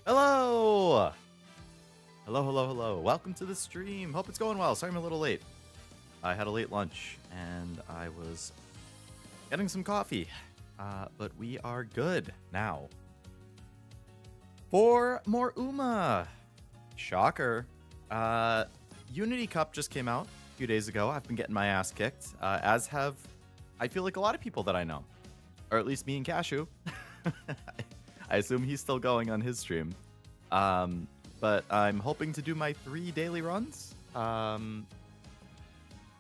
Hello! Hello, hello, hello. Welcome to the stream. Hope it's going well. Sorry I'm a little late. I had a late lunch and I was getting some coffee. But we are good now. For more Uma. Shocker. Unity Cup just came out a few days ago. I've been getting my ass kicked, as have, I feel like, a lot of people that I know. Or at least me and Cashew. I assume he's still going on his stream. But I'm hoping to do my 3 daily runs.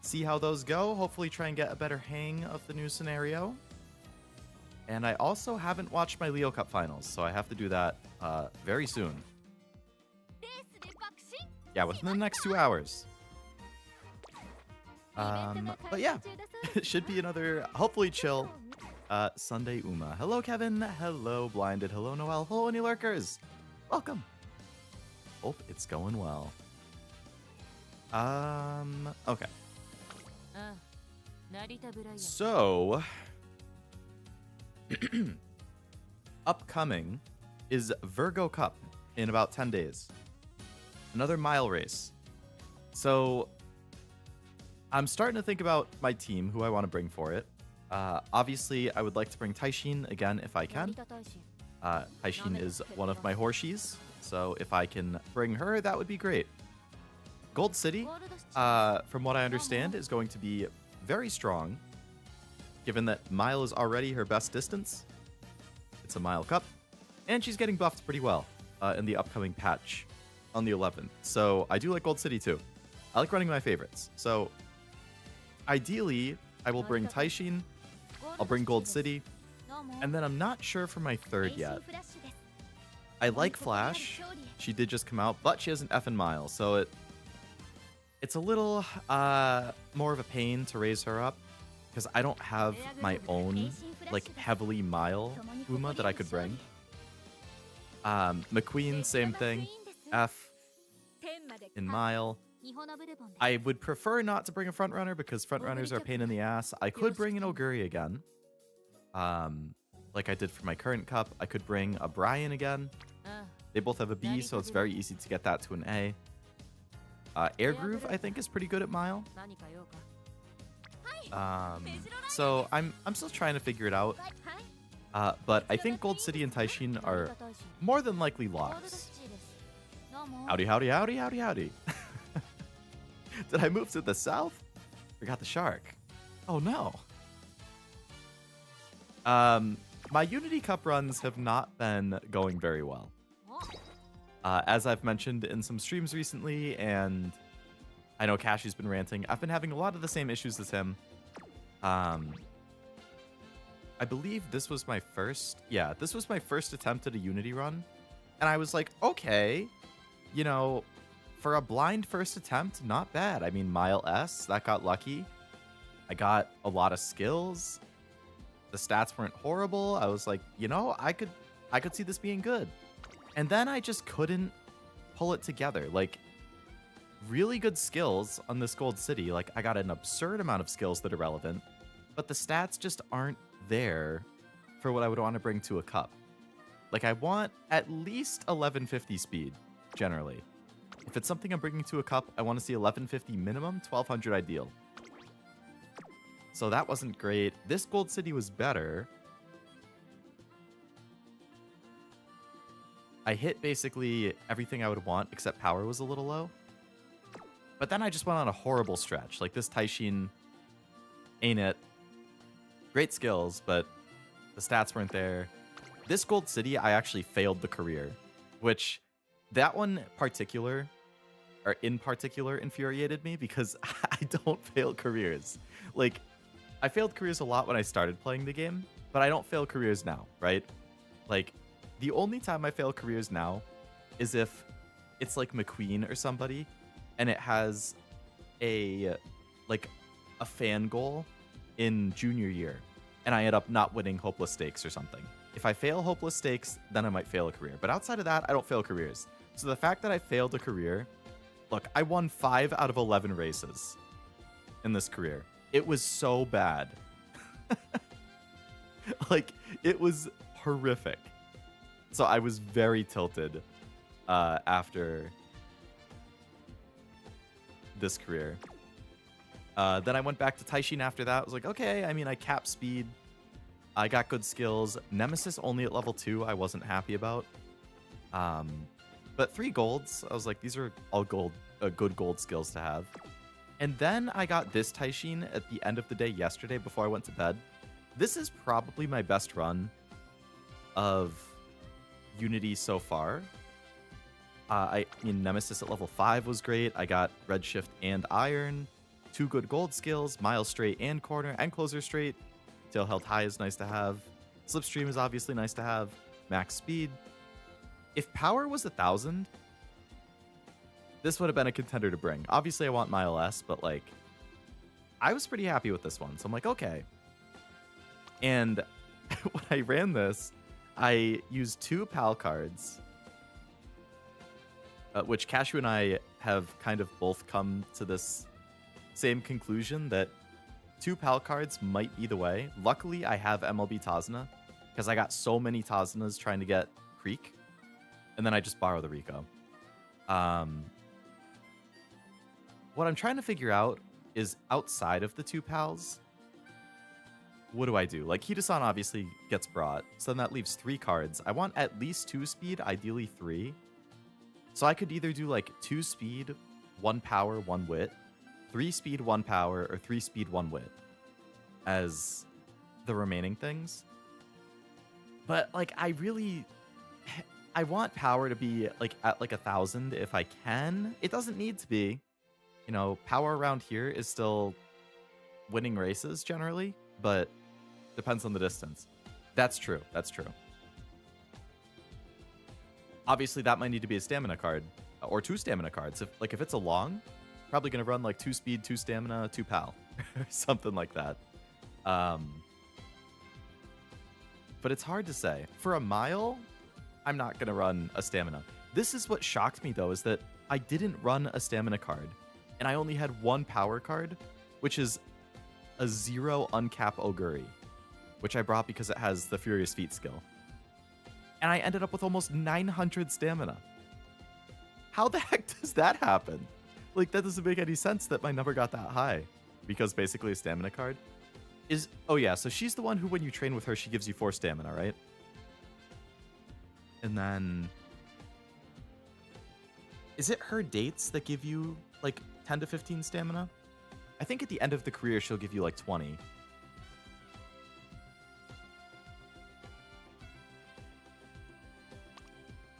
See how those go. Hopefully try and get a better hang of the new scenario. And I also haven't watched my Leo Cup finals, so I have to do that very soon. Yeah, within the next 2 hours. But yeah, it should be another, hopefully chill, Sunday Uma. Hello, Kevin. Hello, Blinded. Hello, Noel. Hello, any lurkers. Welcome. Hope it's going well. Okay. So, upcoming is Virgo Cup in about 10 days. Another mile race. So, I'm starting to think about my team, who I want to bring for it. Obviously, I would like to bring Taishin again if I can. Taishin is one of my Horshies, so if I can bring her, that would be great. Gold City, from what I understand, is going to be very strong, given that mile is already her best distance. It's a mile cup, and she's getting buffed pretty well in the upcoming patch on the 11th. So I do like Gold City too. I like running my favorites. So ideally, I will bring Taishin, I'll bring Gold City, and then I'm not sure for my third yet. I like Flash. She did just come out, but she has an F in mile, so it's a little more of a pain to raise her up because I don't have my own like heavily mile Uma that I could bring. McQueen, same thing. F in mile. I would prefer not to bring a front runner because front runners are a pain in the ass. I could bring an Oguri again, like I did for my current cup. I could bring a Brian again. They both have a B, so it's very easy to get that to an A. Air Groove, I think, is pretty good at mile. So I'm still trying to figure it out. But I think Gold City and Taishin are more than likely locks. Howdy, howdy, howdy, howdy, howdy. Did I move to the south? Forgot the shark. Oh no. My Unity Cup runs have not been going very well. As I've mentioned in some streams recently, and I know Cashy's been ranting, I've been having a lot of the same issues as him. I believe this was my first attempt at a Unity run. And I was like, okay, you know, for a blind first attempt, not bad. I mean, mile S, that got lucky. I got a lot of skills. The stats weren't horrible. I was like, you know, I could see this being good. And then I just couldn't pull it together. Like, really good skills on this Gold City. Like, I got an absurd amount of skills that are relevant, but the stats just aren't there for what I would want to bring to a cup. Like, I want at least 1150 speed, generally. If it's something I'm bringing to a cup, I want to see 1150 minimum, 1200 ideal. So that wasn't great. This Gold City was better. I hit basically everything I would want, except power was a little low. But then I just went on a horrible stretch. Like, this Taishin, ain't it? Great skills, but the stats weren't there. This Gold City, I actually failed the career, which that one in particular infuriated me because I don't fail careers. Like, I failed careers a lot when I started playing the game, but I don't fail careers now, right? Like, the only time I fail careers now is if it's like McQueen or somebody and it has a fan goal in junior year and I end up not winning Hopeless Stakes or something. If I fail Hopeless Stakes, then I might fail a career. But outside of that, I don't fail careers. So the fact that I failed a career, look, I won 5 out of 11 races in this career. It was so bad. Like, it was horrific. So I was very tilted after this career. Then I went back to Taishin after that. I was like, okay, I mean, I capped speed. I got good skills. Nemesis only at level 2 I wasn't happy about. But 3 golds, I was like, these are all good gold skills to have. And then I got this Taishin at the end of the day yesterday before I went to bed. This is probably my best run of Unity so far. I mean, Nemesis at level 5 was great. I got Redshift and Iron. 2 good gold skills, Mile Straight and Corner, and Closer Straight. Tail Held High is nice to have. Slipstream is obviously nice to have. Max Speed. If Power was 1,000, this would have been a contender to bring. Obviously, I want Mile S, but like, I was pretty happy with this one. So I'm like, okay. And when I ran this, I used 2 PAL cards, which Cashew and I have kind of both come to this same conclusion that 2 PAL cards might be the way. Luckily, I have MLB Tazna because I got so many Taznas trying to get Creek, and then I just borrow the Rico. What I'm trying to figure out is outside of the 2 PALs, what do I do? Like, Hida-san obviously gets brought, so then that leaves 3 cards. I want at least 2 speed, ideally 3. So I could either do like 2 speed, 1 power, 1 wit, 3 speed, 1 power, or 3 speed, 1 wit as the remaining things. But like, I want power to be like at like 1,000 if I can. It doesn't need to be. You know, power around here is still winning races generally, but depends on the distance. That's true. That's true. Obviously, that might need to be a stamina card or 2 stamina cards. If it's a long, probably going to run like 2 speed, 2 stamina, 2 PAL, or something like that. But it's hard to say. For a mile, I'm not going to run a stamina. This is what shocked me, though, is that I didn't run a stamina card, and I only had 1 power card, which is a 0 uncap Oguri, which I brought because it has the Furious Feet skill. And I ended up with almost 900 stamina. How the heck does that happen? Like, that doesn't make any sense that my number got that high. Because basically a stamina card is... Oh yeah, so she's the one who, when you train with her, she gives you 4 stamina, right? And then... Is it her dates that give you, like, 10 to 15 stamina? I think at the end of the career, she'll give you, like, 20.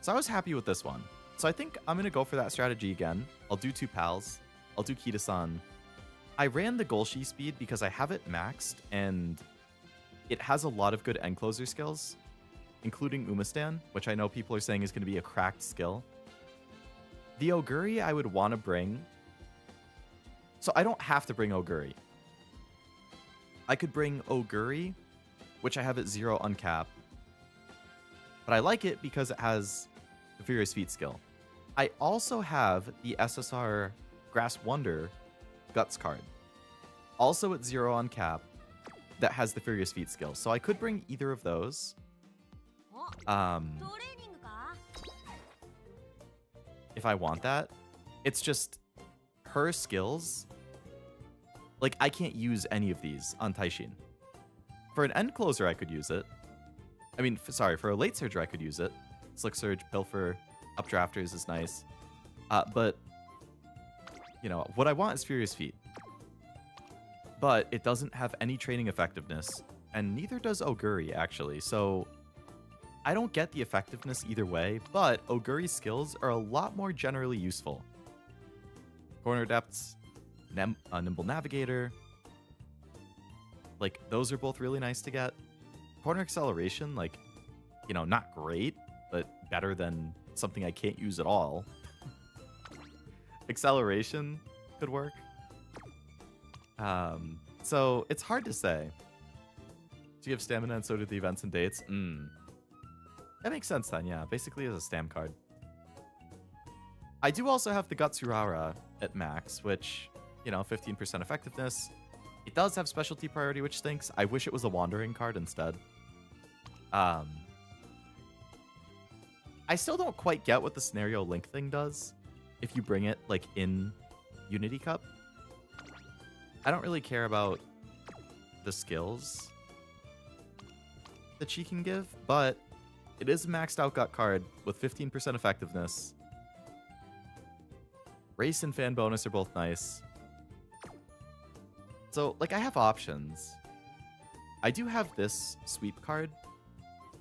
So I was happy with this one. So I think I'm going to go for that strategy again. I'll do 2 PALs. I'll do Kita-san. I ran the Golshi speed because I have it maxed, and it has a lot of good end closer skills, including Umastan, which I know people are saying is going to be a cracked skill. The Oguri I would want to bring... So I don't have to bring Oguri. I could bring Oguri, which I have at 0 uncap. But I like it because it has the Furious Feet skill. I also have the SSR Grass Wonder Guts card. Also at 0 on cap, that has the Furious Feet skill. So I could bring either of those. If I want that. It's just her skills. Like, I can't use any of these on Taishin. For an end closer, I could use it. I mean, sorry, for a late surger, I could use it. Slick Surge, Pilfer, Updrafters is nice. But, you know, what I want is Furious Feet. But it doesn't have any training effectiveness, and neither does Oguri, actually. So I don't get the effectiveness either way, but Oguri's skills are a lot more generally useful. Corner Depths, Nimble Navigator. Like, those are both really nice to get. Corner Acceleration, like, you know, not great, but better than something I can't use at all. Acceleration could work. So it's hard to say. Do you have stamina and so do the events and dates? That makes sense then, yeah. Basically as a stam card. I do also have the Gutsurara at max, which, you know, 15% effectiveness. It does have specialty priority, which stinks. I wish it was a wandering card instead. I I still don't quite get what the scenario link thing does if you bring it like in Unity Cup. I don't really care about the skills that she can give, but it is a maxed out gut card with 15% effectiveness. Race and fan bonus are both nice. So, like, I have options. I do have this sweep card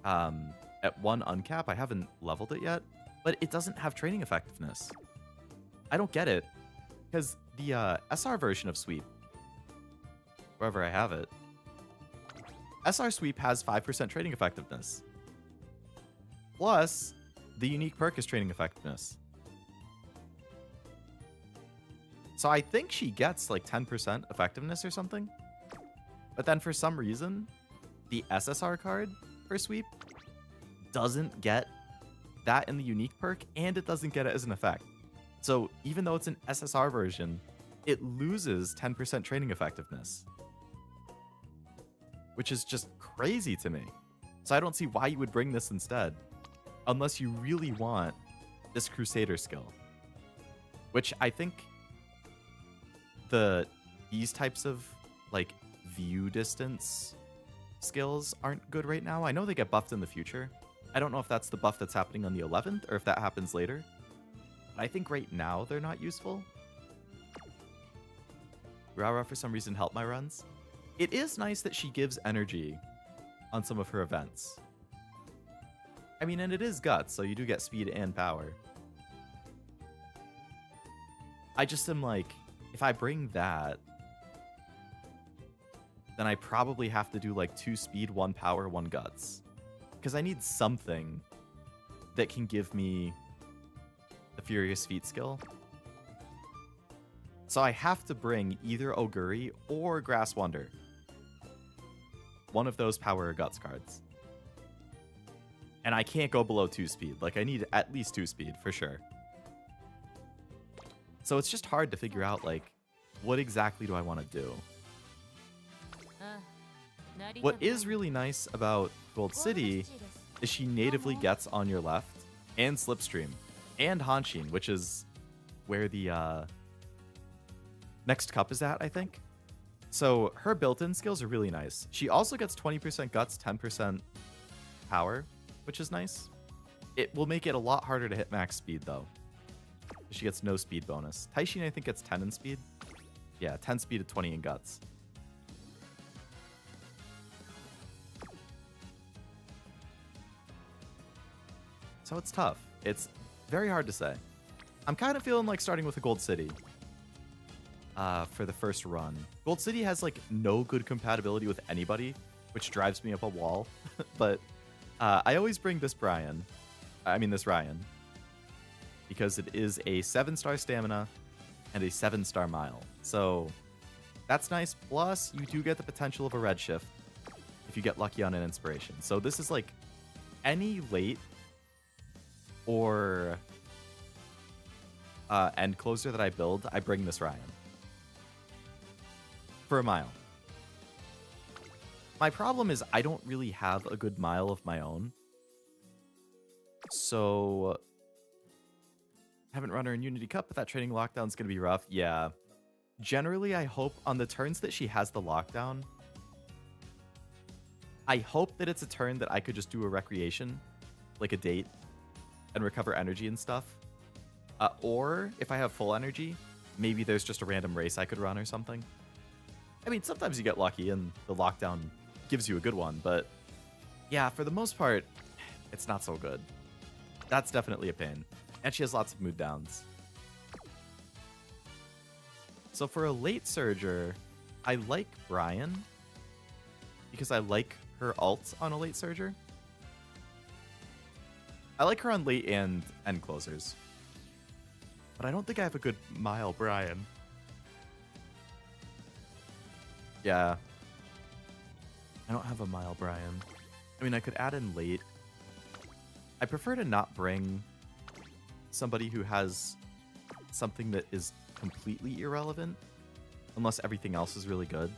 at 1 uncap. I haven't leveled it yet, but it doesn't have training effectiveness. I don't get it, because the SR version of sweep, wherever I have it, SR sweep has 5% training effectiveness. Plus, the unique perk is training effectiveness. So I think she gets like 10% effectiveness or something. But then for some reason, the SSR card for sweep doesn't get that in the unique perk, and it doesn't get it as an effect. So even though it's an SSR version, it loses 10% training effectiveness, which is just crazy to me. So I don't see why you would bring this instead, unless you really want this Crusader skill, which I think these types of like view distance skills aren't good right now. I know they get buffed in the future. I don't know if that's the buff that's happening on the 11th or if that happens later. But I think right now they're not useful. Rara for some reason helped my runs. It is nice that she gives energy on some of her events. I mean, and it is guts, so you do get speed and power. I just am like, if I bring that, then I probably have to do like 2 speed, 1 power, 1 guts. Because I need something that can give me the Furious Feet skill. So I have to bring either Oguri or Grass Wonder. One of those power or guts cards. And I can't go below 2 speed. Like, I need at least 2 speed for sure. So it's just hard to figure out, like, what exactly do I want to do? What is really nice about Gold City is she natively gets on your left, and Slipstream, and Hanshin, which is where the next cup is at, I think. So her built-in skills are really nice. She also gets 20% guts, 10% power, which is nice. It will make it a lot harder to hit max speed, though. She gets no speed bonus. Taishin, I think, gets 10 in speed. Yeah, 10 speed at 20 in guts. So it's tough. It's very hard to say. I'm kind of feeling like starting with a Gold City for the first run. Gold City has like no good compatibility with anybody, which drives me up a wall. But I always bring this Ryan, because it is a 7-star stamina and a 7-star mile. So that's nice. Plus, you do get the potential of a redshift if you get lucky on an inspiration. So this is like any late or end closer that I build, I bring this Ryan for a mile. My problem is I don't really have a good mile of my own. So haven't run her in Unity Cup, but that training lockdown is going to be rough. Yeah. Generally, I hope on the turns that she has the lockdown, I hope that it's a turn that I could just do a recreation, like a date, and recover energy and stuff. Or if I have full energy, maybe there's just a random race I could run or something. I mean, sometimes you get lucky and the lockdown gives you a good one, but yeah, for the most part, it's not so good. That's definitely a pain. And she has lots of mood downs. So for a late surger, I like Brian because I like her ult on a late surger. I like her on late and end closers. But I don't think I have a good mile Brian. Yeah. I don't have a mile Brian. I mean, I could add in late. I prefer to not bring somebody who has something that is completely irrelevant, unless everything else is really good.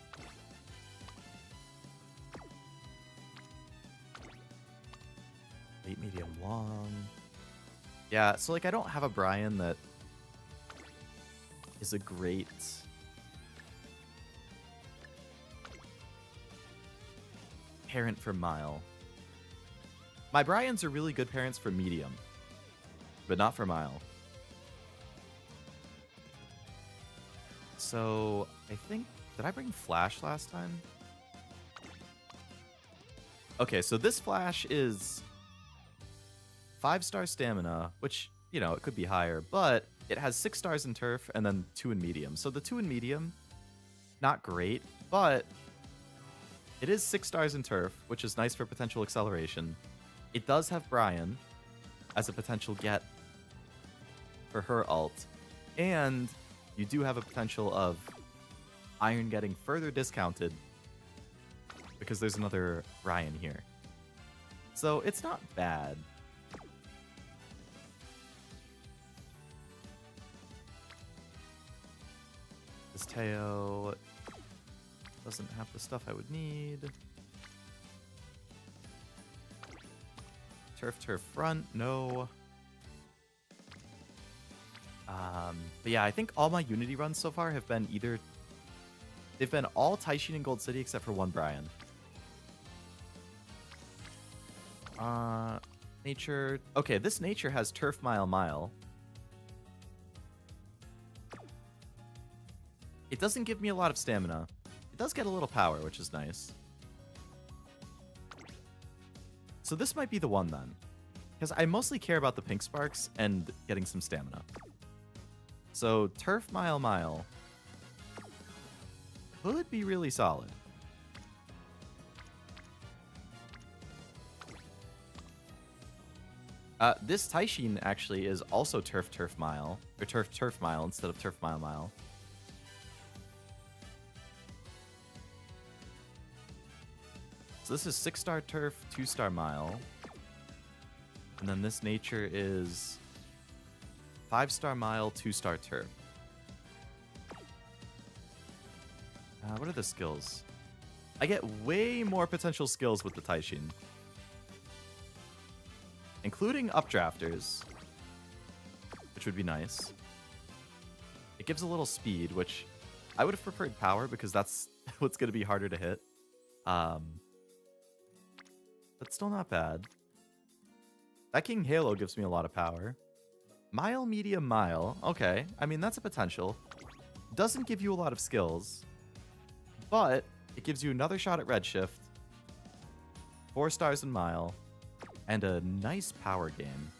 Late, medium, long. Yeah, so like I don't have a Brian that is a great parent for Mile. My Bryans are really good parents for Medium, but not for Mile. So I think, did I bring Flash last time? Okay, so this Flash is 5-star stamina, which, you know, it could be higher, but it has 6 stars in turf and then 2 in medium. So the 2 in medium, not great, but it is 6 stars in turf, which is nice for potential acceleration. It does have Brian as a potential get for her ult, and you do have a potential of Iron getting further discounted because there's another Brian here. So it's not bad. This Teo doesn't have the stuff I would need. Turf front, no. But yeah, I think all my Unity runs so far have been either... They've been all Taishin and Gold City except for one Brian. Nature... Okay, this Nature has Turf Mile. It doesn't give me a lot of stamina. It does get a little power, which is nice. So this might be the one then. Because I mostly care about the pink sparks and getting some stamina. So Turf Mile could be really solid. This Taishin actually is also Turf Mile, or Turf Mile instead of Turf Mile. So this is 6-star Turf, 2-star Mile. And then this Nature is 5-star Mile, 2-star Turf. What are the skills? I get way more potential skills with the Taishin. Including Updrafters, which would be nice. It gives a little speed, which I would have preferred power because that's what's going to be harder to hit. But still not bad. That King Halo gives me a lot of power. Mile, Medium, Mile. Okay, I mean, that's a potential. Doesn't give you a lot of skills, but it gives you another shot at Redshift, 4 stars in Mile, and a nice power gain.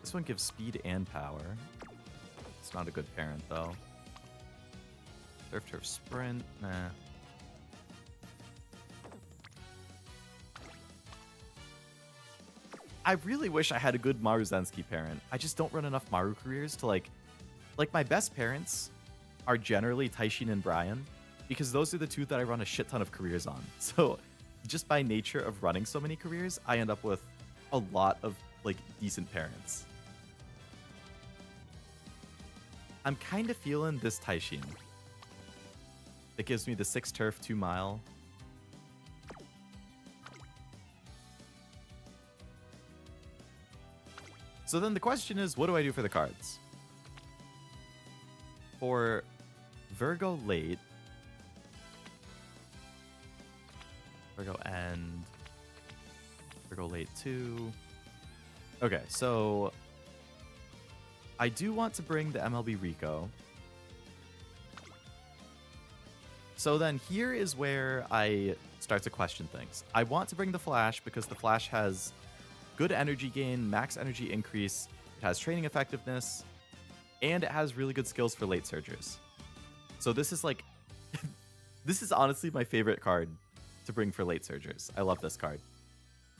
This one gives speed and power. It's not a good parent, though. Turf Sprint, nah. I really wish I had a good Maruzensky parent. I just don't run enough Maru careers to like my best parents are generally Taishin and Brian because those are the two that I run a shit ton of careers on. So just by nature of running so many careers, I end up with a lot of like decent parents. I'm kind of feeling this Taishin. It gives me the 6 turf, 2 mile. So then the question is, what do I do for the cards? For Virgo late, Virgo end, Virgo late 2. Okay, so I do want to bring the MLB Rico. So then here is where I start to question things. I want to bring the Flash because the Flash has good energy gain, max energy increase, it has training effectiveness, and it has really good skills for late surgers. So this is like, this is honestly my favorite card to bring for late surgers. I love this card.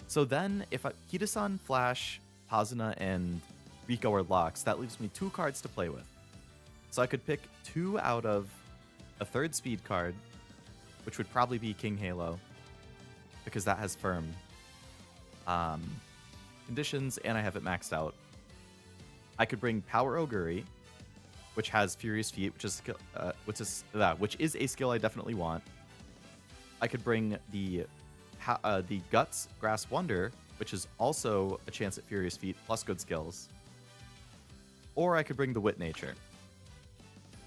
So then if Kitasan, Flash, Pazuna, and Rico are locks, that leaves me 2 cards to play with. So I could pick 2 out of a 3rd speed card, which would probably be King Halo, because that has firm conditions, and I have it maxed out. I could bring Power Oguri, which has Furious Feet, which is a skill I definitely want. I could bring the Guts Grass Wonder, which is also a chance at Furious Feet plus good skills. Or I could bring the Wit Nature,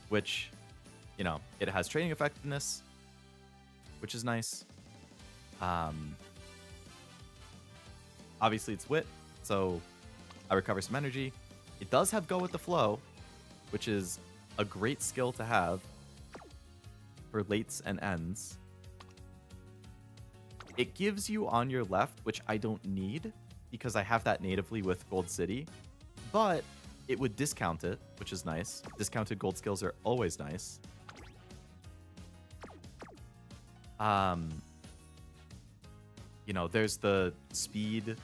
which, you know, it has training effectiveness, which is nice. Obviously, it's Wit, so I recover some energy. It does have Go with the Flow, which is a great skill to have for lates and ends. It gives you on your left, which I don't need because I have that natively with Gold City, but it would discount it, which is nice. Discounted gold skills are always nice. You know, there's the speed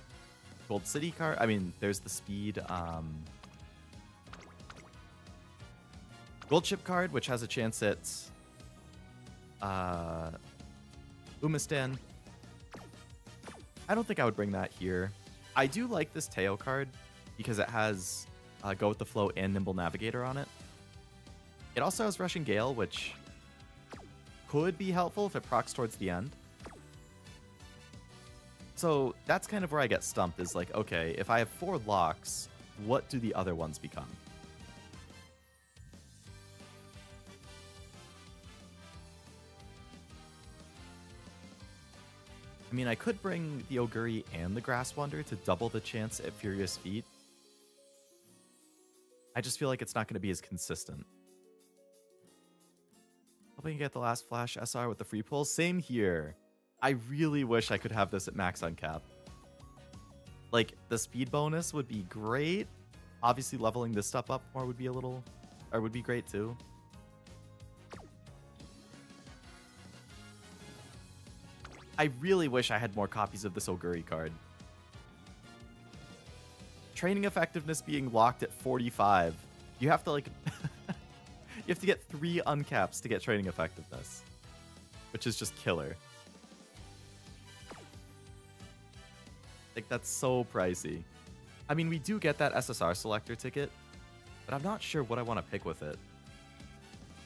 Gold City card. I mean, there's the speed Gold Chip card, which has a chance at Umastan. I don't think I would bring that here. I do like this Teo card because it has Go with the Flow and Nimble Navigator on it. It also has Rushing Gale, which could be helpful if it procs towards the end. So that's kind of where I get stumped, is like, okay, if I have 4 locks, what do the other ones become? I mean, I could bring the Oguri and the Grass Wonder to double the chance at Furious Feet. I just feel like it's not going to be as consistent. Hoping to get the last Flash SR with the free pull. Same here. I really wish I could have this at max uncap. Like, the speed bonus would be great. Obviously, leveling this stuff up more would be would be great too. I really wish I had more copies of this Oguri card. Training effectiveness being locked at 45. You have to, like... you have to get 3 uncaps to get training effectiveness, which is just killer. Like, that's so pricey. I mean, we do get that SSR selector ticket, but I'm not sure what I want to pick with it.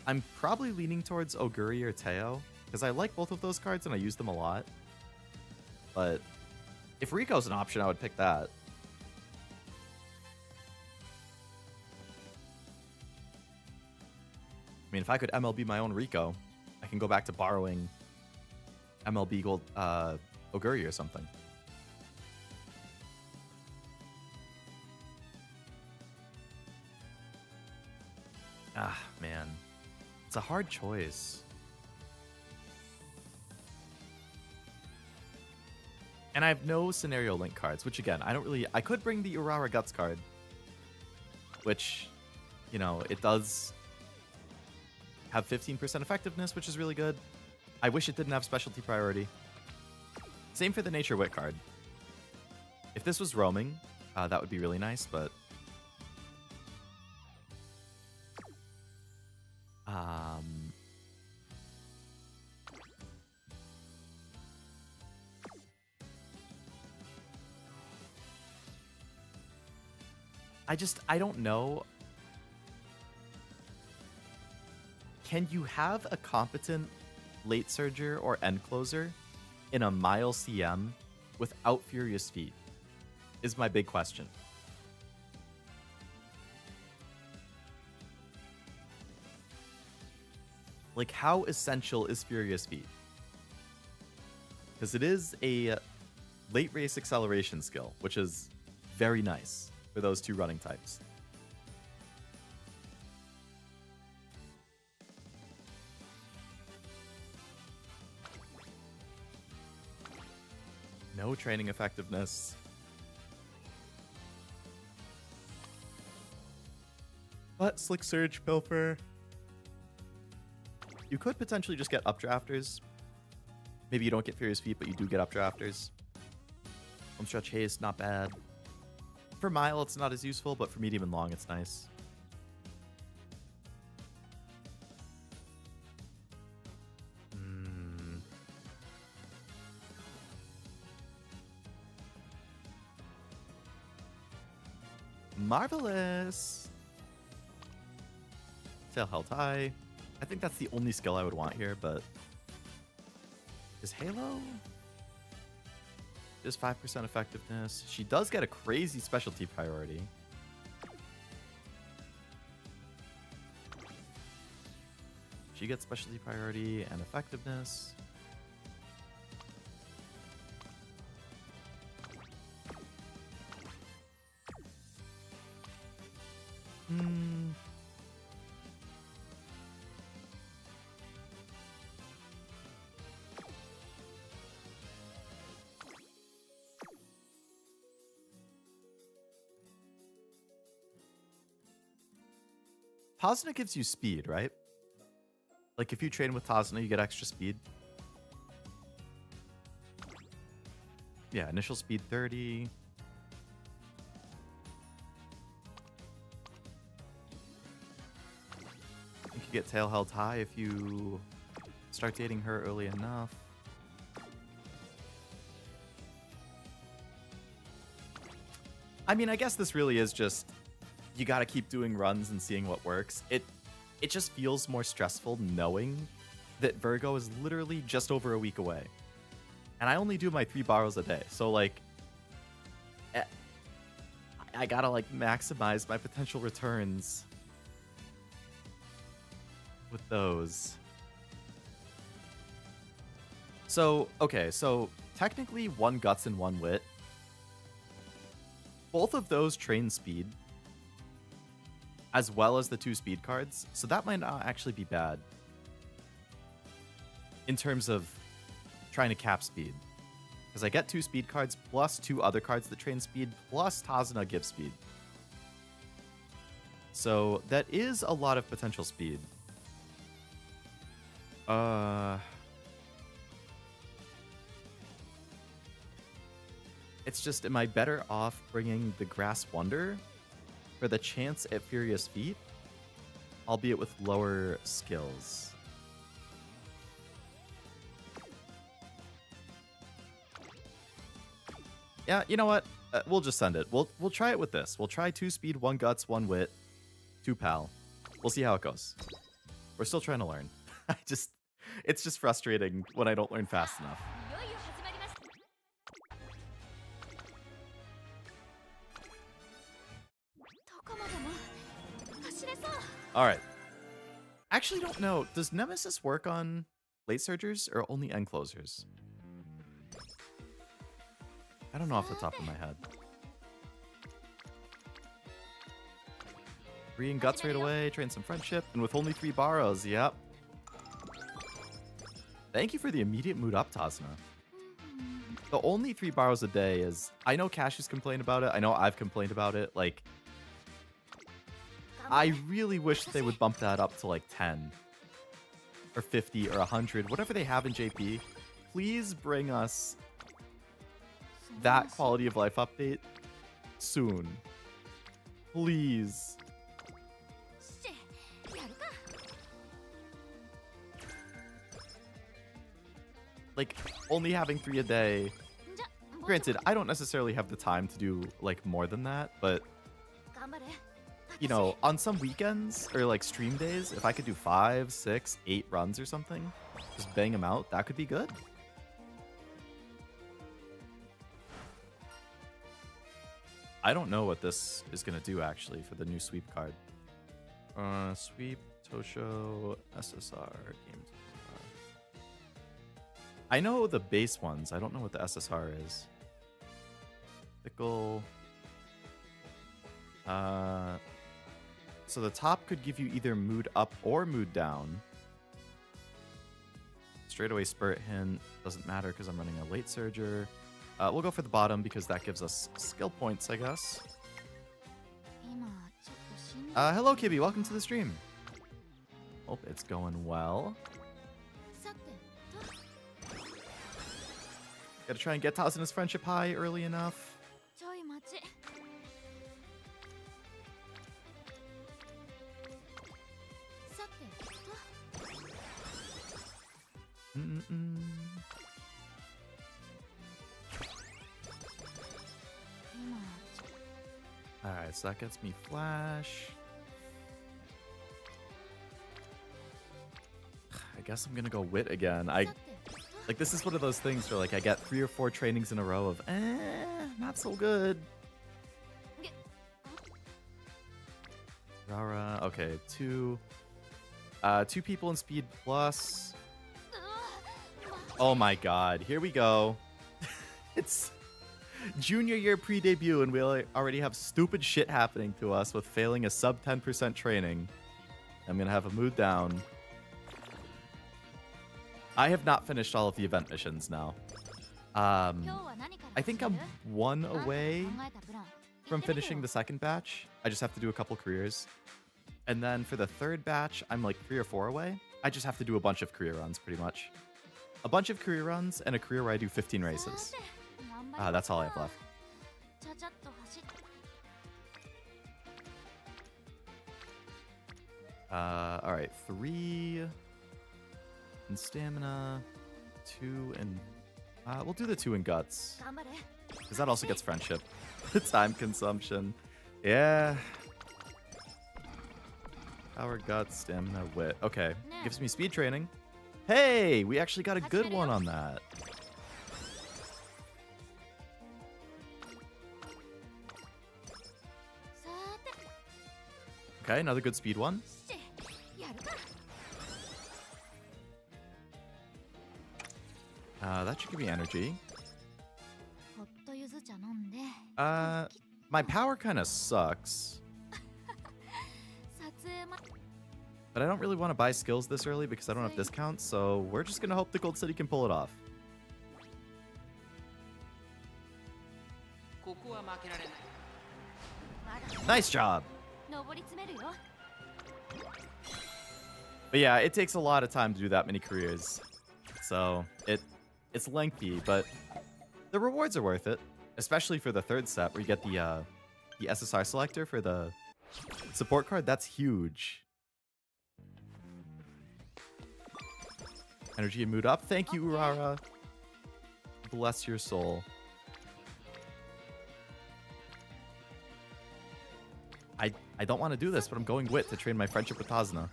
I'm probably leaning towards Oguri or Teo, because I like both of those cards and I use them a lot. But if Rico's an option, I would pick that. I mean, if I could MLB my own Rico, I can go back to borrowing MLB Gold Oguri or something. Ah, man. It's a hard choice. And I have no scenario link cards, which again, I could bring the Urara Guts card, which, you know, it does have 15% effectiveness, which is really good. I wish it didn't have specialty priority. Same for the Nature Wit card. If this was roaming, that would be really nice, but... I don't know. Can you have a competent late surger or end closer in a Mile CM without Furious Feet? Is my big question. Like, how essential is Furious Feet? Because it is a late race acceleration skill, which is very nice for those 2 running types. No training effectiveness. But Slick Surge, Pilfer. You could potentially just get updrafters. Maybe you don't get Furious Feet, but you do get updrafters. Homestretch Haste, not bad. For Mile, it's not as useful, but for medium and long, it's nice. Marvelous! Tail Held High. I think that's the only skill I would want here, but... Is Halo? Just 5% effectiveness. She does get a crazy specialty priority. She gets specialty priority and effectiveness. Tazuna gives you speed, right? Like if you train with Tazuna, you get extra speed. Yeah, initial speed 30. I think you get tail held high if you start dating her early enough. I mean, I guess this really is just you gotta keep doing runs and seeing what works. It just feels more stressful knowing that Virgo is literally just over a week away. And I only do my 3 borrows a day. So like I gotta like maximize my potential returns with those. So, okay, so technically 1 guts and 1 wit. Both of those train speed, as well as the 2 speed cards, so that might not actually be bad in terms of trying to cap speed. Because I get 2 speed cards plus 2 other cards that train speed plus Tazuna gives speed. So that is a lot of potential speed. It's just, am I better off bringing the Grass Wonder for the chance at Furious Feet, albeit with lower skills? Yeah, you know what? We'll just send it. We'll try it with this. We'll try 2 speed, 1 guts, 1 wit, 2 pal. We'll see how it goes. We're still trying to learn. It's just frustrating when I don't learn fast enough. All right. Actually, don't know. Does Nemesis work on late surgers or only end closers? I don't know off the top of my head. 3 in guts right away. Train some friendship. And with only 3 borrows. Yep. Thank you for the immediate mood up, Tazuna. The only 3 borrows a day is... I know Cashew's complained about it. I know I've complained about it. Like... I really wish they would bump that up to like 10 or 50 or 100, whatever they have in JP. Please bring us that quality of life update soon. Please. Like, only having 3 a day. Granted, I don't necessarily have the time to do like more than that, but you know, on some weekends or like stream days, if I could do 5, 6, 8 runs or something, just bang them out, that could be good. I don't know what this is going to do actually for the new sweep card. Sweep, Tosho, SSR, games. I know the base ones. I don't know what the SSR is. Fickle. So the top could give you either mood up or mood down. Straightaway Spirit Hint doesn't matter because I'm running a late surger. We'll go for the bottom because that gives us skill points, I guess. Hello, Kibby. Welcome to the stream. Hope it's going well. Gotta try and get Tazuna's friendship high early enough. Alright, so that gets me Flash. I guess I'm gonna go Wit again. Like, this is one of those things where, like, I get 3 or 4 trainings in a row of, not so good. Rara, okay, 2 people in speed plus. Oh my god, here we go. It's junior year pre-debut and we already have stupid shit happening to us with failing a sub 10% training. I'm gonna have a mood down. I have not finished all of the event missions now. I think I'm 1 away from finishing the second batch. I just have to do a couple careers. And then for the third batch, I'm like 3 or 4 away. I just have to do a bunch of career runs, pretty much. A bunch of career runs and a career where I do 15 races. That's all I have left. Alright, 3 in stamina, 2 in... we'll do the 2 in guts. Because that also gets friendship. The time consumption. Yeah. Power, guts, stamina, wit. Okay. Gives me speed training. Hey! We actually got a good one on that. Okay, another good speed one. That should give me energy. My power kind of sucks. But I don't really want to buy skills this early because I don't have discounts, so we're just going to hope the Gold City can pull it off. Nice job! But yeah, it takes a lot of time to do that many careers. So it's lengthy, but the rewards are worth it. Especially for the third set where you get the SSR selector for the support card. That's huge. Energy and mood up. Thank you, Urara. Bless your soul. I don't want to do this, but I'm going wit to train my friendship with Tazna.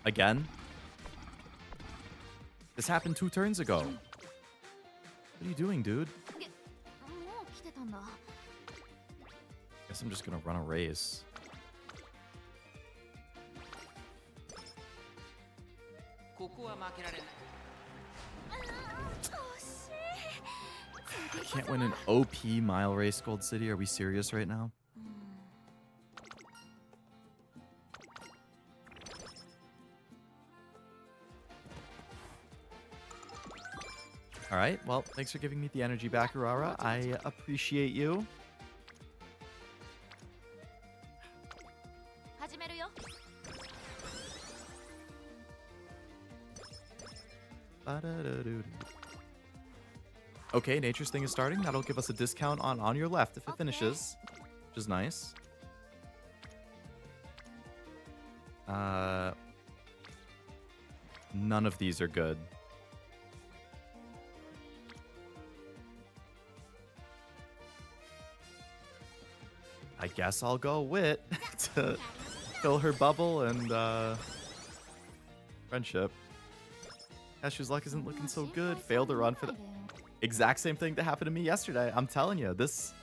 Again? This happened 2 turns ago. What are you doing, dude? Guess I'm just gonna run a race. I can't win an OP mile race, Gold City. Are we serious right now? All right, well, thanks for giving me the energy back, Urara. I appreciate you. Okay, Nature's Thing is starting. That'll give us a discount on your left if it finishes, which is nice. None of these are good. I guess I'll go wit to fill her bubble and friendship. Cashew's luck isn't looking so good. Failed to run for the exact same thing that happened to me yesterday. I'm telling you, this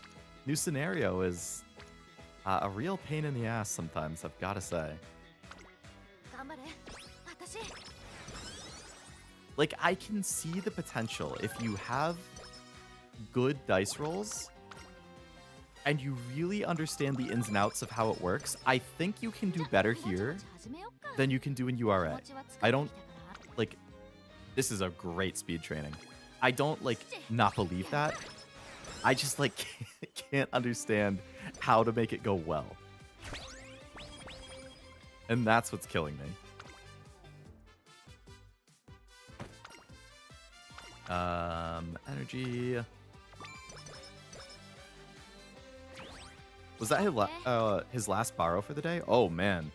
new scenario is a real pain in the ass sometimes, I've got to say. Like, I can see the potential if you have good dice rolls and you really understand the ins and outs of how it works. I think you can do better here than you can do in URA. I don't, like, this is a great speed training. I don't, like, not believe that. I just, like, can't understand how to make it go well. And that's what's killing me. Energy. Was that his last borrow for the day? Oh, man.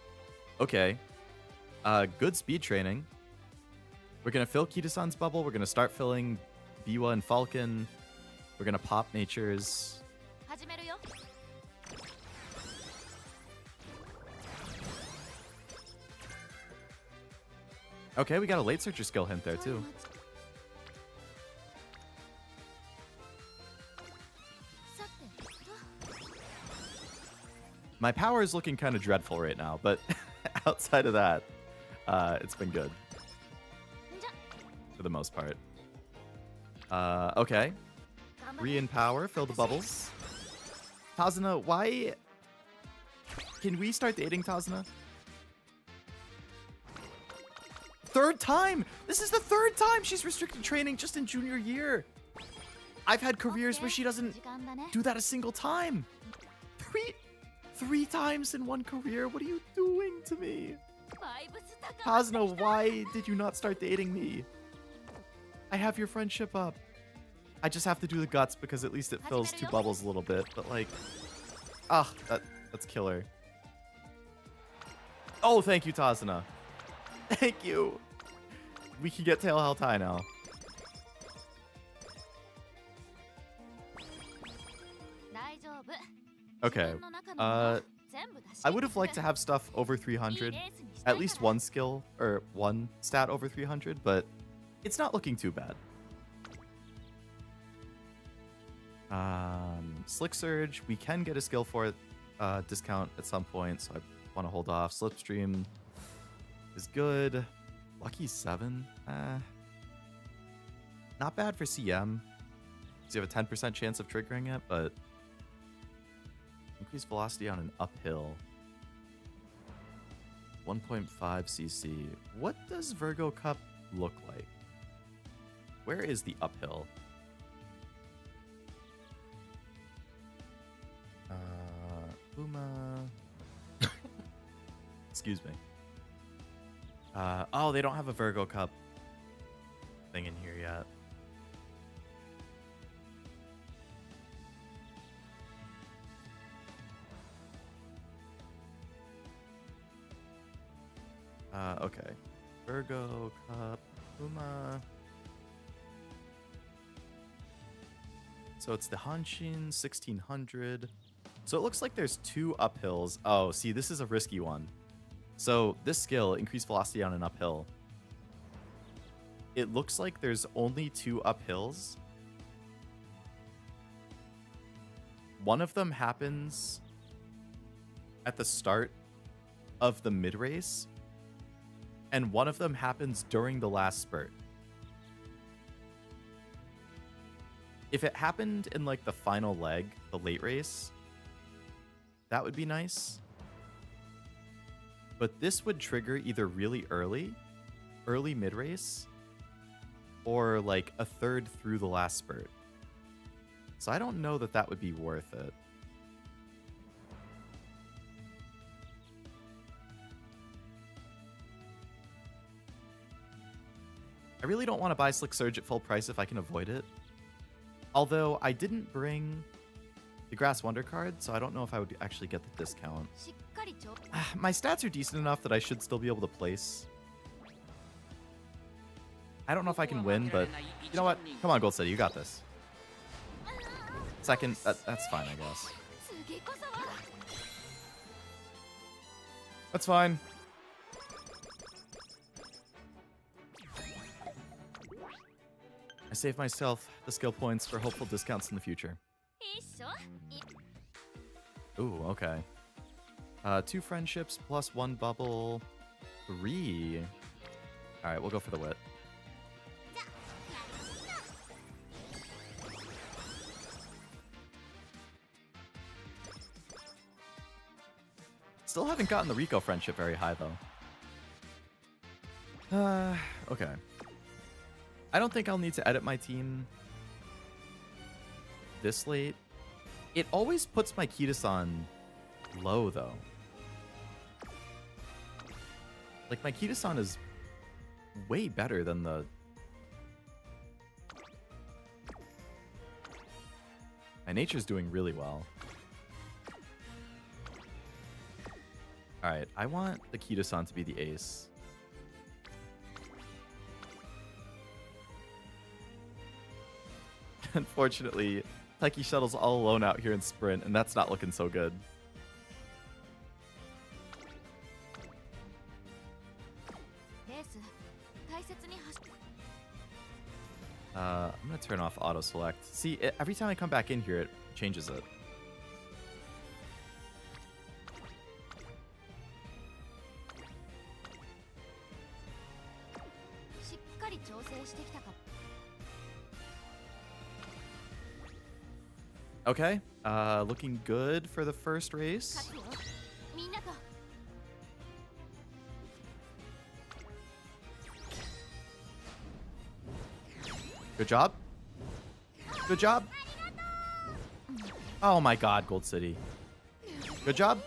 Okay. Good speed training. We're going to fill Kita-san's bubble. We're going to start filling Biwa and Falcon. We're going to pop Nature's. Okay, we got a late searcher skill hint there too. My power is looking kind of dreadful right now, but outside of that, it's been good. For the most part. Okay. 3 in power, fill the bubbles. Tazuna, why... Can we start dating, Tazuna? 3rd time! This is the 3rd time she's restricted training just in junior year. I've had careers where she doesn't do that a single time. Three times in one career? What are you doing to me? Tazuna, why did you not start dating me? I have your friendship up. I just have to do the guts because at least it fills 2 bubbles a little bit. But like, that's killer. Oh, thank you, Tazuna. Thank you. We can get Tail Health High now. Okay. I would have liked to have stuff over 300. At least one skill, or one stat over 300, but it's not looking too bad. Slick Surge, we can get a skill for it, discount at some point, so I want to hold off. Slipstream is good. Lucky 7, not bad for CM. So you have a 10% chance of triggering it, but increased velocity on an uphill. 1.5 cc. What does Virgo Cup look like? Where is the uphill? Excuse me. Oh, they don't have a Virgo Cup thing in here yet. Okay. Virgo Cup, Uma. So it's the Hanshin 1600. So it looks like there's 2 uphills. Oh, see, this is a risky one. So this skill, increased velocity on an uphill. It looks like there's only 2 uphills. One of them happens at the start of the mid-race, and one of them happens during the last spurt. If it happened in like the final leg, the late race, that would be nice. But this would trigger either really early mid-race, or like a third through the last spurt. So I don't know that that would be worth it. I really don't want to buy Slick Surge at full price if I can avoid it. Although I didn't bring the Grass Wonder card, so I don't know if I would actually get the discount. My stats are decent enough that I should still be able to place. I don't know if I can win, but you know what? Come on, Gold City, you got this. Second, that's fine, I guess. That's fine. I save myself the skill points for hopeful discounts in the future. Ooh, okay. 2 friendships plus 1 bubble. 3. Alright, we'll go for the wit. Still haven't gotten the Rico friendship very high, though. Okay. I don't think I'll need to edit my team this late. It always puts my Kitasan low, though. Like, my Kitasan is way better than the... My nature's doing really well. Alright, I want the Kitasan to be the ace. Unfortunately, Taiki Shuttle's all alone out here in Sprint, and that's not looking so good. turn off auto select. See, every time I come back in here, it changes it. Okay, looking good for the first race. Good job. Good job. Oh my god, Gold City. Good job.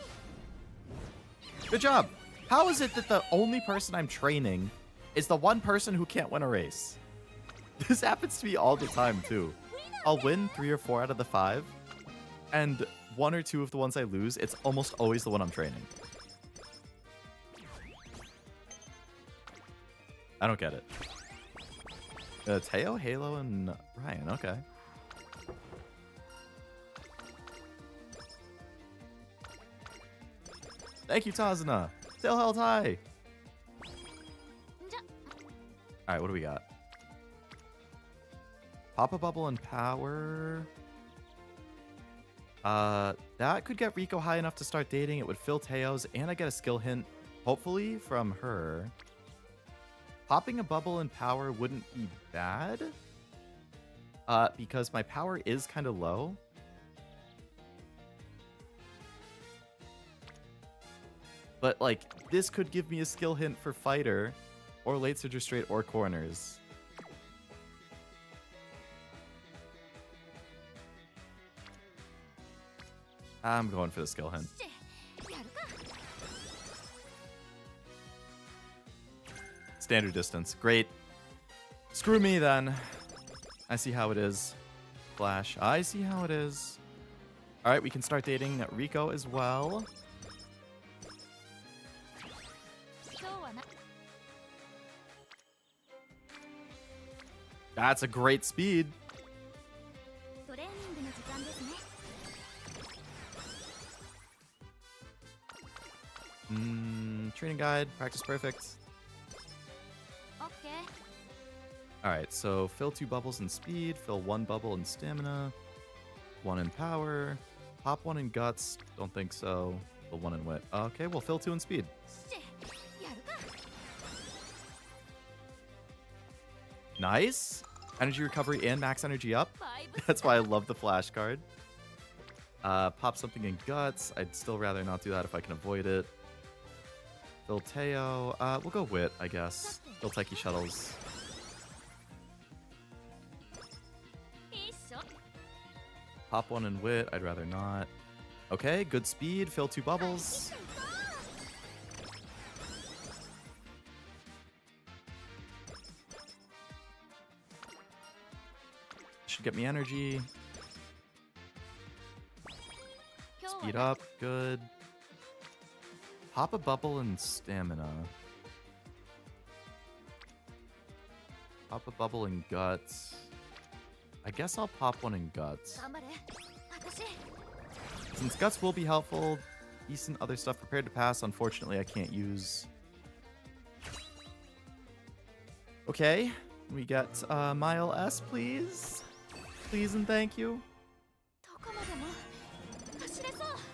Good job. How is it that the only person I'm training is the one person who can't win a race? This happens to me all the time, too. I'll win 3 or 4 out of the 5, and 1 or 2 of the ones I lose, it's almost always the one I'm training. I don't get it. Teo, Halo, and Ryan. Okay. Thank you, Tazuna. Still held high. All right, what do we got? Pop a bubble and power. That could get Rico high enough to start dating. It would fill Teo's, and I get a skill hint, hopefully, from her. Popping a bubble and power wouldn't be bad. Because my power is kind of low. But, like, this could give me a skill hint for fighter, or late surge or straight, or corners. I'm going for the skill hint. Standard distance. Great. Screw me then. I see how it is. Flash. I see how it is. Alright, we can start dating Rico as well. That's a great speed. Training guide, practice perfect. Alright, so fill 2 bubbles in speed, fill 1 bubble in stamina, 1 in power, pop 1 in guts, don't think so, fill 1 in wit. Okay, we'll fill 2 in speed. Nice! Energy recovery and max energy up. That's why I love the flash card. Pop something in guts. I'd still rather not do that if I can avoid it. Fill Teo. We'll go wit, I guess. Fill Taiki shuttles. Pop 1 in wit. I'd rather not. Okay, good speed. Fill 2 bubbles. Should get me energy. Speed up. Good. Pop a bubble and stamina. Pop a bubble in guts. I guess I'll pop 1 in guts. Since guts will be helpful, decent other stuff prepared to pass. Unfortunately, I can't use. Okay, we get Mile S, please. Please and thank you.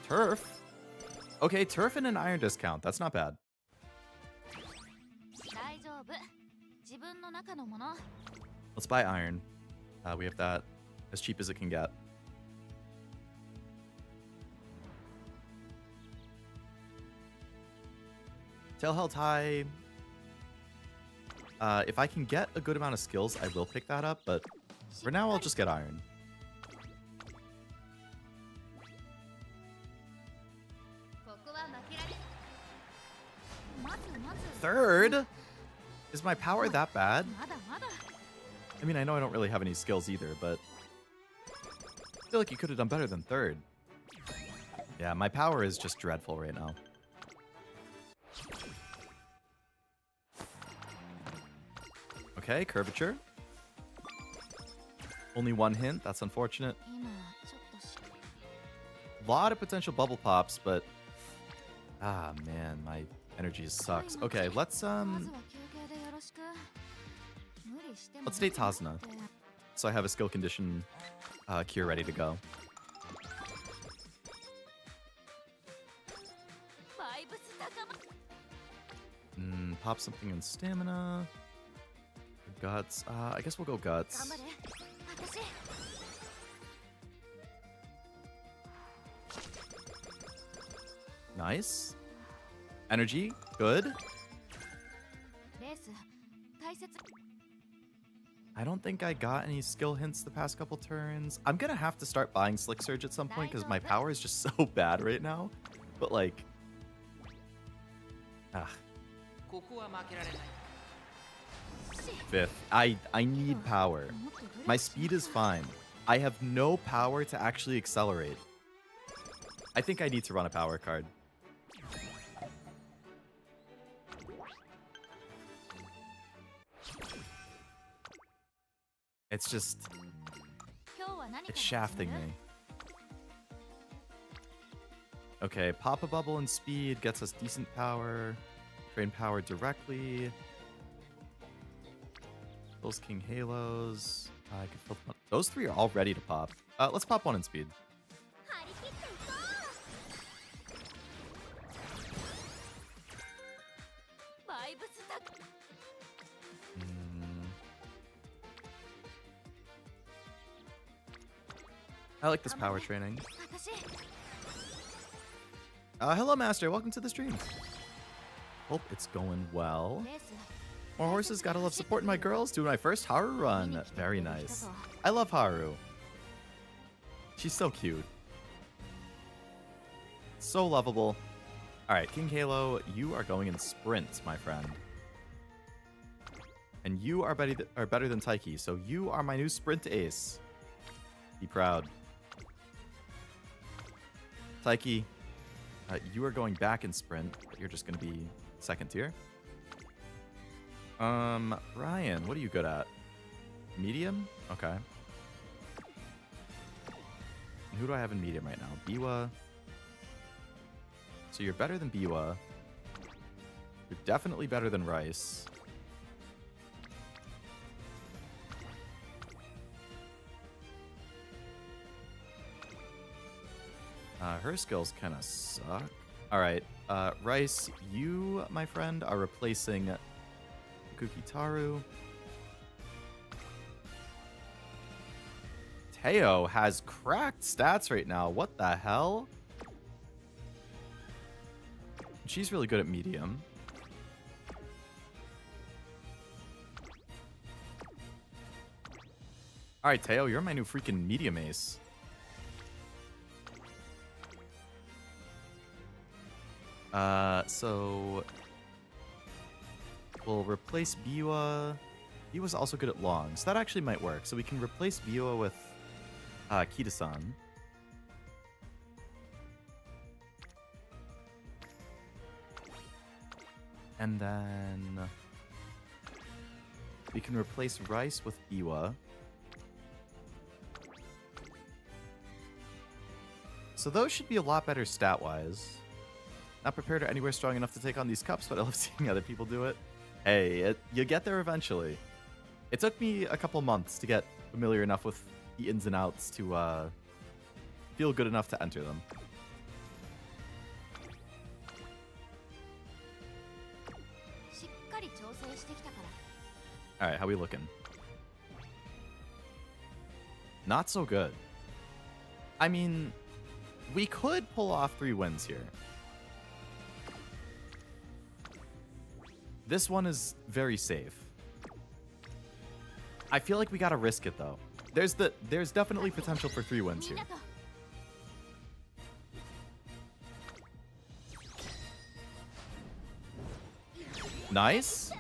Turf. Okay, turf and an iron discount. That's not bad. Let's buy iron. We have that as cheap as it can get. Tail held high. If I can get a good amount of skills, I will pick that up, but for now, I'll just get iron. Third? Is my power that bad? I mean, I know I don't really have any skills either, but I feel like you could have done better than third. Yeah, my power is just dreadful right now. Okay, curvature. Only 1 hint, that's unfortunate. A lot of potential bubble pops, but ah man, my energy sucks. Okay, let's date Tazuna. so I have a skill condition cure ready to go. Pop something in stamina. Guts. I guess we'll go guts. Nice. Energy. Good. I don't think I got any skill hints the past couple turns. I'm gonna have to start buying Slick Surge at some point because my power is just so bad right now. But like... Fifth. I need power. My speed is fine. I have no power to actually accelerate. I think I need to run a power card. It's just... It's shafting me. Okay, Pop a Bubble and speed gets us decent power. Drain power directly. Those King Halos. I can fill them up. Those three are all ready to pop. Let's pop one in speed. I like this power training. Hello, Master. Welcome to the stream. Hope it's going well. More horses. Gotta love supporting my girls. Doing my first Haru run. Very nice. I love Haru. She's so cute. So lovable. All right, King Halo, you are going in sprint, my friend. And you are better than Taiki, so you are my new sprint ace. Be proud. Taiki, you are going back in sprint, but you're just going to be second tier. Ryan, what are you good at? Medium? Okay. And who do I have in medium right now? Biwa. So you're better than Biwa. You're definitely better than Rice. Her skills kind of suck. All right, Rice, you, my friend, are replacing Kukitaru. Teo has cracked stats right now. What the hell? She's really good at medium. All right, Teo, you're my new freaking medium ace. So we'll replace Biwa. Biwa's also good at long, so that actually might work. So we can replace Biwa with Kita-san. And then we can replace Rice with Biwa. So those should be a lot better stat-wise. Not prepared or anywhere strong enough to take on these cups, but I love seeing other people do it. Hey, you get there eventually. It took me a couple months to get familiar enough with the ins and outs to feel good enough to enter them. Alright, how we looking? Not so good. I mean, we could pull off 3 wins here. This one is very safe. I feel like we gotta risk it though. There's definitely potential for 3 wins here. Nice.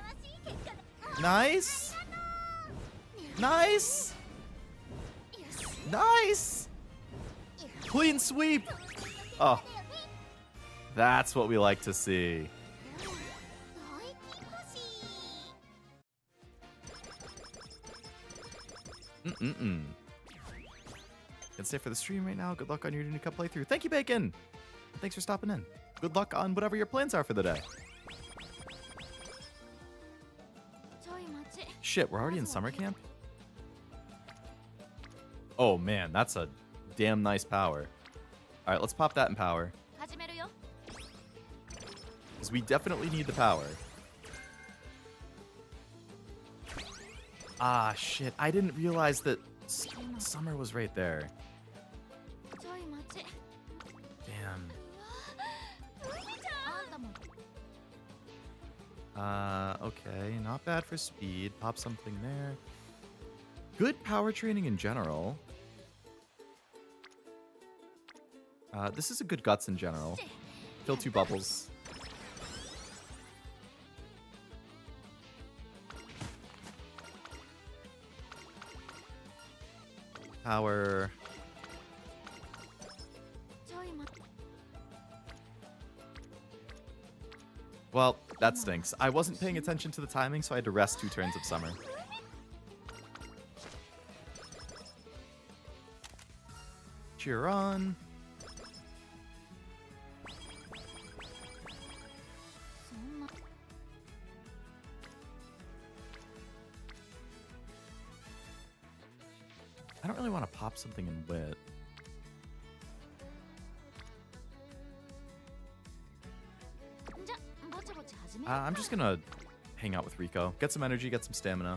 Nice. Nice. Nice. Clean sweep. Oh, that's what we like to see. Can stay for the stream right now. Good luck on your new cup playthrough. Thank you, Bacon. Thanks for stopping in. Good luck on whatever your plans are for the day. Shit, we're already in summer camp? Oh man, that's a damn nice power. All right, let's pop that in power. Because we definitely need the power. Ah, shit. I didn't realize that summer was right there. Damn. Okay. Not bad for speed. Pop something there. Good power training in general. This is a good guts in general. Fill 2 bubbles. Power. Well, that stinks. I wasn't paying attention to the timing, so I had to rest 2 turns of summer. Cheer on. I don't really want to pop something in wit. I'm just going to hang out with Rico. Get some energy, get some stamina.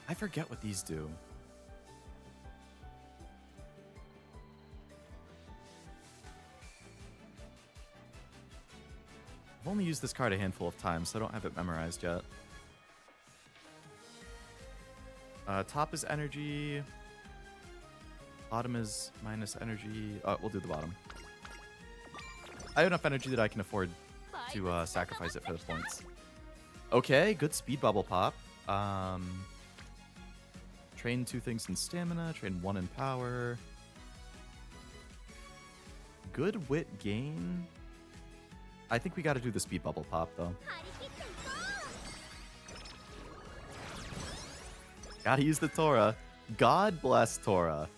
I forget what these do. I've only used this card a handful of times, so I don't have it memorized yet. Top is energy. Bottom is minus energy. We'll do the bottom. I have enough energy that I can afford to sacrifice it for the points. Okay, good speed bubble pop. Train 2 things in stamina. Train 1 in power. Good wit gain. I think we got to do the speed bubble pop, though. Gotta use the Torah. God bless Torah.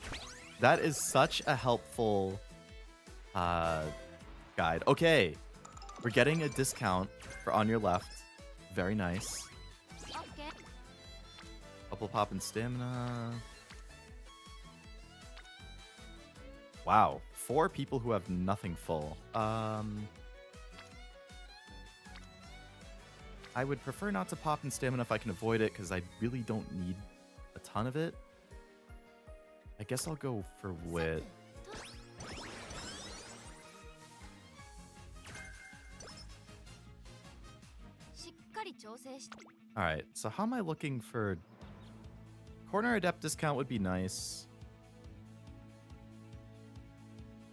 That is such a helpful guide. Okay. We're getting a discount for on your left. Very nice. Bubble pop and stamina. Wow. 4 people who have nothing full. I would prefer not to pop in stamina if I can avoid it, because I really don't need a ton of it. I guess I'll go for wit. Alright, so how am I looking for... Corner Adept discount would be nice.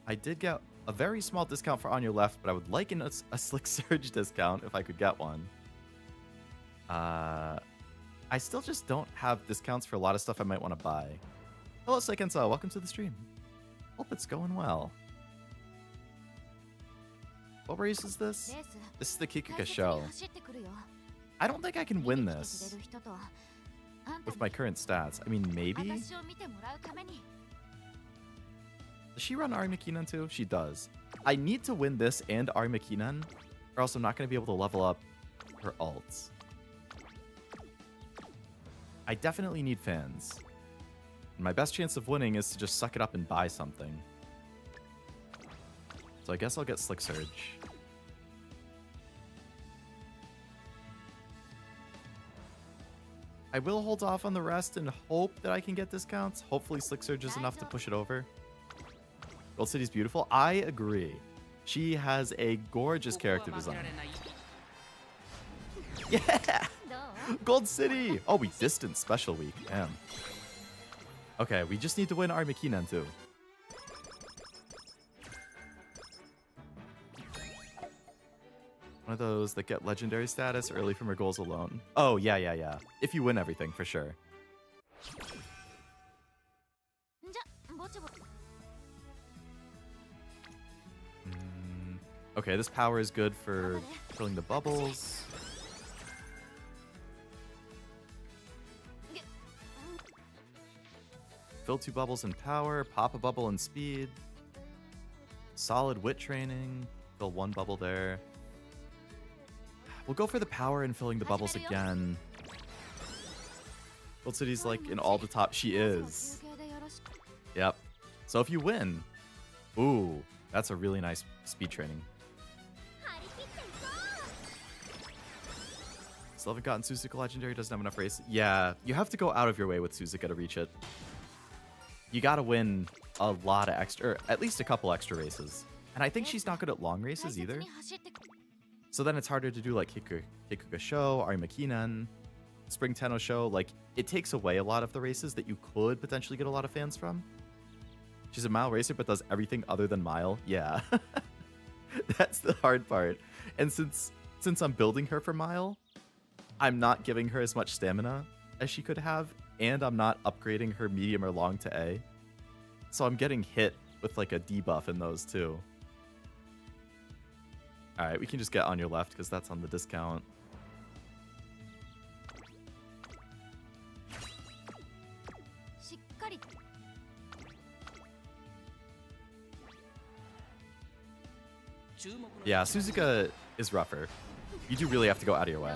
I did get a very small discount for on your left, but I would like a Slick Surge discount if I could get one. I still just don't have discounts for a lot of stuff I might want to buy. Hello, Seikensa. Welcome to the stream. Hope it's going well. What race is this? This is the Kikuka show. I don't think I can win this with my current stats. I mean, maybe? Does she run Arimakinan too? She does. I need to win this and Arimakinan, or else I'm not going to be able to level up her alts. I definitely need fans. And my best chance of winning is to just suck it up and buy something. So I guess I'll get Slick Surge. I will hold off on the rest and hope that I can get discounts. Hopefully Slick Surge is enough to push it over. Gold City's beautiful. I agree. She has a gorgeous character design. Yeah! Gold City! Oh, we distanced Special Week. Damn. Okay, we just need to win Arimakinan too. One of those that get legendary status early from her goals alone. Oh, yeah. If you win everything, for sure. Okay, this power is good for filling the bubbles. Fill 2 bubbles in power, pop a bubble in speed. Solid wit training. Fill one bubble there. We'll go for the power and filling the bubbles again. Gold City's like in all the top. She is. Yep. So if you win, ooh, that's a really nice speed training. Still haven't gotten Suzuka Legendary. Doesn't have enough race. Yeah, you have to go out of your way with Suzuka to reach it. You gotta win a lot of extra, or at least a couple extra races. And I think she's not good at long races either. So then it's harder to do like Kikuga Show, Arimakinen, Spring Tenno Show. Like, it takes away a lot of the races that you could potentially get a lot of fans from. She's a mile racer, but does everything other than mile. Yeah. That's the hard part. And since I'm building her for mile, I'm not giving her as much stamina as she could have, and I'm not upgrading her medium or long to A. So I'm getting hit with like a debuff in those too. All right, we can just get on your left because that's on the discount. Yeah, Suzuka is rougher. You do really have to go out of your way.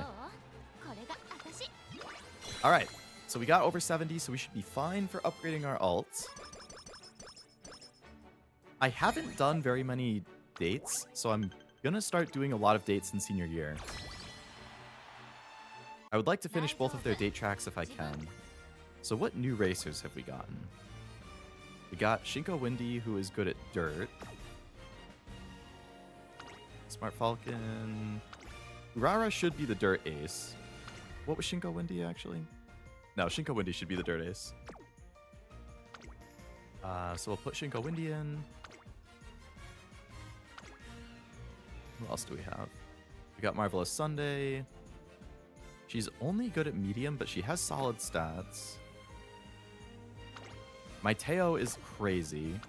All right, so we got over 70, so we should be fine for upgrading our alt. I haven't done very many dates, so I'm gonna start doing a lot of dates in senior year. I would like to finish both of their date tracks if I can. So what new racers have we gotten? We got Shinko Windy, who is good at dirt. Smart Falcon. Urara should be the dirt ace. What was Shinko Windy, actually? No, Shinko Windy should be the dirt ace. So we'll put Shinko Windy in. Who else do we have? We got Marvelous Sunday. She's only good at medium, but she has solid stats. Maiteo is crazy.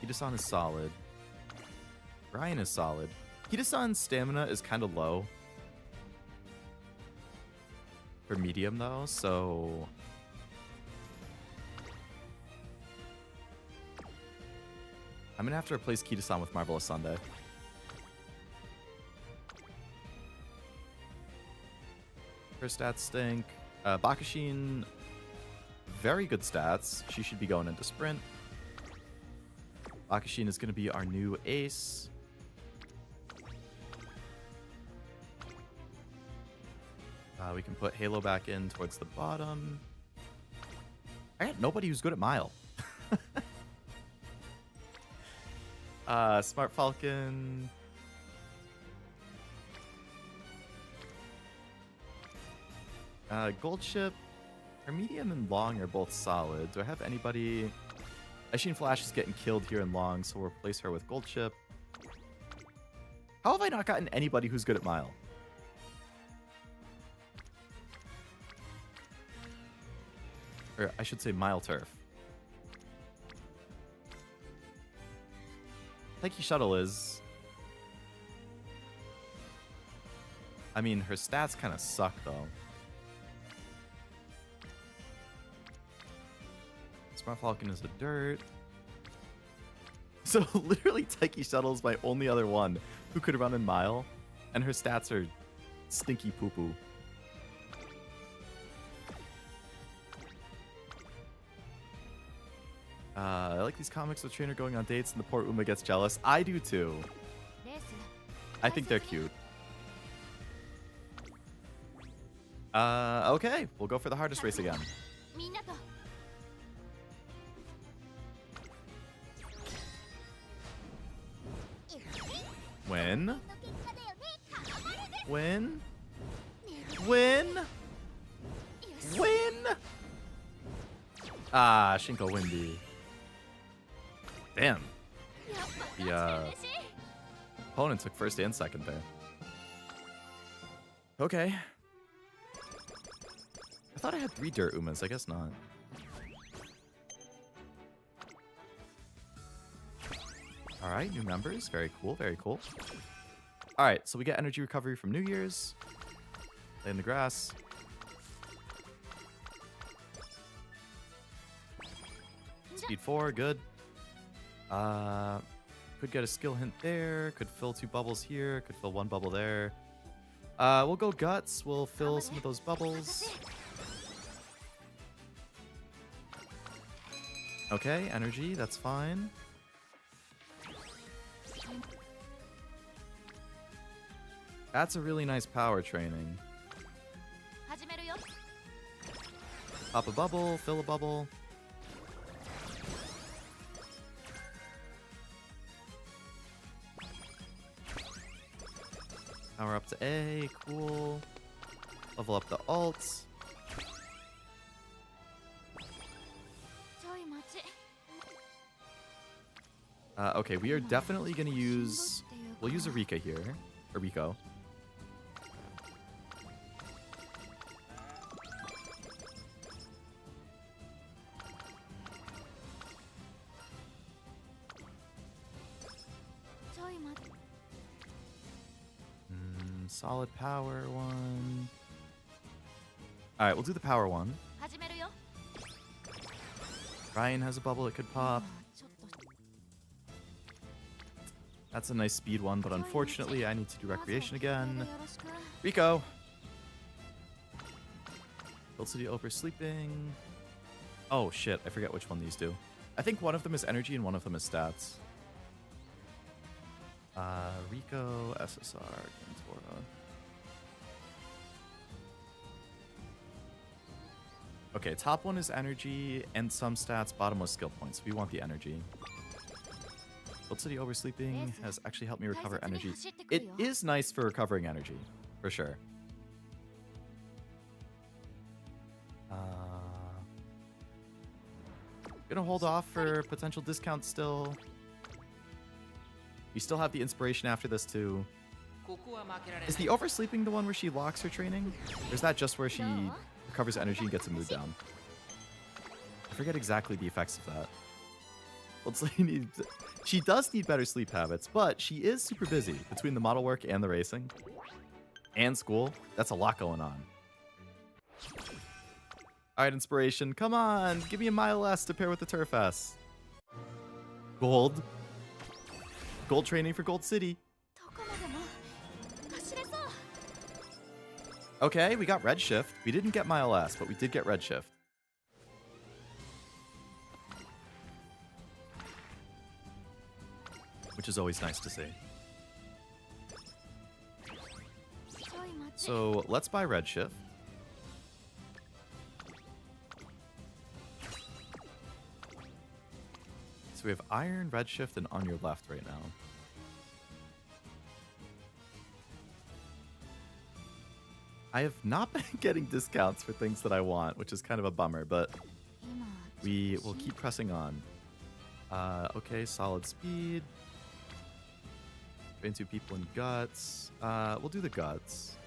Hida-san is solid. Ryan is solid. Hida-san's stamina is kind of low for medium, though, so... I'm going to have to replace Kita-san with Marvelous Sunday. Her stats stink. Bakashin, very good stats. She should be going into sprint. Bakashin is going to be our new ace. We can put Halo back in towards the bottom. I got nobody who's good at Mile. Smart Falcon. Gold Ship. Her medium and long are both solid. Do I have anybody? Aishin Flash is getting killed here in long, so we'll replace her with Gold Ship. How have I not gotten anybody who's good at Mile? Or I should say Mile Turf. Taiki Shuttle is... I mean, her stats kind of suck, though. Smart Falcon is a dirt. So literally Taiki Shuttle is my only other one who could run in Mile, and her stats are stinky poo-poo. I like these comics with Trainer going on dates and the poor Uma gets jealous. I do too. I think they're cute. Okay, we'll go for the hardest race again. Win. Win. Win. Win. Ah, Shinko Windy. Damn. The opponent took first and second there. Okay. I thought I had 3 dirt Umas. I guess not. All right, new members. Very cool. Very cool. All right, so we get energy recovery from New Year's. Play in the grass. Speed 4, good. Could get a skill hint there. Could fill 2 bubbles here. Could fill 1 bubble there. We'll go Guts. We'll fill some of those bubbles. Okay, energy. That's fine. That's a really nice power training. Pop a bubble. Fill a bubble. Power up to A, cool. Level up the alts. Okay, we are definitely gonna use... We'll use a Rika here. Or Rico. Solid power one. Alright, we'll do the power one. Ryan has a bubble it could pop. That's a nice speed one, but unfortunately I need to do recreation again. Rico! Build City oversleeping. Oh shit, I forget which one these do. I think one of them is energy and one of them is stats. Rico, SSR, Cantora. Okay, top one is energy and some stats, bottom was skill points. We want the energy. Build City oversleeping has actually helped me recover energy. It is nice for recovering energy, for sure. Gonna hold off for potential discounts still. We still have the inspiration after this too. Is the oversleeping the one where she locks her training? Or is that just where she recovers energy and gets a mood down? I forget exactly the effects of that. She does need better sleep habits, but she is super busy between the model work and the racing. And school. That's a lot going on. Alright, inspiration. Come on! Give me a mile less to pair with the Turf S. Gold. Gold training for Gold City. Okay, we got Redshift. We didn't get Mile S, but we did get Redshift. Which is always nice to see. So let's buy Redshift. So we have Iron, Redshift, and On Your Left right now. I have not been getting discounts for things that I want, which is kind of a bummer, but we will keep pressing on. Okay, solid speed. Train 2 people in Guts. We'll do the Guts.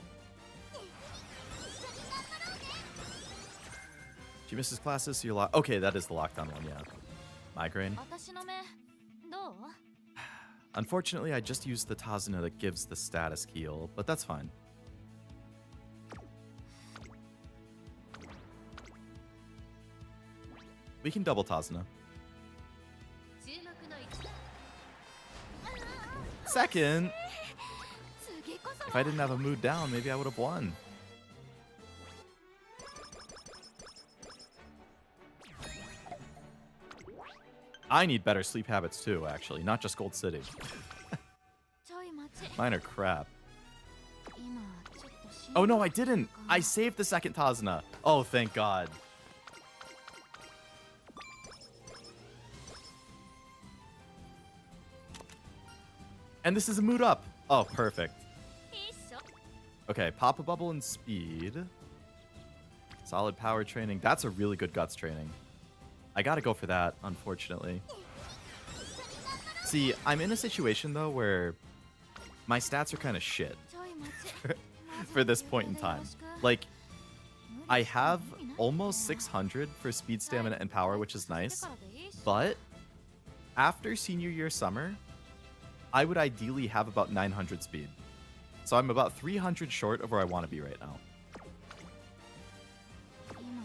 She misses classes, so you're locked. Okay, that is the lockdown one, yeah. Migraine. Unfortunately, I just used the Tazuna that gives the status heal, but that's fine. We can double Tazuna. Second! If I didn't have a mood down, maybe I would have won. I need better sleep habits too, actually, not just Gold City. Mine are crap. Oh no, I didn't! I saved the second Tazuna. Oh, thank God. And this is a mood up. Oh, perfect. Okay, pop a bubble and speed. Solid power training. That's a really good guts training. I gotta go for that, unfortunately. See, I'm in a situation, though, where my stats are kind of shit for this point in time. Like, I have almost 600 for speed, stamina, and power, which is nice. But after senior year summer, I would ideally have about 900 speed. So I'm about 300 short of where I want to be right now.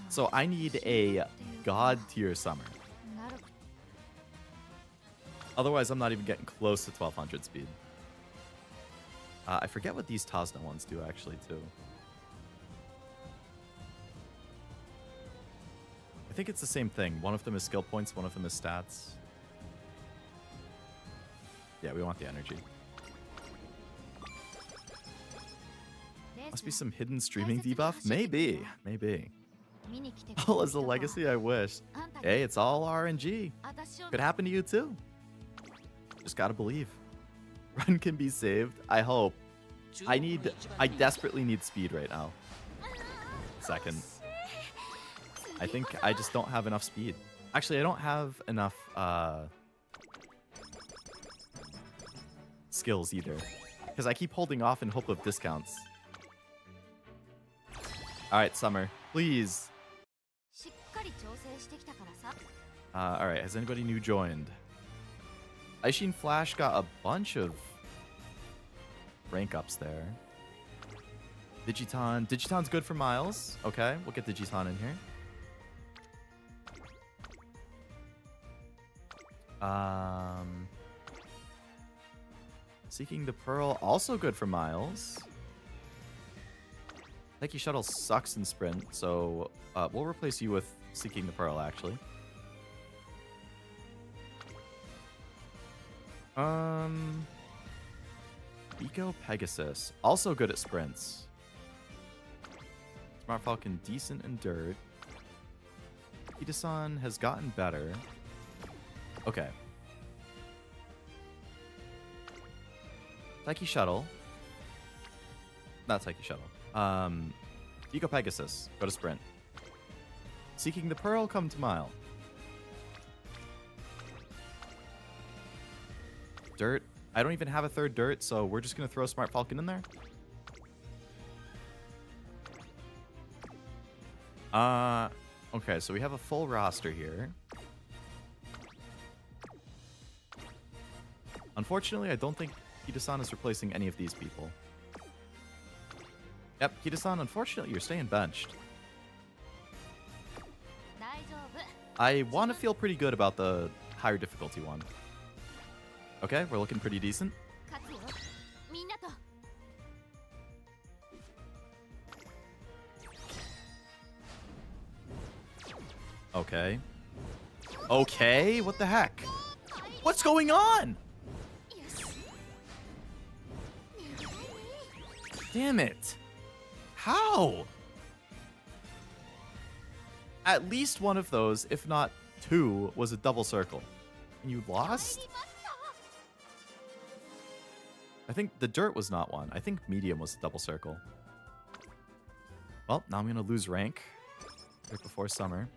So I need a god tier summer. Otherwise, I'm not even getting close to 1200 speed. I forget what these Tazna ones do, actually, too. I think it's the same thing. One of them is skill points, one of them is stats. Yeah, we want the energy. Must be some hidden streaming debuff? Maybe. Maybe. Oh, as a legacy, I wish. Hey, it's all RNG. Could happen to you, too. Just gotta believe. Run can be saved. I hope. I desperately need speed right now. Second. I think I just don't have enough speed. Actually, I don't have enough skills either. Because I keep holding off in hope of discounts. Alright, Summer. Please. Alright, has anybody new joined? Aishin Flash got a bunch of rank ups there. Digiton. Digiton's good for Miles. Okay, we'll get Digiton in here. Seeking the Pearl, also good for Miles. Nike Shuttle sucks in Sprint, so we'll replace you with Seeking the Pearl, actually. Eco Pegasus, also good at sprints. Smart Falcon, decent in dirt. Ida-san has gotten better. Okay. Taiki Shuttle. Not Taiki Shuttle. Eco Pegasus, go to sprint. Seeking the Pearl, come to Mile. Dirt. I don't even have a third dirt, so we're just going to throw Smart Falcon in there. Okay, so we have a full roster here. Unfortunately, I don't think Hida-san is replacing any of these people. Yep, Hida-san, unfortunately, you're staying benched. I want to feel pretty good about the higher difficulty one. Okay, we're looking pretty decent. Okay. Okay, what the heck? What's going on? Damn it. How? At least one of those, if not two, was a double circle. And you lost? I think the dirt was not one. I think medium was a double circle. Well, now I'm going to lose rank right before summer.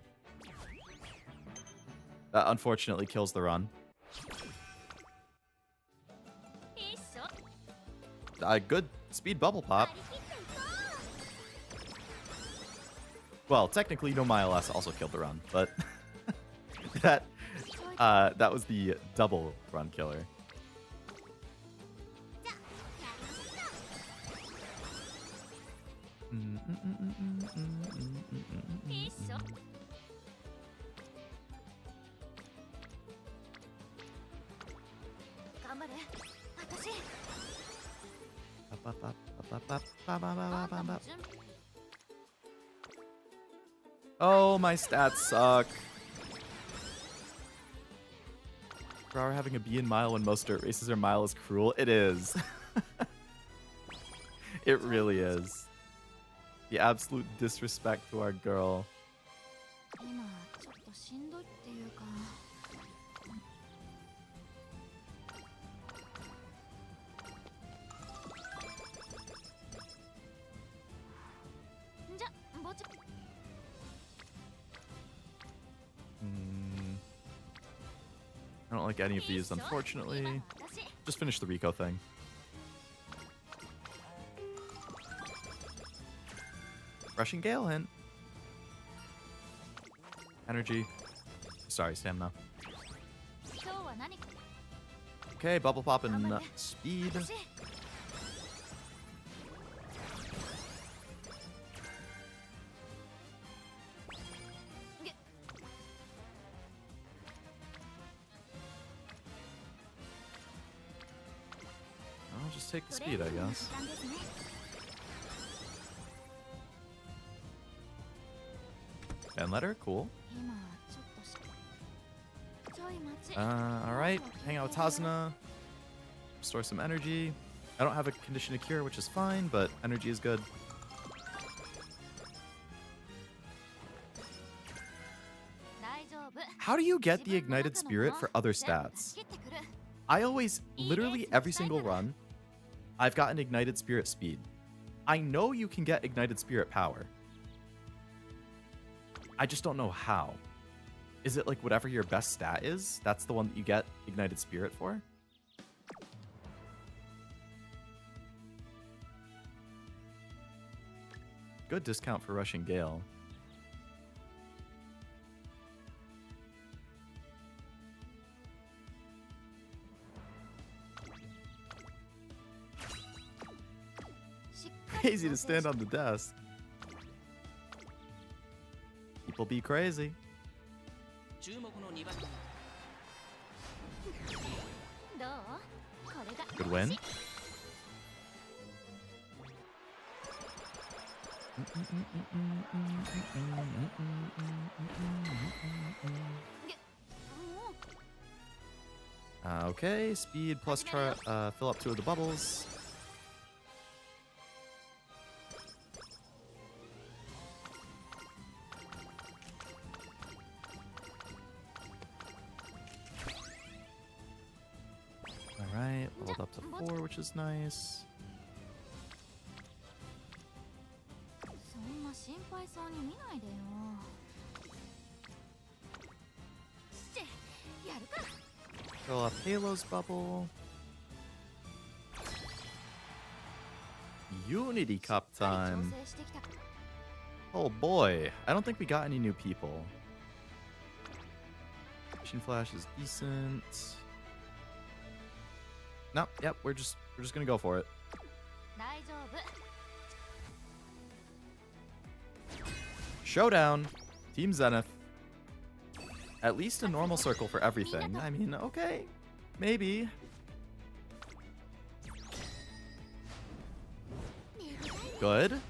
That unfortunately kills the run. Good speed bubble pop. Well, technically, no Mile S also killed the run, but that was the double run killer. Oh, my stats suck. Bro, having a B in Mile when most dirt races are Mile is cruel. It is. It really is. The absolute disrespect to our girl. I don't like any of these, unfortunately. Just finish the Rico thing. Rushing Gale hint. Energy. Sorry, stamina. Okay, bubble pop and speed. just take the speed, I guess. And letter, cool. Alright, hang out with Tazuna. Restore some energy. I don't have a condition to cure, which is fine, but energy is good. How do you get the ignited spirit for other stats? I always, literally every single run, I've gotten ignited spirit speed. I know you can get ignited spirit power. I just don't know how. Is it like whatever your best stat is? That's the one that you get ignited spirit for? Good discount for Rushing Gale. Crazy to stand on the desk. People be crazy. Good win. Okay, speed plus fill up 2 of the bubbles. Alright, leveled up to 4, which is nice. Fill up Halo's bubble. Unity Cup time. Oh boy, I don't think we got any new people. Mission Flash is decent. No, yep, we're just gonna go for it. Showdown, Team Zenith. At least a normal circle for everything. I mean, okay, maybe. Good.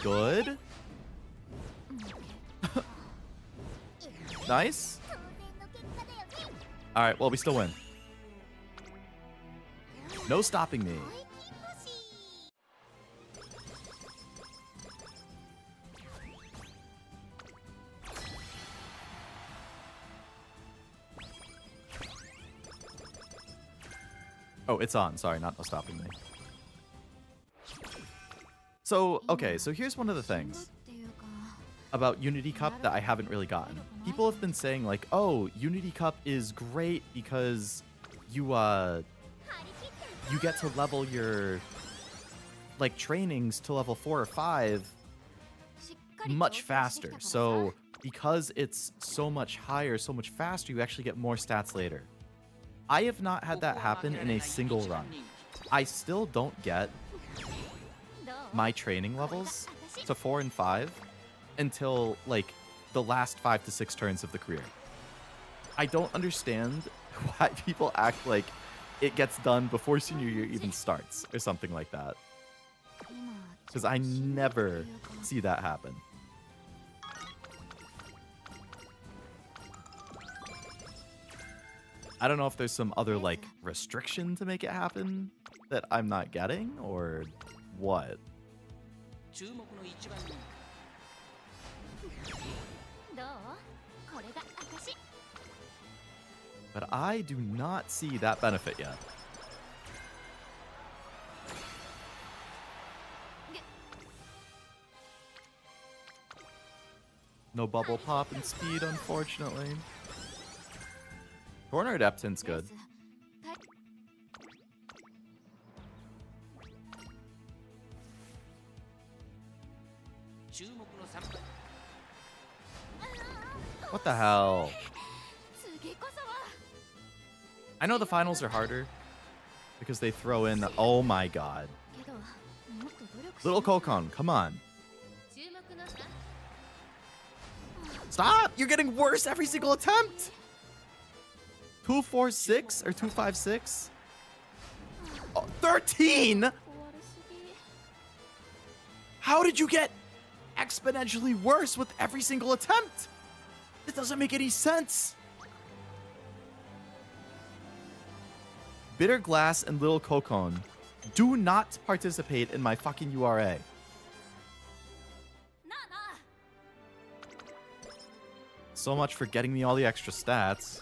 Good. Nice. All right, well, we still win. No stopping me. Oh, it's on. Sorry, not no stopping me. So, okay, so here's one of the things about Unity Cup that I haven't really gotten. People have been saying like, oh, Unity Cup is great because you get to level your like trainings to level 4 or 5 much faster. So because it's so much higher, so much faster, you actually get more stats later. I have not had that happen in a single run. I still don't get my training levels to 4 and 5 until like the last 5 to 6 turns of the career. I don't understand why people act like it gets done before senior year even starts or something like that. Because I never see that happen. I don't know if there's some other like restriction to make it happen that I'm not getting or what. But I do not see that benefit yet. No bubble pop and speed, unfortunately. Corner Adeptin's good. What the hell? I know the finals are harder because they throw in, oh my god. Little Kokon, come on. Stop! You're getting worse every single attempt! 246 or 256? Oh, 13? How did you get exponentially worse with every single attempt? It doesn't make any sense. Bitter Glass and Little Kokon, do not participate in my fucking URA. So much for getting me all the extra stats.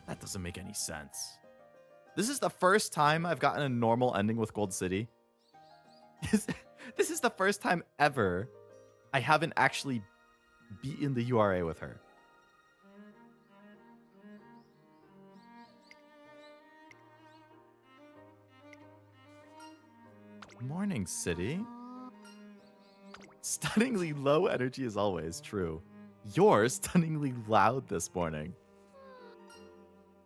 That doesn't make any sense. This is the first time I've gotten a normal ending with Gold City. This is the first time ever I haven't actually beaten the URA with her. Morning, City. Stunningly low energy as always, true. You're stunningly loud this morning.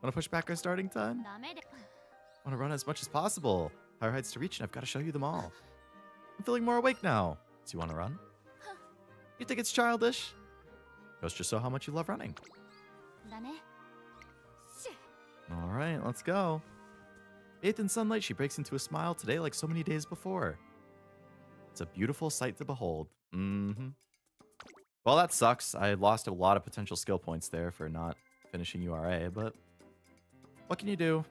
Want to push back our starting time? Want to run as much as possible. Higher heights to reach, and I've got to show you them all. I'm feeling more awake now. So you want to run? You think it's childish? Goes to show how much you love running. Alright, let's go. Bathed in sunlight, she breaks into a smile today like so many days before. It's a beautiful sight to behold. Well, that sucks. I lost a lot of potential skill points there for not finishing URA, but what can you do?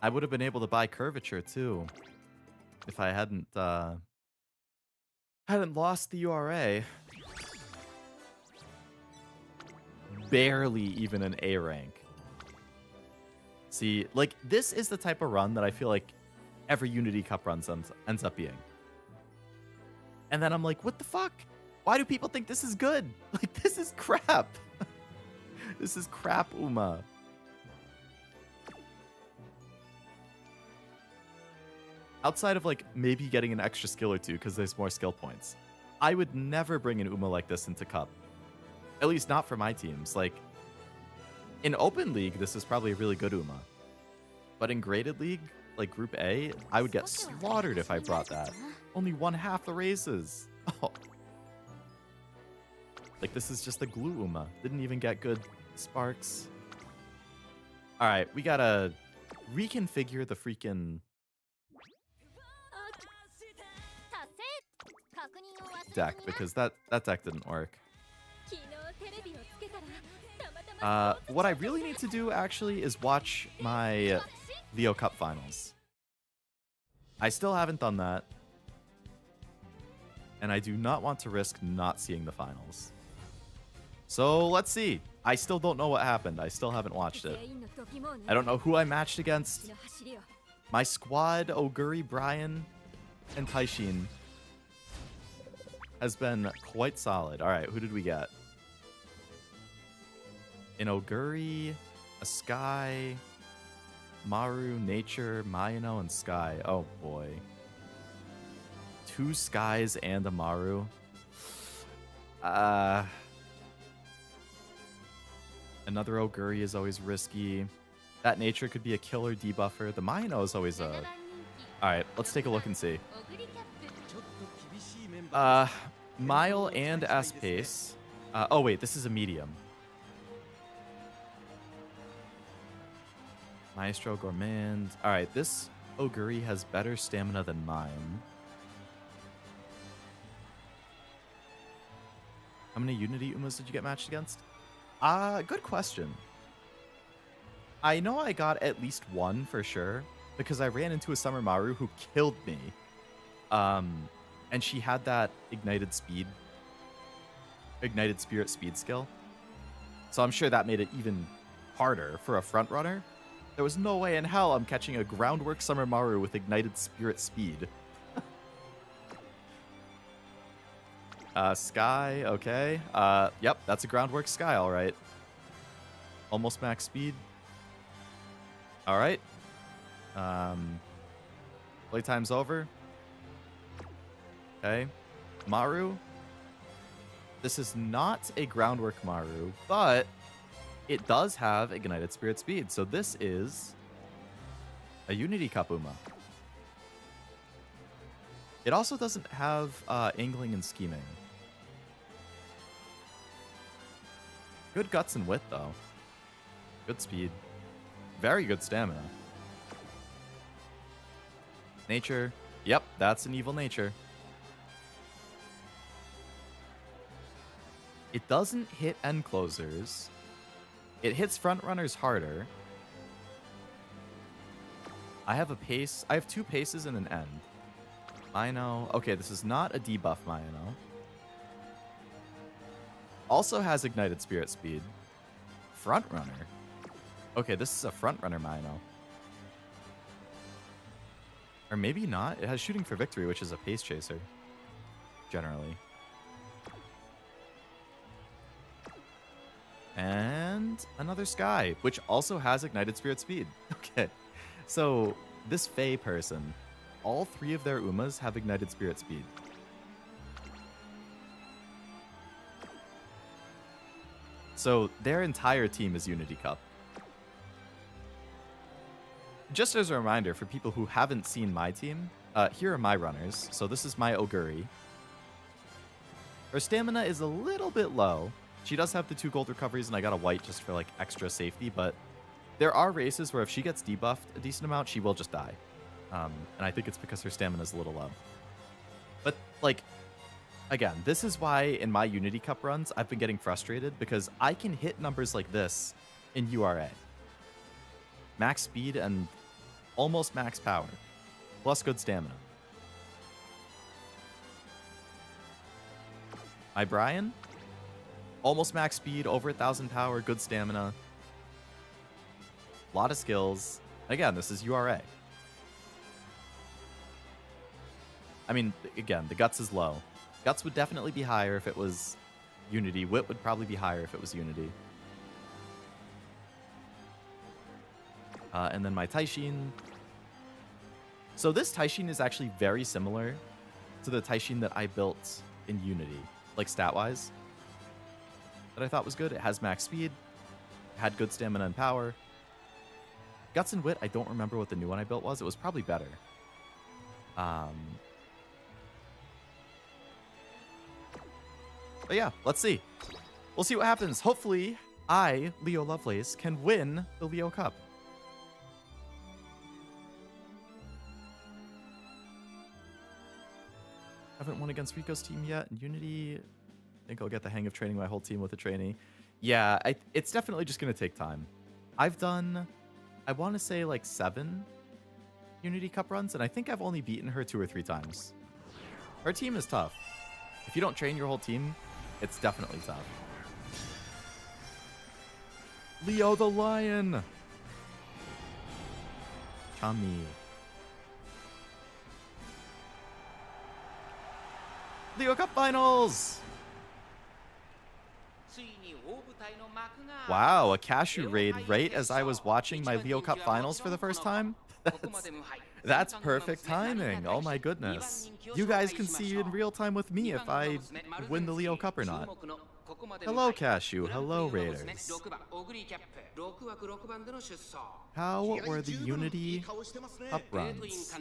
I would have been able to buy Curvature too if I hadn't lost the URA. Barely even an A rank. See, like, this is the type of run that I feel like every Unity Cup run ends up being. And then I'm like, what the fuck? Why do people think this is good? Like, this is crap. This is crap, Uma. Outside of, like, maybe getting an extra skill or two because there's more skill points, I would never bring an Uma like this into Cup. At least not for my teams. Like, in Open League, this is probably a really good Uma. But in Graded League, like Group A, I would get slaughtered if I brought that. Only 1/2 the races. Oh. Like, this is just a glue Uma. Didn't even get good sparks. Alright, we gotta reconfigure the freaking deck, because that deck didn't work. What I really need to do, actually, is watch my Leo Cup finals. I still haven't done that. And I do not want to risk not seeing the finals. So, let's see. I still don't know what happened. I still haven't watched it. I don't know who I matched against. My squad, Oguri, Brian, and Taishin, has been quite solid. Alright, who did we get? An Oguri, a Sky, Maru, Nature, Mayano, and Sky. Oh boy. 2 Skies and a Maru. Another Oguri is always risky. That Nature could be a killer debuffer. The Mayano is always a... Alright, let's take a look and see. Mile and S-Pace. Oh wait, this is a medium. Maestro, Gourmand. Alright, this Oguri has better stamina than mine. How many Unity Umas did you get matched against? Good question. I know I got at least 1 for sure, because I ran into a Summer Maru who killed me. And she had that ignited spirit speed skill. So I'm sure that made it even harder for a front runner. There was no way in hell I'm catching a Groundwork Summer Maru with ignited spirit speed. Sky, okay. Yep, that's a groundwork Sky, all right. Almost max speed. All right. Playtime's over. Okay. Maru. This is not a groundwork Maru, but it does have Ignited Spirit Speed. So this is a Unity Cup Uma. It also doesn't have angling and scheming. Good guts and wit, though. Good speed. Very good stamina. Nature. Yep, that's an evil nature. It doesn't hit end closers. It hits front runners harder. I have a pace. I have 2 paces and an end. Mino. Okay, this is not a debuff Mino. Also has Ignited Spirit Speed. Front runner. Okay, this is a front runner Mino. Or maybe not. It has Shooting for Victory, which is a pace chaser. Generally. And another Sky, which also has Ignited Spirit Speed. Okay. So, this Fae person, all 3 of their Umas have Ignited Spirit Speed. So, their entire team is Unity Cup. Just as a reminder for people who haven't seen my team, here are my runners. So this is my Oguri. Her stamina is a little bit low. She does have the 2 gold recoveries, and I got a white just for like extra safety, but there are races where if she gets debuffed a decent amount, she will just die. And I think it's because her stamina is a little low. But like, again, this is why in my Unity Cup runs, I've been getting frustrated because I can hit numbers like this in URA. Max speed and almost max power, plus good stamina. My Brian, almost max speed, over 1,000 power, good stamina. A lot of skills. Again, this is URA. I mean, again, the Guts is low. Guts would definitely be higher if it was Unity. Wit would probably be higher if it was Unity. And then my Taishin. So this Taishin is actually very similar to the Taishin that I built in Unity, like stat-wise. That I thought was good. It has max speed, had good stamina and power. Guts and Wit, I don't remember what the new one I built was. It was probably better. But yeah, let's see. We'll see what happens. Hopefully, I, Leo Lovelace, can win the Leo Cup. Haven't won against Rico's team yet in Unity. I think I'll get the hang of training my whole team with a trainee. Yeah, it's definitely just going to take time. I've done, I want to say like 7 Unity Cup runs, and I think I've only beaten her 2 or 3 times. Her team is tough. If you don't train your whole team, it's definitely tough. Leo the Lion! Chami. Leo Cup Finals! Wow, a cashew raid right as I was watching my Leo Cup Finals for the first time? That's perfect timing. Oh my goodness. You guys can see in real time with me if I win the Leo Cup or not. Hello, Cashew. Hello, Raiders. How were the Unity Cup runs?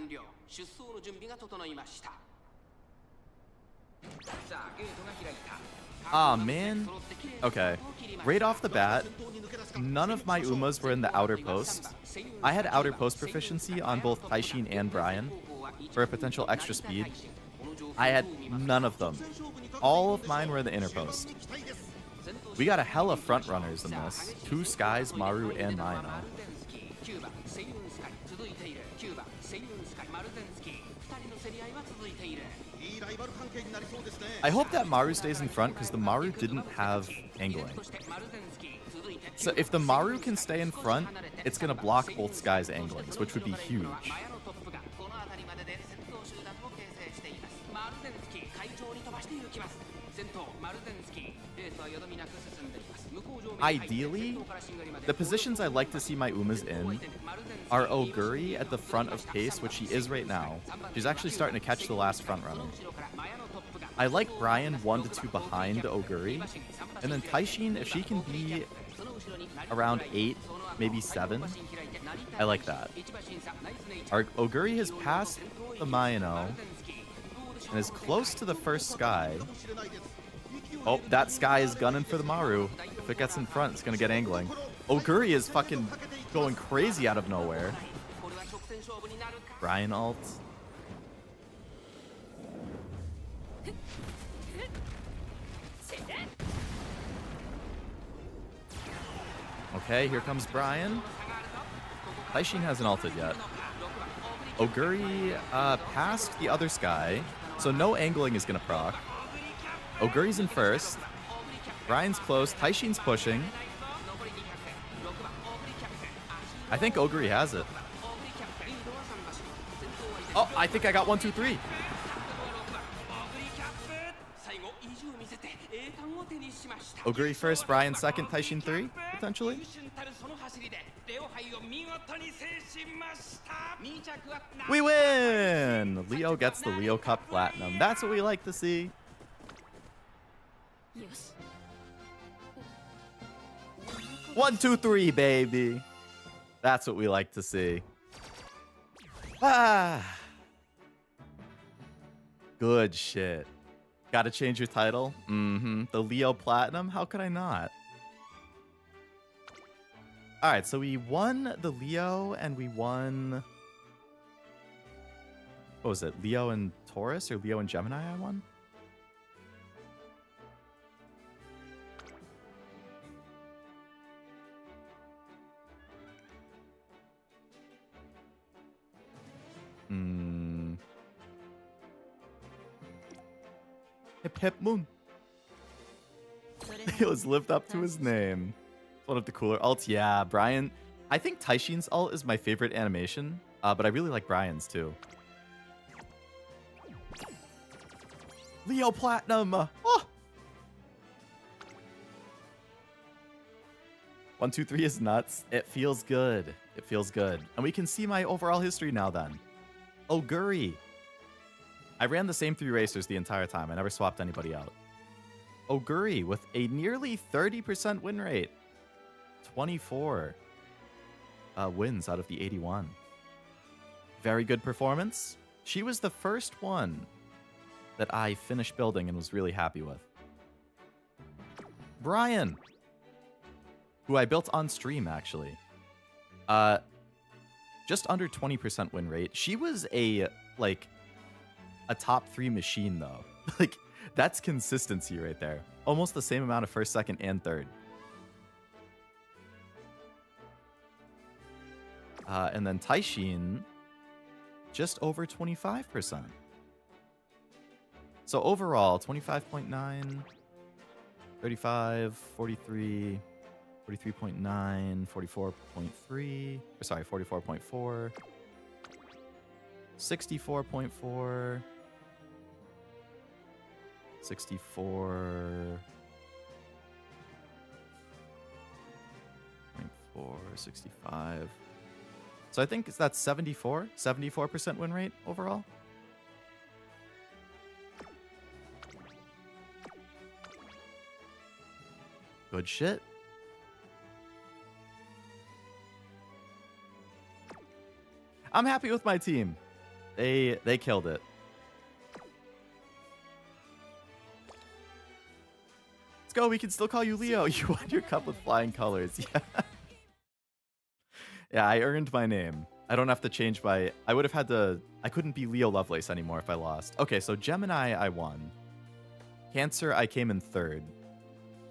Ah, man. Okay. Right off the bat, none of my Umas were in the outer post. I had outer post proficiency on both Taishin and Brian for a potential extra speed. I had none of them. All of mine were in the inner post. We got a hella front runners in this. 2 Skies, Maru, and Mino. I hope that Maru stays in front because the Maru didn't have angling. So if the Maru can stay in front, it's going to block both Skies' anglings, which would be huge. Ideally, the positions I like to see my Umas in are Oguri at the front of pace, which she is right now. She's actually starting to catch the last front runner. I like Brian 1 to 2 behind Oguri. And then Taishin, if she can be around 8, maybe 7, I like that. Our Oguri has passed the Mayano and is close to the first Sky. Oh, that Sky is gunning for the Maru. If it gets in front, it's going to get angling. Oguri is fucking going crazy out of nowhere. Brian ult. Okay, here comes Brian. Taishin hasn't ulted yet. Oguri passed the other Sky, so no angling is going to proc. Oguri's in first. Brian's close. Taishin's pushing. I think Oguri has it. Oh, I think I got 1, 2, 3. Oguri first, Brian second, Taishin 3, potentially. We win! Leo gets the Leo Cup Platinum. That's what we like to see. 1, 2, 3, baby. That's what we like to see. Ah. Good shit. Gotta change your title? Mm-hmm. The Leo Platinum? How could I not? Alright, so we won the Leo and we won... What was it? Leo and Taurus or Leo and Gemini I won? Hip Hip Moon. He was lived up to his name. One of the cooler ults. Yeah, Brian. I think Taishin's ult is my favorite animation, but I really like Brian's too. Leo Platinum. Oh. 1, 2, 3 is nuts. It feels good. It feels good. And we can see my overall history now then. Oguri. I ran the same 3 racers the entire time. I never swapped anybody out. Oguri with a nearly 30% win rate. 24 wins out of the 81. Very good performance. She was the first one that I finished building and was really happy with. Brian, who I built on stream, actually. Just under 20% win rate. She was a top 3 machine, though. Like, that's consistency right there. Almost the same amount of first, second, and third. And then Taishin, just over 25%. So overall, 25.9, 35, 43, 43.9, 44.3, sorry, 44.4, 64.4, 64.4, 65. So I think that's 74% win rate overall. Good shit. I'm happy with my team. They killed it. Let's go. We can still call you Leo. You won your cup with flying colors. Yeah. Yeah, I earned my name. I don't have to change my... I would have had to... I couldn't be Leo Lovelace anymore if I lost. Okay, so Gemini, I won. Cancer, I came in third.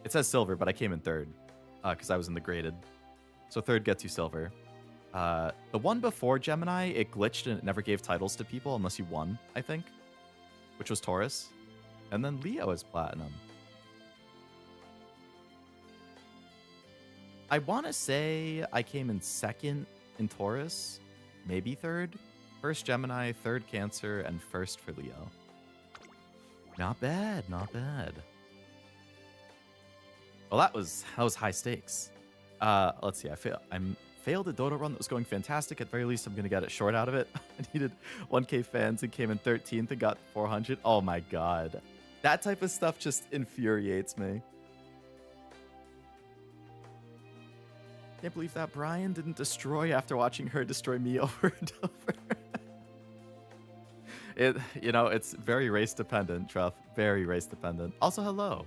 It says silver, but I came in third because I was in the graded. So third gets you silver. The one before Gemini, it glitched and it never gave titles to people unless you won, I think, which was Taurus. And then Leo is platinum. I want to say I came in second in Taurus, maybe third. First Gemini, third Cancer, and first for Leo. Not bad, not bad. Well, that was high stakes. Let's see. I failed a Dodo run that was going fantastic. At very least, I'm gonna get it short out of it. I needed 1K fans and came in 13th and got 400. Oh my god, that type of stuff just infuriates me. Can't believe that Brian didn't destroy after watching her destroy me over and over. It's very race dependent, Truff. Very race dependent. Also, hello.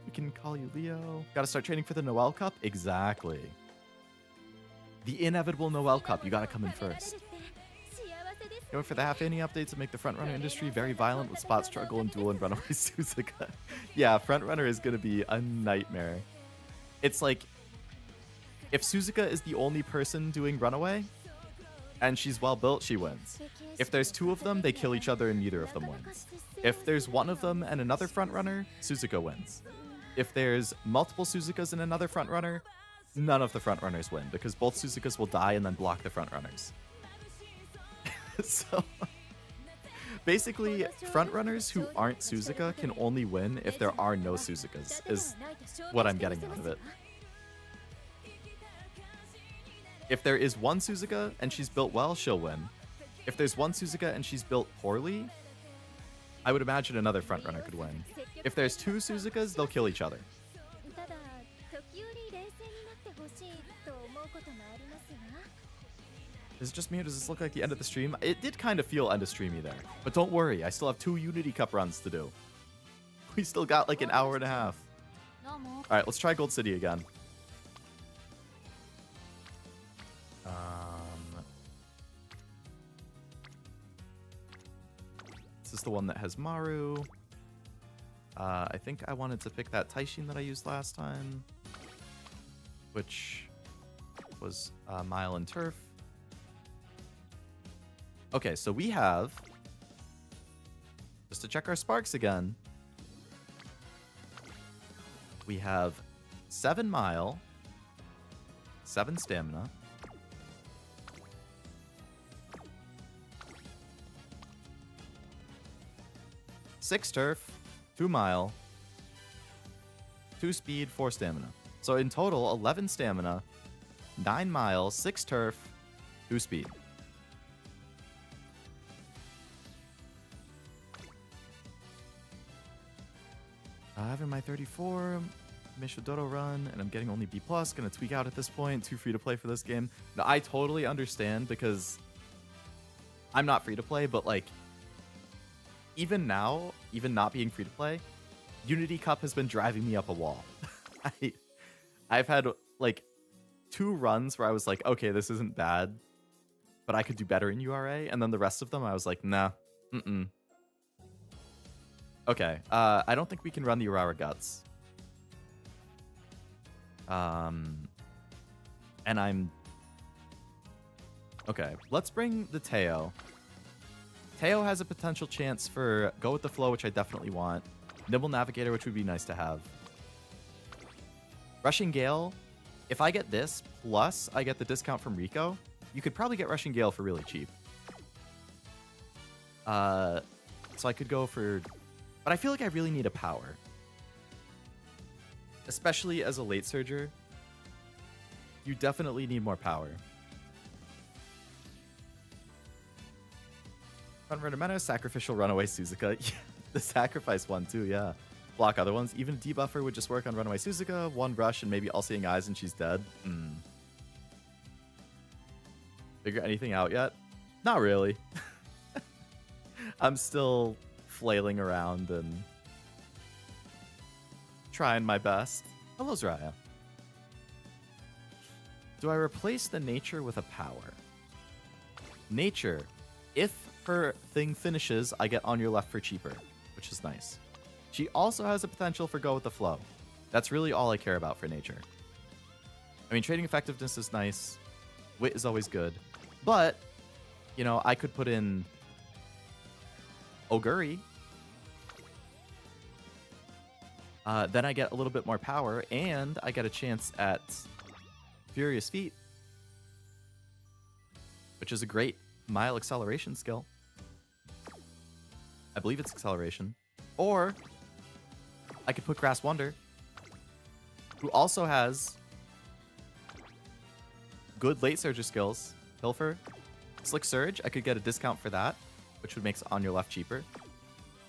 We can call you Leo. Gotta start training for the Noel Cup? Exactly. The inevitable Noel Cup. You gotta come in first. Going for the half-inning updates that make the frontrunner industry very violent with spot struggle and duel and runaway Suzuka. Yeah, frontrunner is gonna be a nightmare. It's like, if Suzuka is the only person doing runaway, and she's well built, she wins. If there's two of them, they kill each other and neither of them wins. If there's one of them and another frontrunner, Suzuka wins. If there's multiple Suzukas and another frontrunner, none of the frontrunners win because both Suzukas will die and then block the frontrunners. So basically, frontrunners who aren't Suzuka can only win if there are no Suzukas, is what I'm getting out of it. If there is one Suzuka and she's built well, she'll win. If there's one Suzuka and she's built poorly, I would imagine another frontrunner could win. If there's two Suzukas, they'll kill each other. Is it just me or does this look like the end of the stream? It did kind of feel end of streamy there. But don't worry, I still have 2 Unity Cup runs to do. We still got like an hour and a half. Alright, let's try Gold City again. This is the one that has Maru. I think I wanted to pick that Taishin that I used last time, which was Mile and Turf. Okay, so we have, just to check our sparks again, we have 7 Mile, 7 Stamina, 6 Turf, 2 Mile, 2 Speed, 4 Stamina. So in total, 11 Stamina, 9 Mile, 6 Turf, 2 Speed. Having my 34 Mishidodo run, and I'm getting only B+, gonna tweak out at this point, too free to play for this game. Now, I totally understand because I'm not free to play, but like, even now, even not being free to play, Unity Cup has been driving me up a wall. I've had like 2 runs where I was like, okay, this isn't bad, but I could do better in URA, and then the rest of them I was like, nah, Okay, I don't think we can run the Urara Guts. And I'm... Okay, let's bring the Teo. Teo has a potential chance for Go With The Flow, which I definitely want. Nimble Navigator, which would be nice to have. Rushing Gale, if I get this, plus I get the discount from Rico, you could probably get Rushing Gale for really cheap. So I could go for... But I feel like I really need a power. Especially as a late surger. You definitely need more power. Frontrunner Meta, Sacrificial Runaway Suzuka. The sacrifice one too, yeah. Block other ones. Even a debuffer would just work on Runaway Suzuka. 1 rush and maybe All-Seeing Eyes and she's dead. Figure anything out yet? Not really. I'm still flailing around and trying my best. Hello, Zraya. Do I replace the nature with a power? Nature. If her thing finishes, I get on your left for cheaper, which is nice. She also has a potential for Go With The Flow. That's really all I care about for nature. I mean, trading effectiveness is nice. Wit is always good. But, you know, I could put in Oguri. Then I get a little bit more power, and I get a chance at Furious Feet, which is a great Mile acceleration skill. I believe it's acceleration. Or I could put Grass Wonder, who also has good late surger skills. Pilfer, Slick Surge, I could get a discount for that, which would make On Your Left cheaper.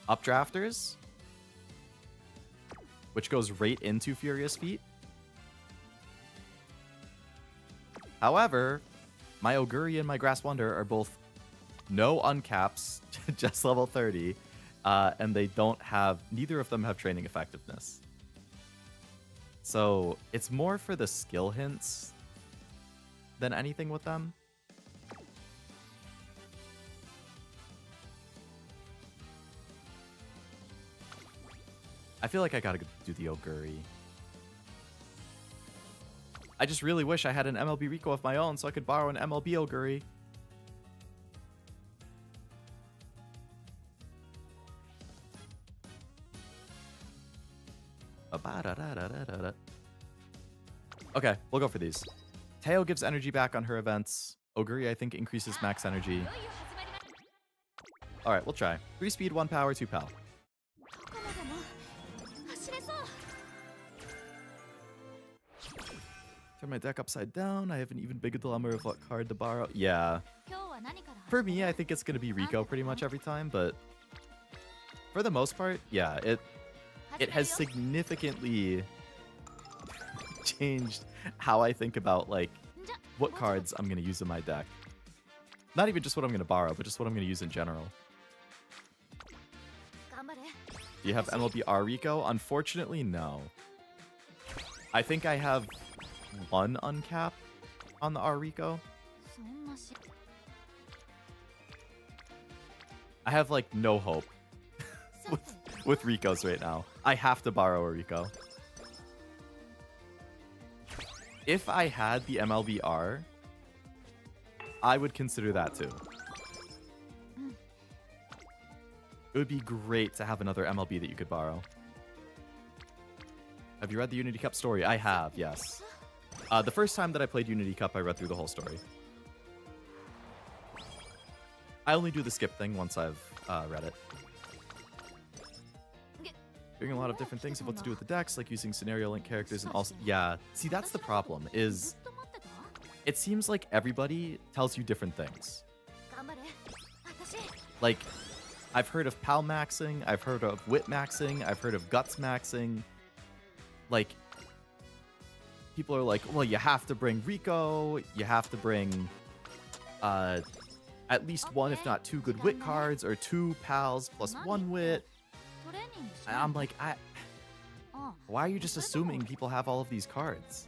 Updrafters, which goes right into Furious Feet. However, my Oguri and my Grass Wonder are both no uncaps, just level 30, and they don't have, neither of them have training effectiveness. So it's more for the skill hints than anything with them. I feel like I gotta do the Oguri. I just really wish I had an MLB Rico of my own so I could borrow an MLB Oguri. Okay, we'll go for these. Teo gives energy back on her events. Oguri, I think, increases max energy. Alright, we'll try. 3 speed, 1 power, 2 pal. Turn my deck upside down. I have an even bigger dilemma of what card to borrow. Yeah. For me, I think it's going to be Rico pretty much every time, but for the most part, yeah, it has significantly changed how I think about, like, what cards I'm going to use in my deck. Not even just what I'm going to borrow, but just what I'm going to use in general. Do you have MLB R Rico? Unfortunately, no. I think I have 1 uncap on the R Rico. I have, like, no hope with Ricos right now. I have to borrow a Rico. If I had the MLB R, I would consider that too. It would be great to have another MLB that you could borrow. Have you read the Unity Cup story? I have, yes. The first time that I played Unity Cup, I read through the whole story. I only do the skip thing once I've read it. Doing a lot of different things of what to do with the decks, like using scenario link characters and also... Yeah, see, that's the problem, is... It seems like everybody tells you different things. Like, I've heard of PAL maxing, I've heard of Wit maxing, I've heard of Guts maxing. Like, people are like, well, you have to bring Rico, you have to bring at least 1, if not 2 good Wit cards, or 2 PALs plus 1 Wit. And I'm like, why are you just assuming people have all of these cards?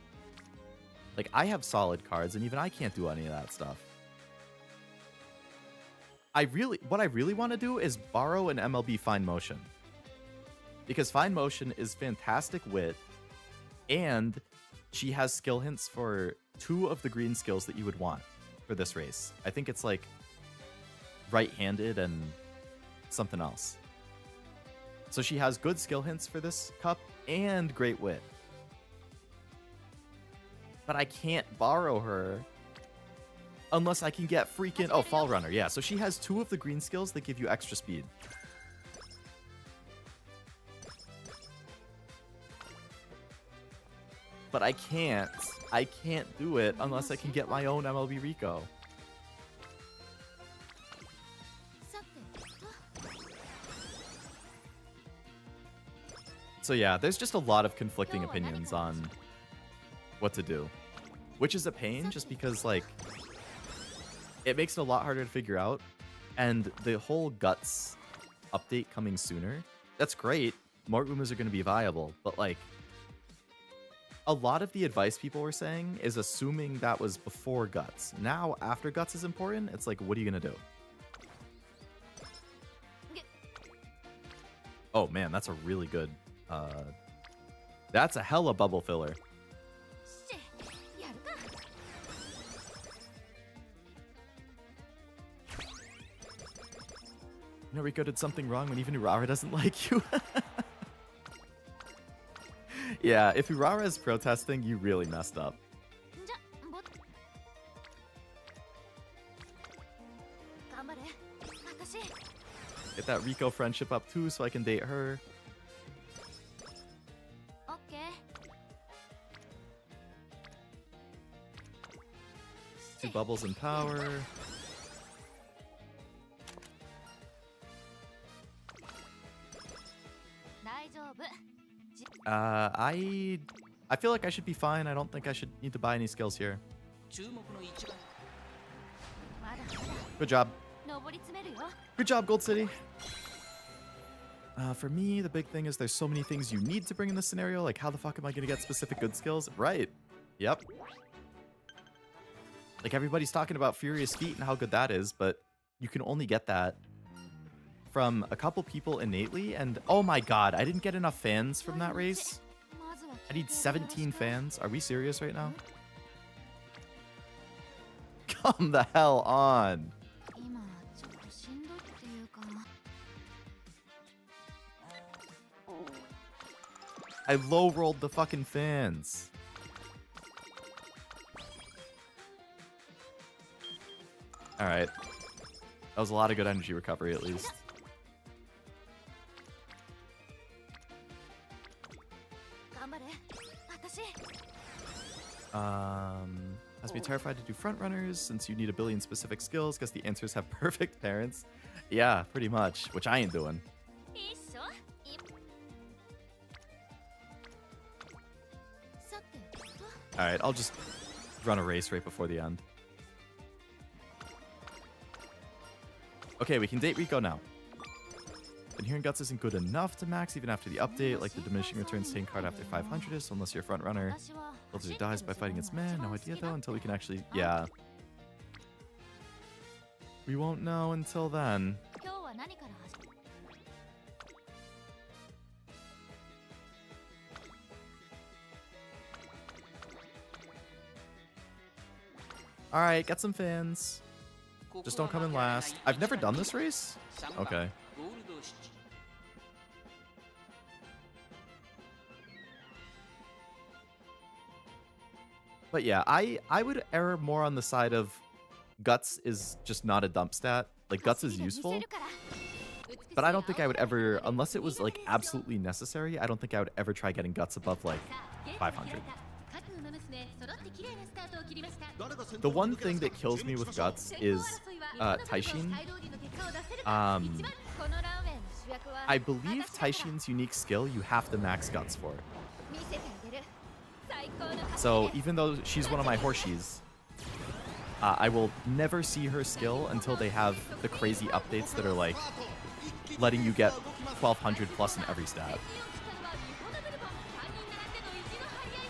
Like, I have solid cards, and even I can't do any of that stuff. What I really want to do is borrow an MLB Fine Motion. Because Fine Motion is fantastic Wit, and she has skill hints for 2 of the green skills that you would want for this race. I think it's like right-handed and something else. So she has good skill hints for this cup and great Wit. But I can't borrow her unless I can get freaking... Oh, Fall Runner. Yeah, so she has 2 of the green skills that give you extra speed. But I can't do it unless I can get my own MLB Rico. So yeah, there's just a lot of conflicting opinions on what to do. Which is a pain, just because, like, it makes it a lot harder to figure out. And the whole Guts update coming sooner, that's great. More Umas are going to be viable, but, like, a lot of the advice people were saying is assuming that was before Guts. Now, after Guts is important, it's like, what are you going to do? Oh, man, that's a really good... that's a hella bubble filler. You know, Rico did something wrong when even Urara doesn't like you. Yeah, if Urara is protesting, you really messed up. Get that Rico friendship up too so I can date her. 2 bubbles and power. I feel like I should be fine. I don't think I should need to buy any skills here. Good job. Good job, Gold City. For me, the big thing is there's so many things you need to bring in this scenario. Like, how the fuck am I going to get specific good skills? Right. Yep. Like, everybody's talking about Furious Feet and how good that is, but you can only get that from a couple people innately. And, oh my god, I didn't get enough fans from that race. I need 17 fans. Are we serious right now? Come the hell on. I low-rolled the fucking fans. Alright. That was a lot of good energy recovery, at least. Has me terrified to do front runners since you need a billion specific skills. Guess the answers have perfect parents. Yeah, pretty much. Which I ain't doing. Alright, I'll just run a race right before the end. Okay, we can date Rico now. And here in Guts isn't good enough to max even after the update, like the diminishing returns staying card after 500 is, so unless you're a front runner. Lovelace dies by fighting its man, no idea though, until we can actually, yeah. We won't know until then. Alright, get some fans. Just don't come in last. I've never done this race? Okay. But yeah, I would err more on the side of Guts is just not a dump stat. Like, Guts is useful. But I don't think I would ever, unless it was like absolutely necessary, I don't think I would ever try getting Guts above like 500. The one thing that kills me with Guts is Taishin. I believe Taishin's unique skill, you have to max Guts for it. So even though she's one of my Horseshies, I will never see her skill until they have the crazy updates that are like letting you get 1200 plus in every stat.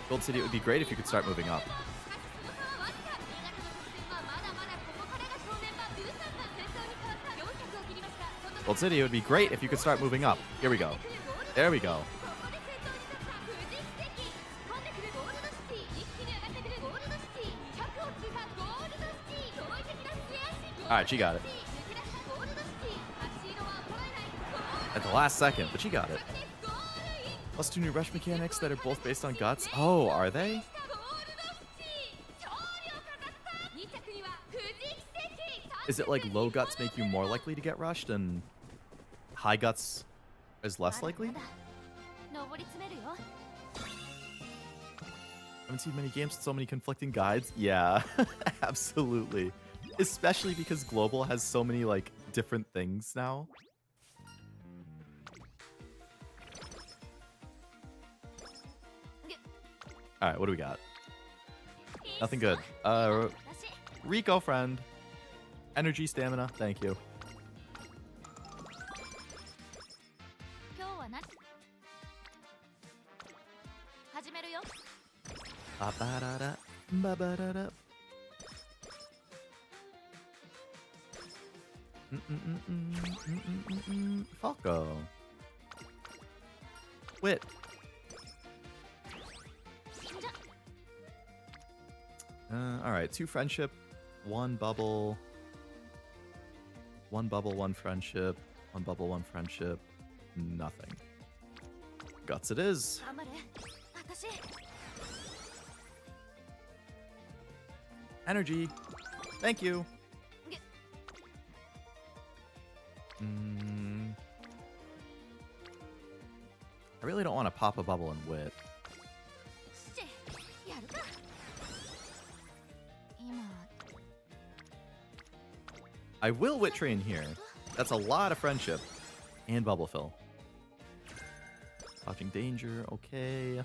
Gold City, it would be great if you could start moving up. Gold City, it would be great if you could start moving up. Here we go. There we go. Alright, she got it. At the last second, but she got it. Plus 2 new rush mechanics that are both based on Guts. Oh, are they? Is it like low Guts make you more likely to get rushed and high Guts is less likely? Haven't seen many games with so many conflicting guides. Yeah, absolutely. Especially because Global has so many like different things now. Alright, what do we got? Nothing good. Rico friend. Energy, stamina, thank you. Ba-ba-da-da, ba-ba-da-da. Falco. Wit. Alright, 2 friendship, 1 bubble. 1 bubble, 1 friendship. 1 bubble, 1 friendship. Nothing. Guts it is. Energy. Thank you. I really don't want to pop a bubble and Wit. I will Wit Train here. That's a lot of friendship. And Bubble Fill. Dodging danger, okay.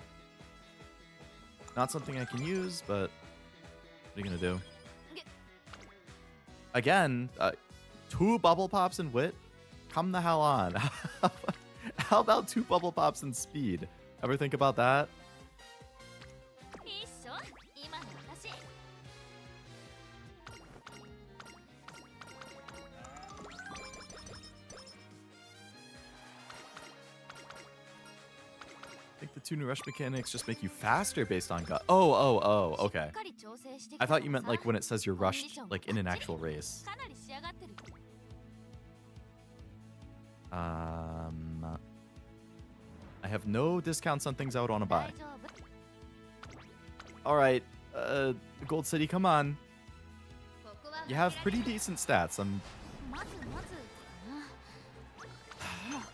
Not something I can use, but what are you gonna do? Again, 2 Bubble Pops and Wit? Come the hell on. How about 2 Bubble Pops and Speed? Ever think about that? I think the 2 new rush mechanics just make you faster based on gut. Oh, okay. I thought you meant like when it says you're rushed, like in an actual race. I have no discounts on things I would want to buy. Alright, Gold City, come on. You have pretty decent stats.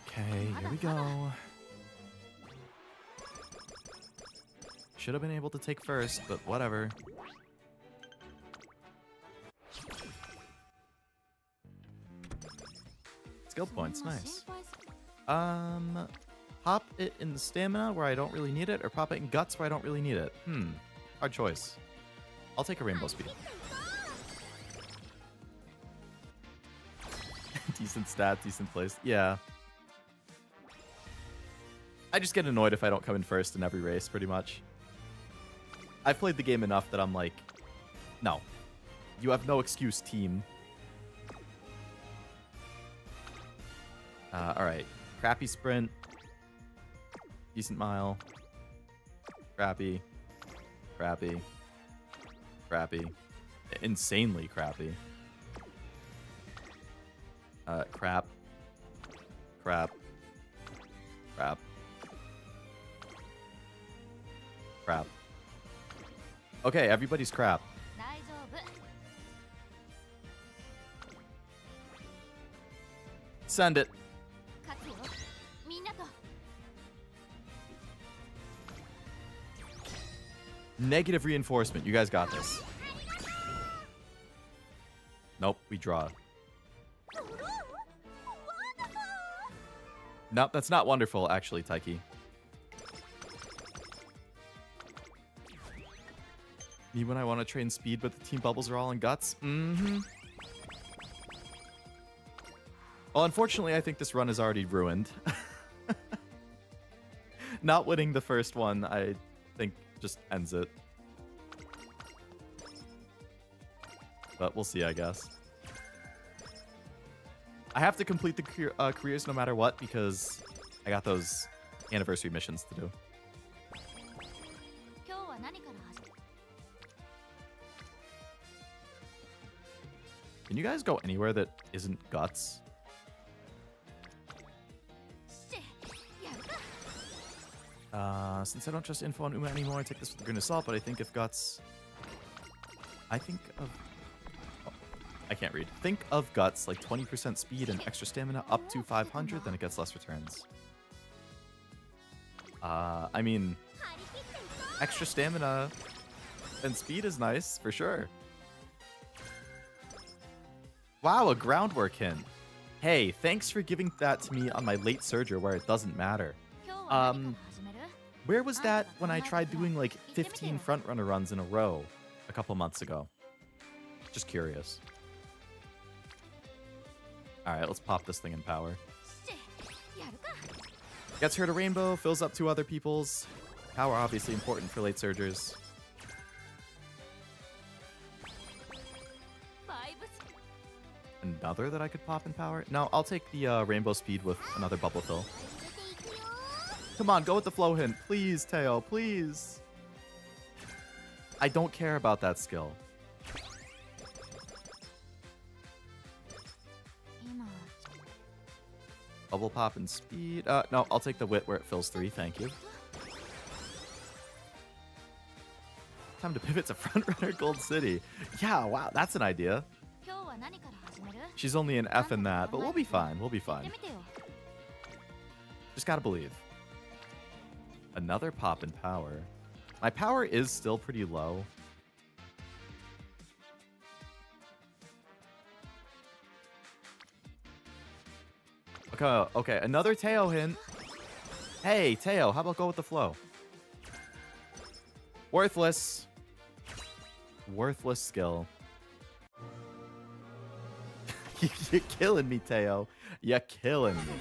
Okay, here we go. Should have been able to take first, but whatever. Skill points, nice. Pop it in stamina where I don't really need it, or pop it in guts where I don't really need it. Hard choice. I'll take a rainbow speed. Decent stat, decent place. Yeah. I just get annoyed if I don't come in first in every race, pretty much. I've played the game enough that I'm like, no. You have no excuse, team. Alright. Crappy sprint. Decent mile. Crappy. Crappy. Crappy. Insanely crappy. Crap. Crap. Crap. Crap. Okay, everybody's crap. Send it. Negative reinforcement. You guys got this. Nope, we draw. Nope, that's not wonderful, actually, Taiki. Me when I want to train speed, but the team bubbles are all in guts? Mm-hmm. Well, unfortunately, I think this run is already ruined. Not winning the first one, I think, just ends it. But we'll see, I guess. I have to complete the careers no matter what, because I got those anniversary missions to do. Can you guys go anywhere that isn't guts? Since I don't trust info on Uma anymore, I take this with a grain of salt, but I think if guts... I think of... Oh, I can't read. Think of guts, like 20% speed and extra stamina up to 500, then it gets less returns. I mean... Extra stamina and speed is nice, for sure. Wow, a groundwork hint. Hey, thanks for giving that to me on my late surger where it doesn't matter. Where was that when I tried doing like 15 frontrunner runs in a row a couple months ago? Just curious. Alright, let's pop this thing in power. Gets her to rainbow, fills up 2 other people's. Power obviously important for late surgers. Another that I could pop in power? No, I'll take the rainbow speed with another bubble fill. Come on, go with the flow hint. Please, Teo, please. I don't care about that skill. Bubble pop and speed. No, I'll take the wit where it fills 3. Thank you. Time to pivot to frontrunner Gold City. Yeah, wow, that's an idea. She's only an F in that, but we'll be fine. We'll be fine. Just gotta believe. Another pop in power. My power is still pretty low. Okay, another Teo hint. Hey, Teo, how about go with the flow? Worthless. Worthless skill. You're killing me, Teo. You're killing me.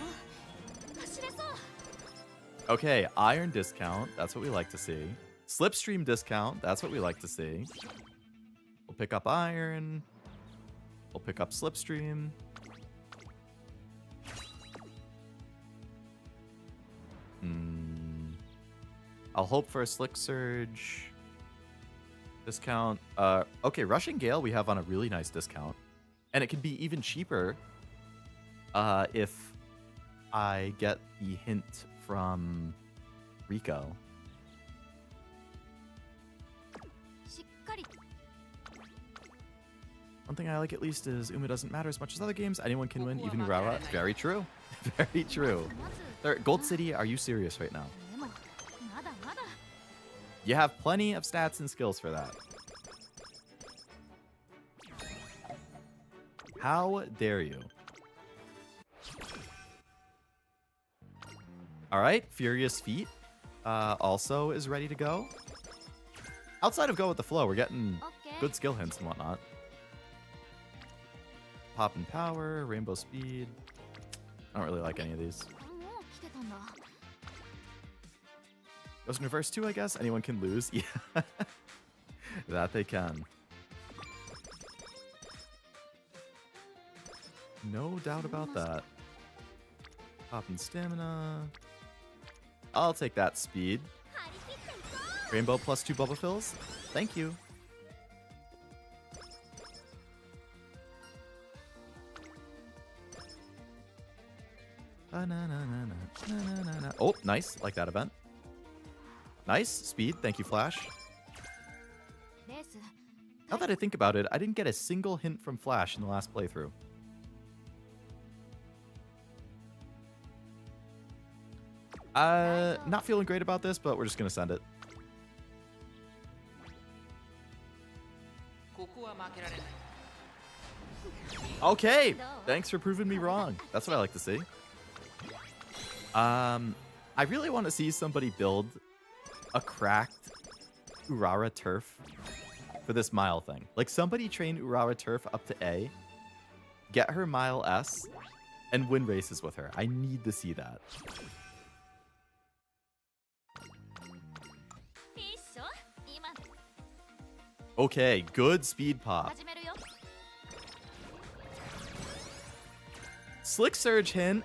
Okay, iron discount. That's what we like to see. Slipstream discount. That's what we like to see. We'll pick up iron. We'll pick up slipstream. I'll hope for a slick surge. Discount. Okay, Rushing Gale we have on a really nice discount. And it can be even cheaper if I get the hint from Rico. One thing I like at least is Uma doesn't matter as much as other games. Anyone can win, even Urawa. Very true. Very true. Gold City, are you serious right now? You have plenty of stats and skills for that. How dare you? All right, Furious Feet also is ready to go. Outside of Go With The Flow, we're getting good skill hints and whatnot. Pop and Power, Rainbow Speed. I don't really like any of these. Goes in reverse too, I guess. Anyone can lose. Yeah. That they can. No doubt about that. Pop and Stamina. I'll take that speed. Rainbow plus 2 bubble fills. Thank you. Oh, nice. Like that event. Nice. Speed. Thank you, Flash. Now that I think about it, I didn't get a single hint from Flash in the last playthrough. Not feeling great about this, but we're just gonna send it. Okay, thanks for proving me wrong. That's what I like to see. I really want to see somebody build a cracked Urara turf for this mile thing. Like, somebody train Urara turf up to A, get her mile S, and win races with her. I need to see that. Okay, good speed pop. Slick Surge hint.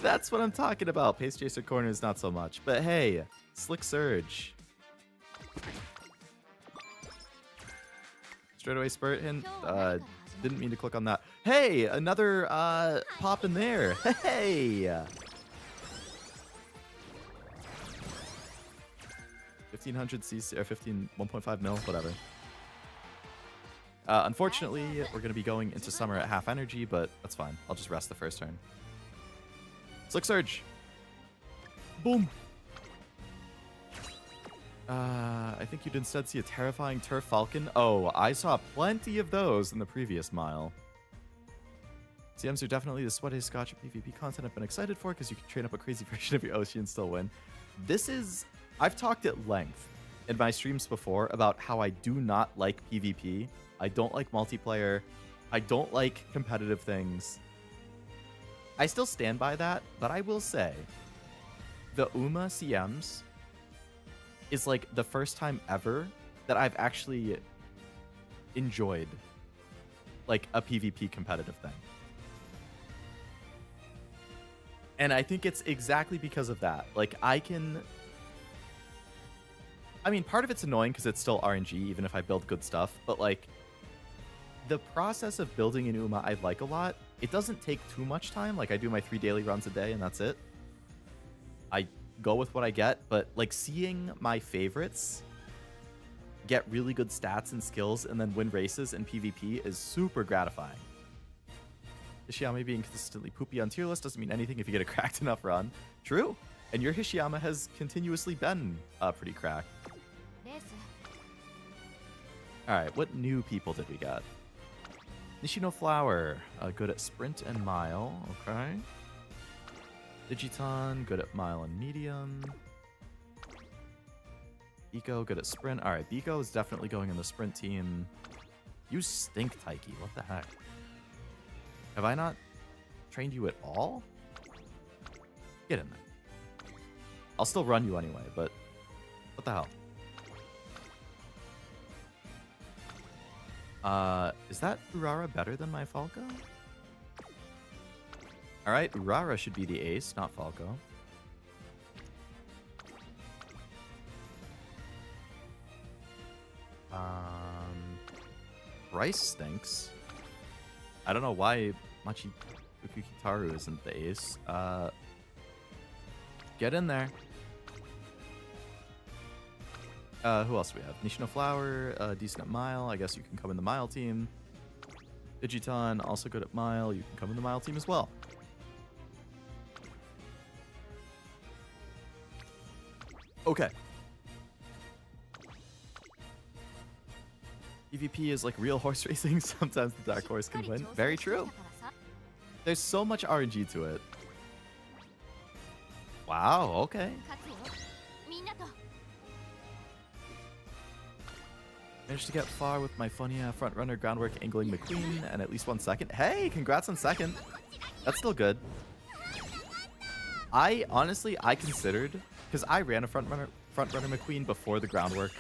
That's what I'm talking about. Pace Chaser Corners, not so much. But hey, Slick Surge. Straightaway Spurt hint. Didn't mean to click on that. Hey, another pop in there. Hey. 1500 cc or 1.5 mil, whatever. Unfortunately, we're going to be going into summer at half energy, but that's fine. I'll just rest the first turn. Slick Surge. Boom. I think you'd instead see a terrifying Turf Falcon. Oh, I saw plenty of those in the previous mile. CMs are definitely the sweatiest Scotch of PvP content I've been excited for, because you can train up a crazy version of your Oshi and still win. This is... I've talked at length in my streams before about how I do not like PvP. I don't like multiplayer. I don't like competitive things. I still stand by that, but I will say the Uma CMs is like the first time ever that I've actually enjoyed like a PvP competitive thing. And I think it's exactly because of that. Like, I mean, part of it's annoying because it's still RNG, even if I build good stuff. But, like, the process of building an Uma I like a lot. It doesn't take too much time. Like, I do my 3 daily runs a day, and that's it. I go with what I get. But, like, seeing my favorites get really good stats and skills and then win races in PvP is super gratifying. Hishiyama being consistently poopy on tier list doesn't mean anything if you get a cracked enough run. True. And your Hishiyama has continuously been pretty cracked. Alright, what new people did we got? Nishino Flower, good at sprint and mile. Okay. Digiton, good at mile and medium. Biko, good at sprint. All right, Biko is definitely going in the sprint team. You stink, Taiki. What the heck? Have I not trained you at all? Get in there. I'll still run you anyway, but what the hell? Is that Urara better than my Falco? Alright, Urara should be the ace, not Falco. Rice stinks. I don't know why Machi Ukukitaru isn't the ace. Get in there. Who else do we have? Nishino Flower, decent at mile. I guess you can come in the mile team. Digiton, also good at mile. You can come in the mile team as well. Okay. PvP is like real horse racing. Sometimes the dark horse can win. Very true. There's so much RNG to it. Wow, okay. Managed to get far with my funny front runner groundwork angling McQueen and at least 1 second. Hey, congrats on second. That's still good. I considered, because I ran a front runner McQueen before the groundwork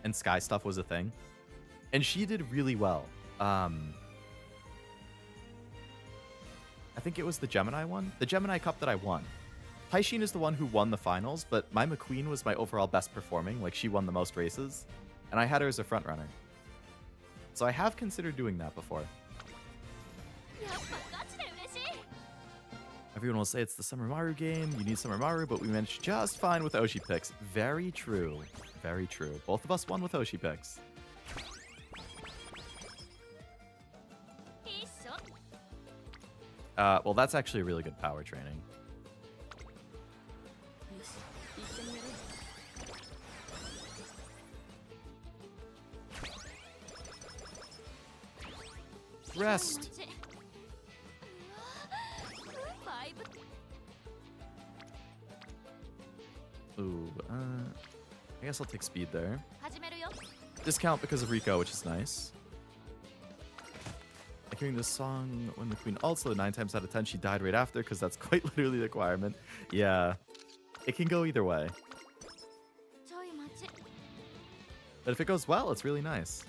and sky stuff was a thing, and she did really well. I think it was the Gemini one, the Gemini Cup that I won. Taishin is the one who won the finals, but my McQueen was my overall best performing. Like, she won the most races. And I had her as a front runner. So I have considered doing that before. Everyone will say it's the Summer Maru game. You need Summer Maru, but we managed just fine with Oshi picks. Very true. Very true. Both of us won with Oshi picks. Well, that's actually a really good power training. Rest. Ooh, I guess I'll take speed there. Discount because of Rico, which is nice. Like hearing this song when the queen ults, 9 times out of 10 she died right after, because that's quite literally the requirement. Yeah, it can go either way. But if it goes well, it's really nice.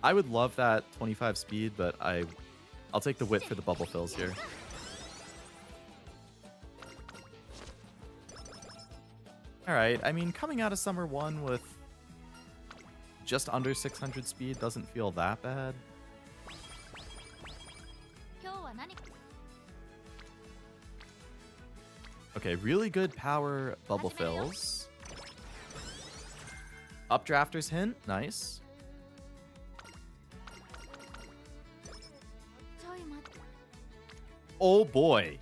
I would love that 25 speed, but I'll take the wit for the bubble fills here. Alright, I mean, coming out of Summer 1 with just under 600 speed doesn't feel that bad. Okay, really good power bubble fills. Updrafter's hint, nice. Oh boy.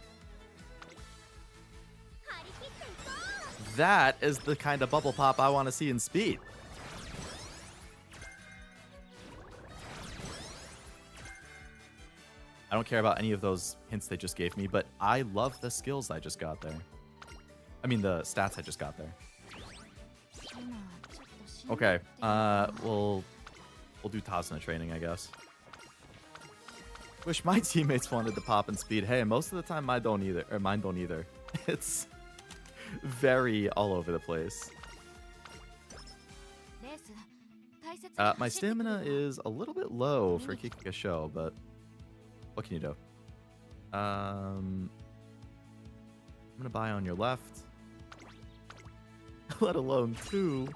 That is the kind of bubble pop I want to see in speed. I don't care about any of those hints they just gave me, but I love the skills I just got there. I mean, the stats I just got there. Okay, we'll do Tasna training, I guess. Wish my teammates wanted to pop and speed. Hey, most of the time mine don't either. It's very all over the place. My stamina is a little bit low for Kikika Show, but what can you do? I'm gonna buy on your left. Let alone 2.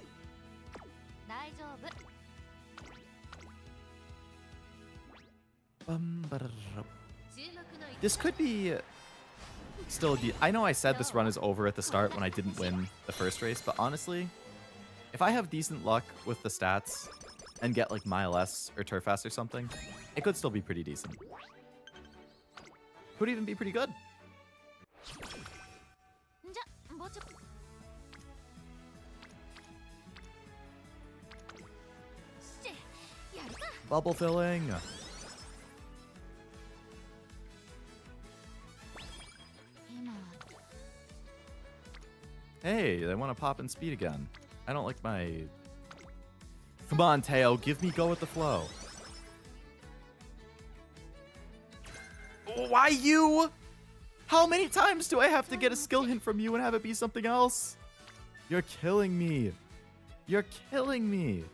This could be still I know I said this run is over at the start when I didn't win the first race, but honestly, if I have decent luck with the stats and get like Mile S or Turf S or something, it could still be pretty decent. Could even be pretty good. Bubble filling. Hey, they want to pop and speed again. I don't like my... Come on, Teo, give me go with the flow. Why you? How many times do I have to get a skill hint from you and have it be something else? You're killing me. You're killing me.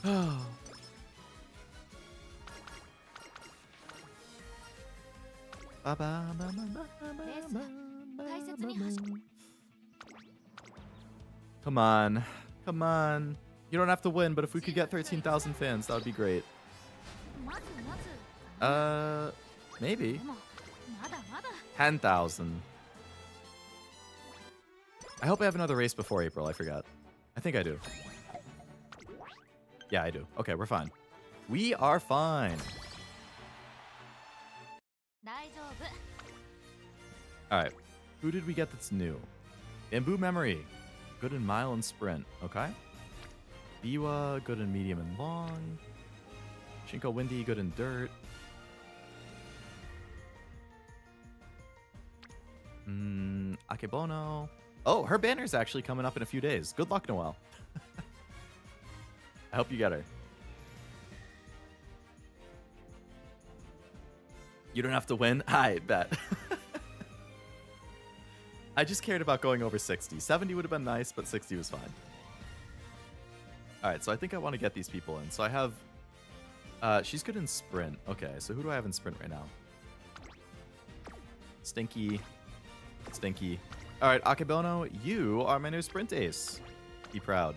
Oh. Come on. Come on. You don't have to win, but if we could get 13,000 fans, that would be great. Maybe. 10,000. I hope I have another race before April. I forgot. I think I do. Yeah, I do. Okay, we're fine. We are fine. Alright. Who did we get that's new? Bamboo Memory. Good in mile and sprint. Okay. Biwa, good in medium and long. Shinko Windy, good in dirt. Akebono. Oh, her banner's actually coming up in a few days. Good luck, Noelle. I hope you get her. You don't have to win? I bet. I just cared about going over 60. 70 would have been nice, but 60 was fine. Alright, so I think I want to get these people in. So I have... she's good in sprint. Okay, so who do I have in sprint right now? Stinky. Stinky. Alright, Akebono, you are my new sprint ace. Be proud.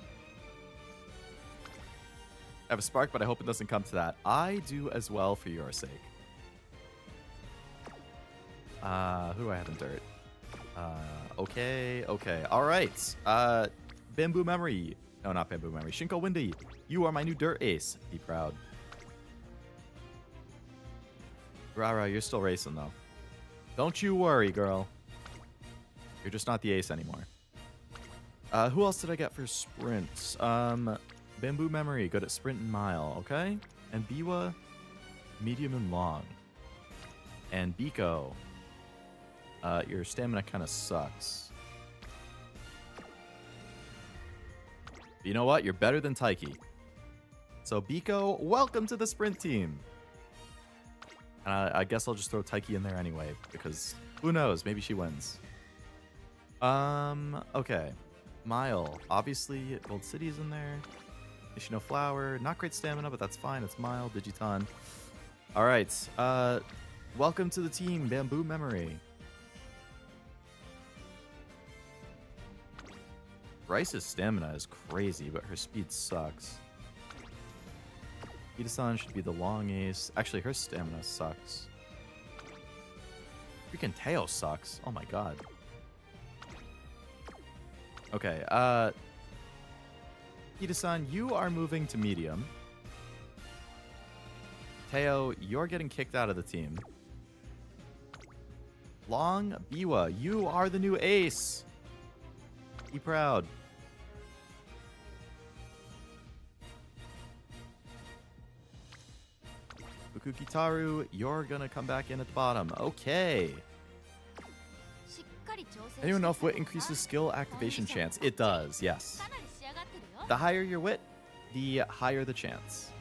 I have a spark, but I hope it doesn't come to that. I do as well for your sake. Who do I have in dirt? Okay. All right. Bamboo Memory. No, not Bamboo Memory. Shinko Windy. You are my new dirt ace. Be proud. Rara, you're still racing, though. Don't you worry, girl. You're just not the ace anymore. Who else did I get for sprints? Bamboo Memory, good at sprint and mile, okay? And Biwa, medium and long. And Biko, your stamina kind of sucks. But you know what? You're better than Taiki. So Biko, welcome to the sprint team. And I guess I'll just throw Taiki in there anyway, because who knows? Maybe she wins. Okay. Mile. Obviously, Gold City's in there. Ishino Flower. Not great stamina, but that's fine. It's Mile. Digiton. All right. Welcome to the team, Bamboo Memory. Bryce's stamina is crazy, but her speed sucks. Ida-san should be the long ace. Actually, her stamina sucks. Freaking Teo sucks. Oh my god. Okay, Ida-san, you are moving to medium. Teo, you're getting kicked out of the team. Long, Biwa, you are the new ace. Be proud. Fukukitaru, you're gonna come back in at the bottom. Okay. Anyone know if wit increases skill activation chance? It does, yes. The higher your wit, the higher the chance.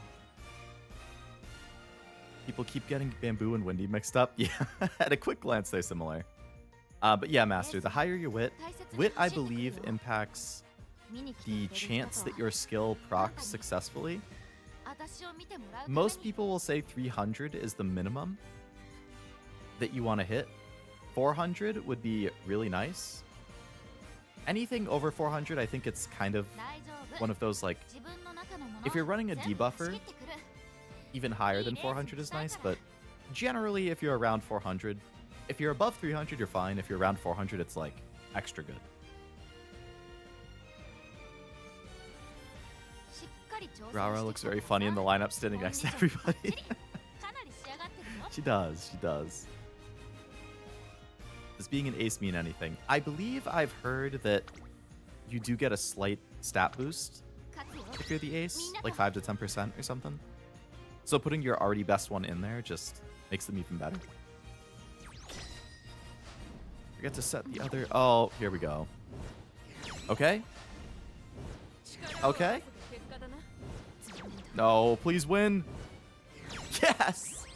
People keep getting Bamboo and Windy mixed up. Yeah, at a quick glance, they're similar. But yeah, Master, the higher your wit, I believe, impacts the chance that your skill procs successfully. Most people will say 300 is the minimum that you want to hit. 400 would be really nice. Anything over 400, I think it's kind of one of those, like, if you're running a debuffer, even higher than 400 is nice, but generally if you're around 400, if you're above 300, you're fine. If you're around 400, it's, like, extra good. Rara looks very funny in the lineup standing next to everybody. She does. She does. Does being an ace mean anything? I believe I've heard that you do get a slight stat boost if you're the ace, like 5 to 10% or something. So putting your already best one in there just makes them even better. Forget to set the other... Oh, here we go. Okay. Okay. No, please win. Yes!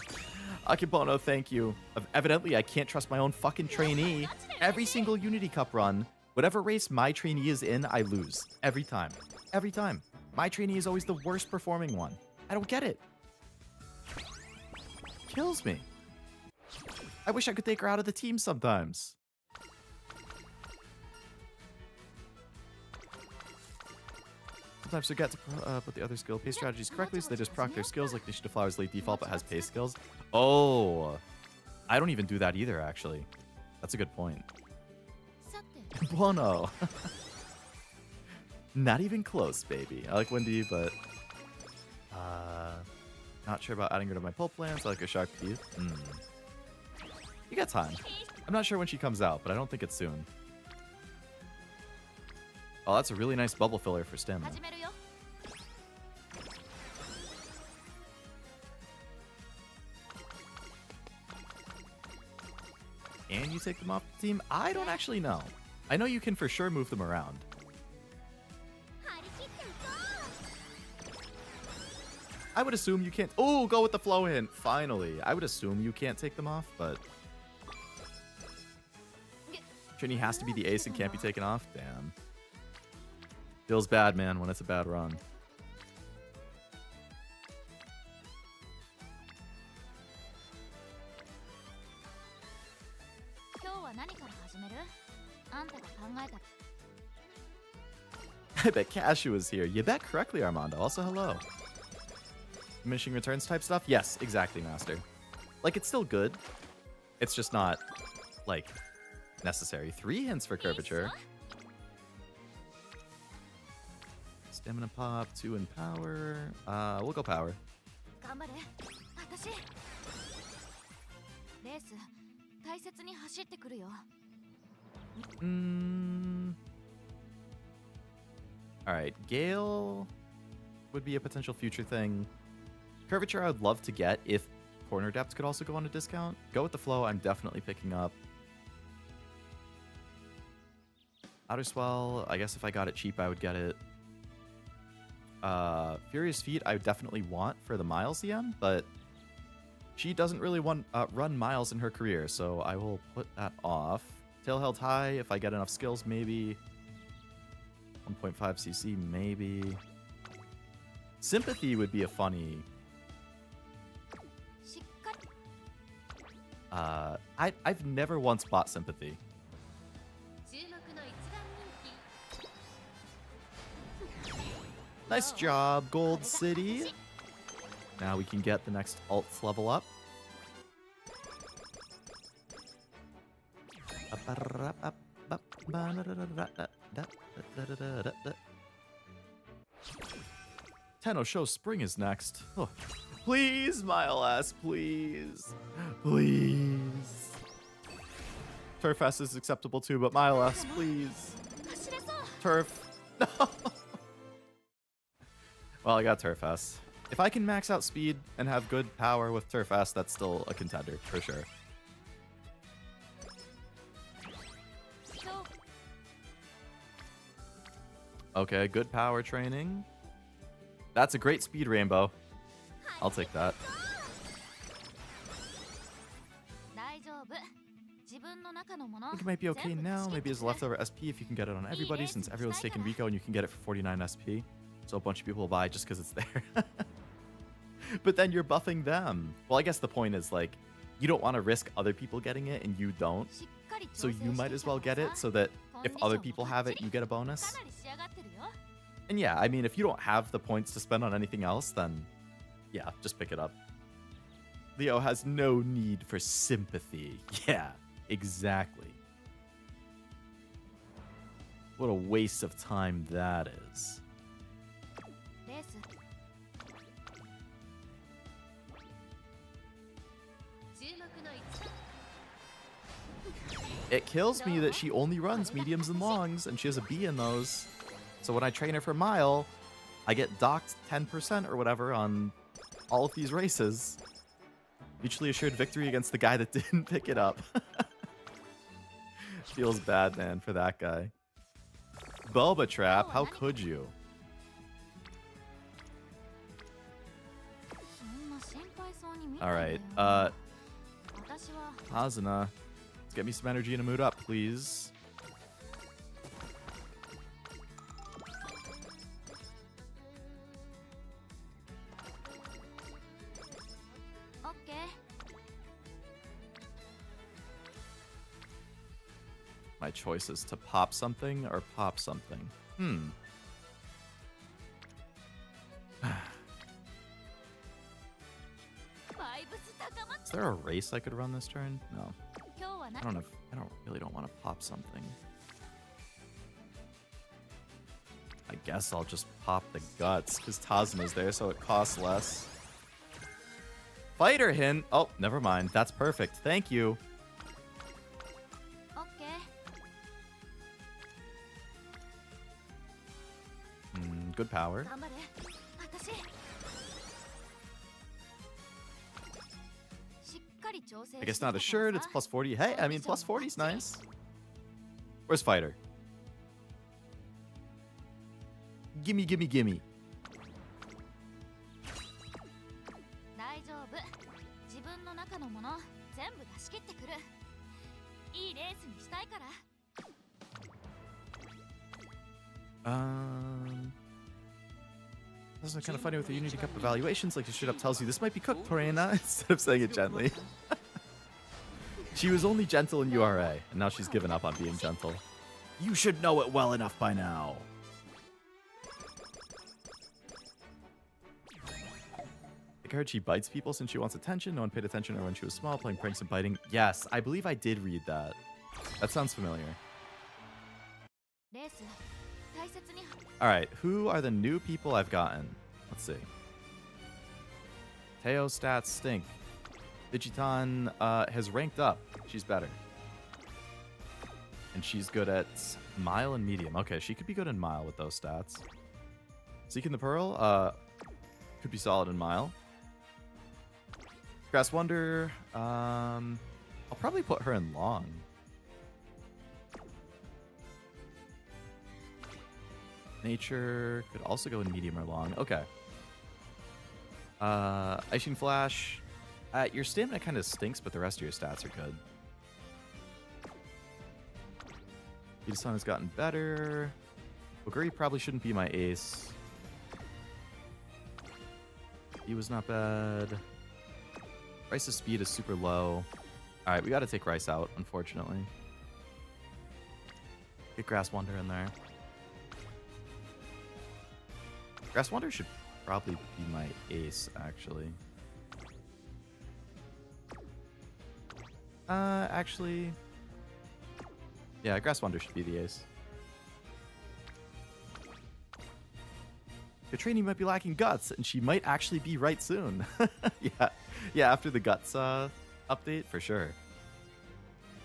Akebono, thank you. Evidently, I can't trust my own fucking trainee. Every single Unity Cup run, whatever race my trainee is in, I lose. Every time. Every time. My trainee is always the worst performing one. I don't get it. Kills me. I wish I could take her out of the team sometimes. Sometimes forget to put the other skill pace strategies correctly, so they just proc their skills like Nishida Flower's late default but has pace skills. Oh, I don't even do that either, actually. That's a good point. Buono. Not even close, baby. I like Wendy, but not sure about adding her to my pull plans. I like a shark teeth. You got time. I'm not sure when she comes out, but I don't think it's soon. Oh, that's a really nice bubble filler for stamina. And you take them off the team? I don't actually know. I know you can for sure move them around. I would assume you can't... Oh, go with the flow hint. Finally. I would assume you can't take them off, but... Trini has to be the ace and can't be taken off? Damn. Feels bad, man, when it's a bad run. I bet Cashew is here. You bet correctly, Armando. Also, hello. Diminishing returns type stuff? Yes, exactly, Master. Like, it's still good. It's just not, like, necessary. 3 hints for curvature. Stamina pop, 2 in power. We'll go power. Alright, Gale would be a potential future thing. Curvature I would love to get if corner depth could also go on a discount. Go with the flow, I'm definitely picking up. Outer Swell, I guess if I got it cheap, I would get it. Furious Feet, I would definitely want for the Miles EM, but she doesn't really run Miles in her career, so I will put that off. Tail Held High, if I get enough skills, maybe. 1.5 CC, maybe. Sympathy would be a funny... I've never once bought Sympathy. Nice job, Gold City. Now we can get the next alts level up. Tenno Show Spring is next. Oh. Please, Miles, please. Please. Turf is acceptable too, but Miles, please. Turf. No. Well, I got Turf S. If I can max out speed and have good power with Turf S, that's still a contender, for sure. Okay, good power training. That's a great speed rainbow. I'll take that. I think it might be okay now. Maybe as leftover SP if you can get it on everybody, since everyone's taking Rico and you can get it for 49 SP. So a bunch of people will buy just because it's there. But then you're buffing them. Well, I guess the point is, like, you don't want to risk other people getting it and you don't. So you might as well get it so that if other people have it, you get a bonus. And yeah, I mean, if you don't have the points to spend on anything else, then yeah, just pick it up. Leo has no need for sympathy. Yeah, exactly. What a waste of time that is. It kills me that she only runs mediums and longs, and she has a B in those. So when I train her for mile, I get docked 10% or whatever on all of these races. Mutually assured victory against the guy that didn't pick it up. Feels bad, man, for that guy. Bulba Trap, how could you? Alright, Hazuna, let's get me some energy and a mood up, please. My choice is to pop something or pop something. Is there a race I could run this turn? No. I don't know. I really don't want to pop something. I guess I'll just pop the guts because Tazuma's there, so it costs less. Fighter hint. Oh, never mind. That's perfect. Thank you. Good power. I guess not assured. It's plus 40. Hey, I mean, plus 40 is nice. Where's Fighter? Gimme, gimme, gimme. This is kind of funny with the Unity Cup evaluations. Like, it straight up tells you this might be cooked, Torena, instead of saying it gently. She was only gentle in URA, and now she's given up on being gentle. You should know it well enough by now. I heard she bites people since she wants attention. No one paid attention to her when she was small, playing pranks and biting. Yes, I believe I did read that. That sounds familiar. Alright, who are the new people I've gotten? Let's see. Teo stats stink. Digiton has ranked up. She's better. And she's good at mile and medium. Okay, she could be good in mile with those stats. Seeking the Pearl could be solid in mile. Grass Wonder, I'll probably put her in long. Nature could also go in medium or long. Okay. Icing Flash. Your stamina kind of stinks, but the rest of your stats are good. Itasan has gotten better. Oguri probably shouldn't be my ace. He was not bad. Rice's speed is super low. Alright, we gotta take Rice out, unfortunately. Get Grass Wonder in there. Grass Wonder should probably be my ace, actually. Actually... yeah, Grass Wonder should be the ace. Katrini might be lacking guts, and she might actually be right soon. Yeah, after the guts update, for sure.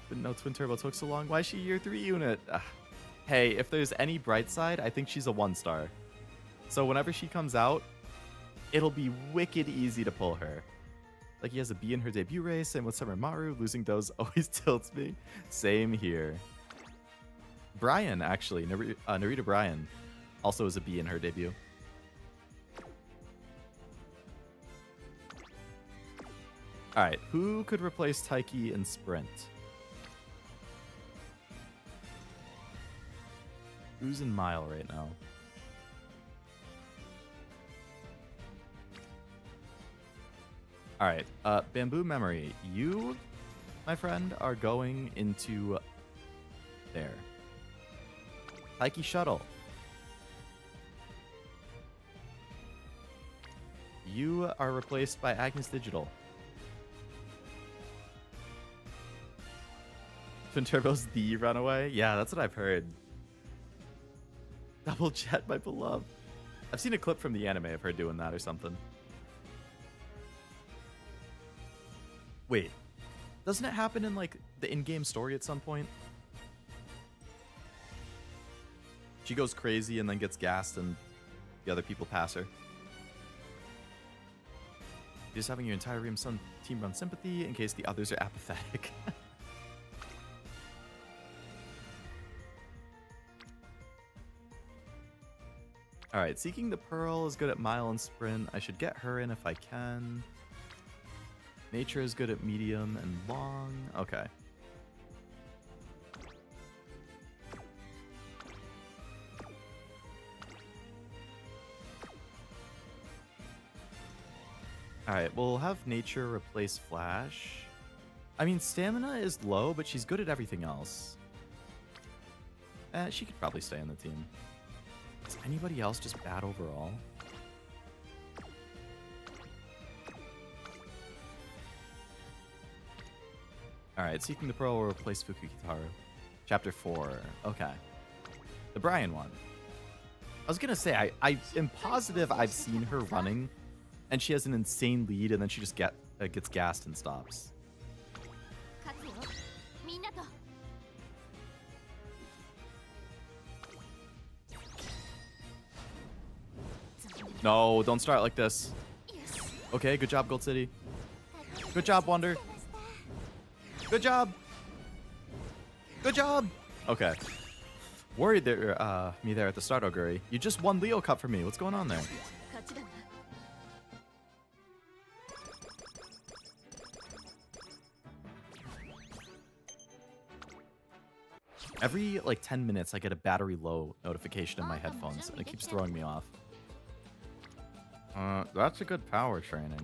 Didn't know Twin Turbo took so long. Why is she year 3 unit? Hey, if there's any bright side, I think she's a 1-star. So whenever she comes out, it'll be wicked easy to pull her. Like, he has a B in her debut race, same with Summer Maru. Losing those always tilts me. Same here. Brian, actually, Narita Brian, also is a B in her debut. Alright, who could replace Taiki in Sprint? Who's in Mile right now? Alright, Bamboo Memory, you, my friend, are going into there. Taiki Shuttle. You are replaced by Agnes Digital. Twin Turbo's the runaway? Yeah, that's what I've heard. Double Jet, my beloved. I've seen a clip from the anime of her doing that or something. Wait. Doesn't it happen in, like, the in-game story at some point? She goes crazy and then gets gassed and the other people pass her. You're just having your entire team run sympathy in case the others are apathetic. Alright, Seeking the Pearl is good at mile and sprint. I should get her in if I can. Nature is good at medium and long. Okay. Alright, we'll have Nature replace Flash. I mean, Stamina is low, but she's good at everything else. She could probably stay on the team. Is anybody else just bad overall? Alright, Seeking the Pearl will replace Fukukitaru. Chapter 4. Okay. The Brian one. I was gonna say, I am positive I've seen her running, and she has an insane lead, and then she just gets gassed and stops. No, don't start like this. Okay, good job, Gold City. Good job, Wonder. Good job. Good job. Okay. Worried there, me there at the start, Oguri. You just won Leo Cup for me. What's going on there? Every, like, 10 minutes, I get a battery low notification in my headphones, and it keeps throwing me off. That's a good power training.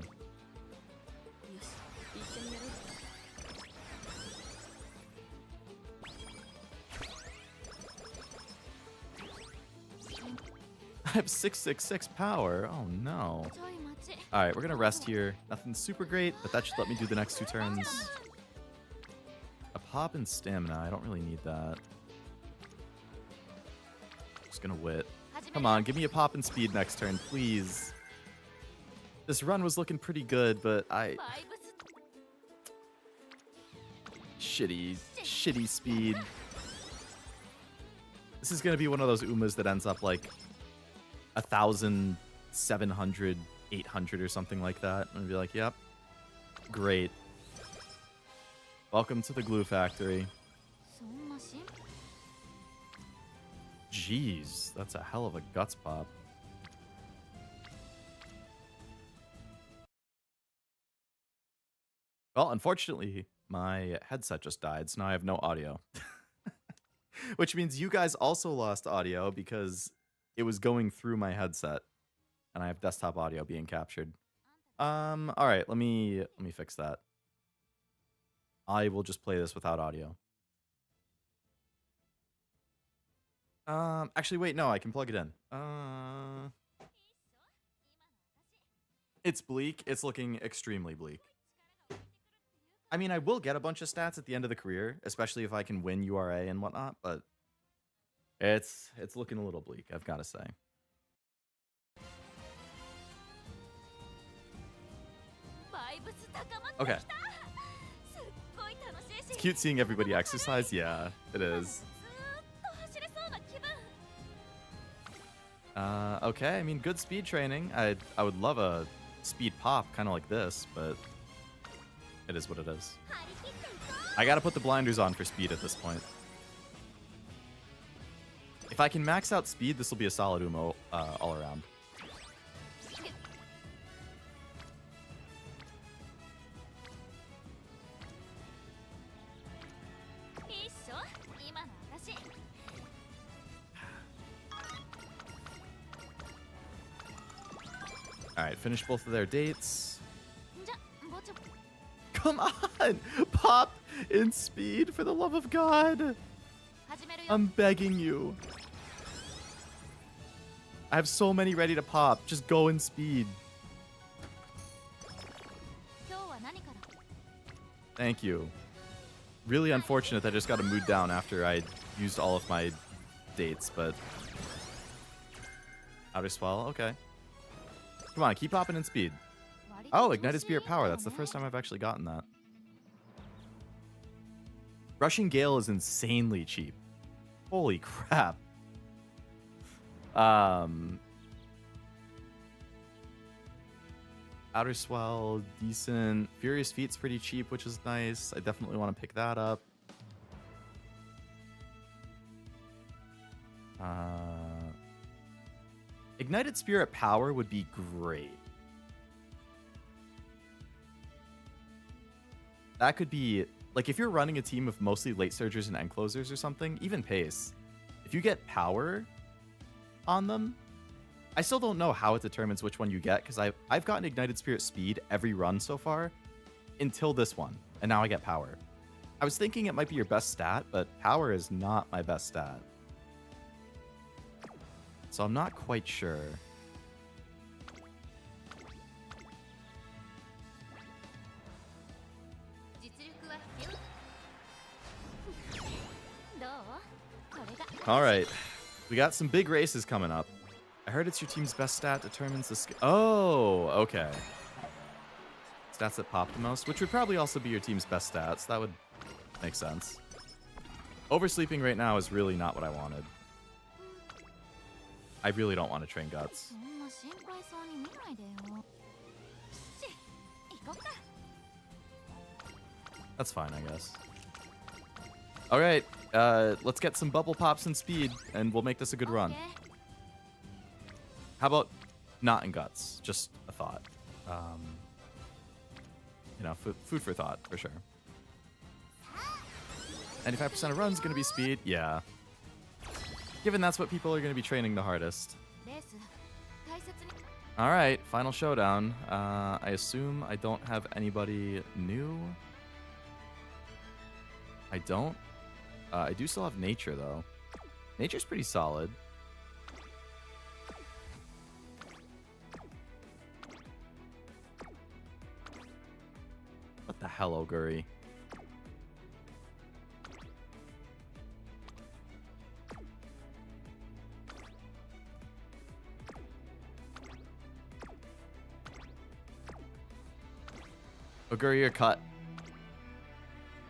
I have 666 power. Oh no. Alright, we're gonna rest here. Nothing super great, but that should let me do the next 2 turns. A pop and stamina. I don't really need that. Just gonna wit. Come on, give me a pop and speed next turn, please. This run was looking pretty good, but shitty speed. This is gonna be one of those Umas that ends up like 1,700, 800 or something like that. I'm gonna be like, yep, great. Welcome to the glue factory. Jeez, that's a hell of a guts pop. Well, unfortunately, my headset just died, so now I have no audio. Which means you guys also lost audio because it was going through my headset, and I have desktop audio being captured. All right, let me fix that. I will just play this without audio. Actually, wait, no, I can plug it in. It's bleak. It's looking extremely bleak. I mean, I will get a bunch of stats at the end of the career, especially if I can win URA and whatnot, but it's looking a little bleak, I've got to say. Okay. It's cute seeing everybody exercise. Yeah, it is. Okay, I mean, good speed training. I would love a speed pop, kind of like this, but it is what it is. I gotta put the blinders on for speed at this point. If I can max out speed, this will be a solid Umo all around. Alright, finish both of their dates. Come on! Pop in speed, for the love of God! I'm begging you. I have so many ready to pop. Just go in speed. Thank you. Really unfortunate that I just got a mood down after I used all of my dates, but... Outer Swell, okay. Come on, keep popping in speed. Oh, Ignited Spirit Power. That's the first time I've actually gotten that. Rushing Gale is insanely cheap. Holy crap. Outer Swell, decent. Furious Feet's pretty cheap, which is nice. I definitely want to pick that up. Ignited Spirit Power would be great. That could be, like, if you're running a team of mostly late surgers and end closers or something, even pace, if you get power on them, I still don't know how it determines which one you get, because I've gotten Ignited Spirit Speed every run so far until this one, and now I get power. I was thinking it might be your best stat, but power is not my best stat. So I'm not quite sure. All right, we got some big races coming up. I heard it's your team's best stat determines the skill. Oh, okay. Stats that pop the most, which would probably also be your team's best stats. That would make sense. Oversleeping right now is really not what I wanted. I really don't want to train Guts. That's fine, I guess. All right, let's get some bubble pops and speed, and we'll make this a good run. How about not in Guts? Just a thought. You know, food for thought, for sure. 95% of runs going to be speed? Yeah. Given that's what people are going to be training the hardest. All right, final showdown. I assume I don't have anybody new. I don't. I do still have Nature, though. Nature's pretty solid. What the hell, Oguri? Oguri, you're cut.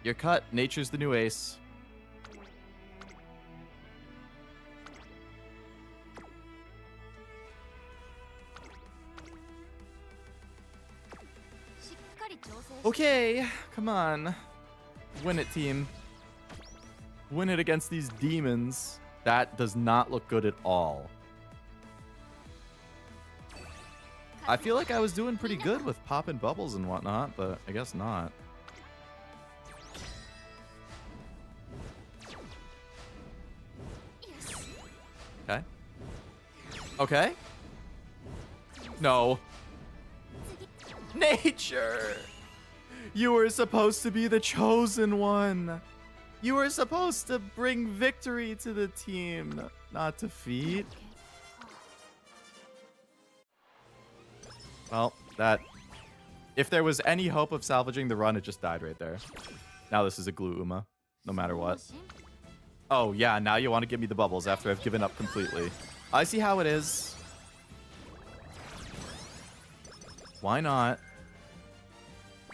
You're cut. Nature's the new ace. Okay, come on. Win it, team. Win it against these demons. That does not look good at all. I feel like I was doing pretty good with popping bubbles and whatnot, but I guess not. Okay. Okay. No. Nature! You were supposed to be the chosen one. You were supposed to bring victory to the team, not defeat. Well, that... If there was any hope of salvaging the run, it just died right there. Now this is a glue Uma, no matter what. Oh, yeah, now you want to give me the bubbles after I've given up completely. I see how it is. Why not?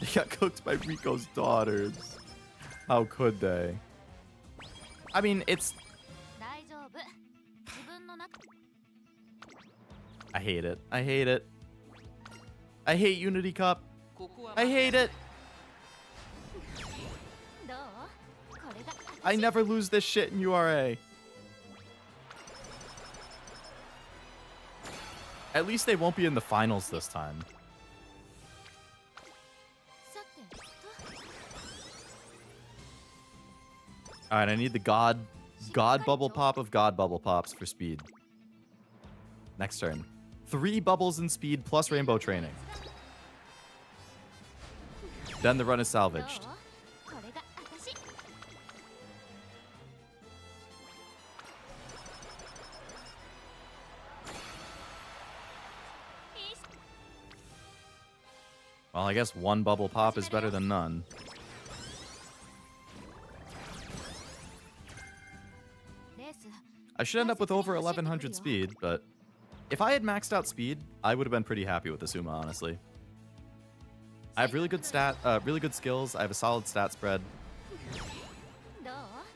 They got cooked by Rico's daughters. How could they? I mean, it's... I hate it. I hate it. I hate Unity Cup. I hate it. I never lose this shit in URA. At least they won't be in the finals this time. Alright, I need the God Bubble Pop of God Bubble Pops for speed. Next turn. 3 bubbles in speed plus Rainbow Training. Then the run is salvaged. Well, I guess 1 bubble pop is better than none. I should end up with over 1100 speed, but if I had maxed out speed, I would have been pretty happy with this Uma, honestly. I have really good skills. I have a solid stat spread.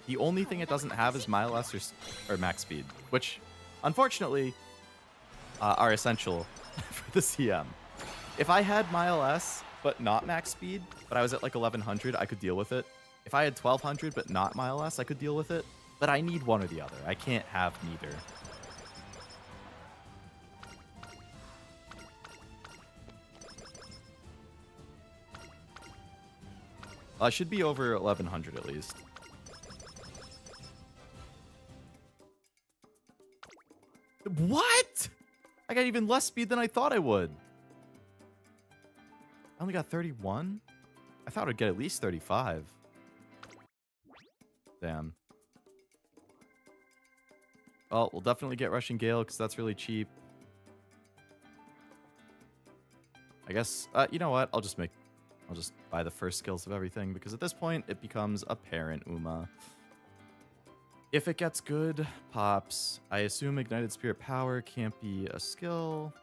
The only thing it doesn't have is Mile S or max speed, which, unfortunately, are essential for the CM. If I had Mile S, but not max speed, but I was at like 1100, I could deal with it. If I had 1200, but not Mile S, I could deal with it. But I need one or the other. I can't have neither. I should be over 1100 at least. What? I got even less speed than I thought I would. I only got 31? I thought I'd get at least 35. Damn. Well, we'll definitely get Rushing Gale because that's really cheap. I guess, you know what? I'll just buy the first skills of everything because at this point it becomes apparent Uma. If it gets good, pops. I assume Ignited Spirit Power can't be a skill.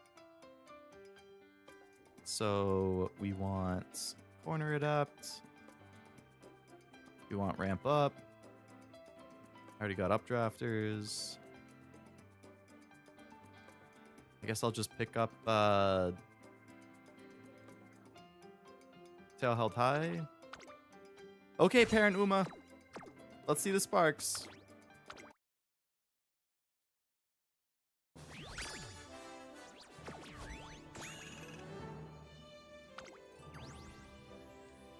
So we want Corner Adept. We want Ramp Up. I already got Updrafters. I guess I'll just pick up Tail Held High. Okay, Parent Uma. Let's see the sparks.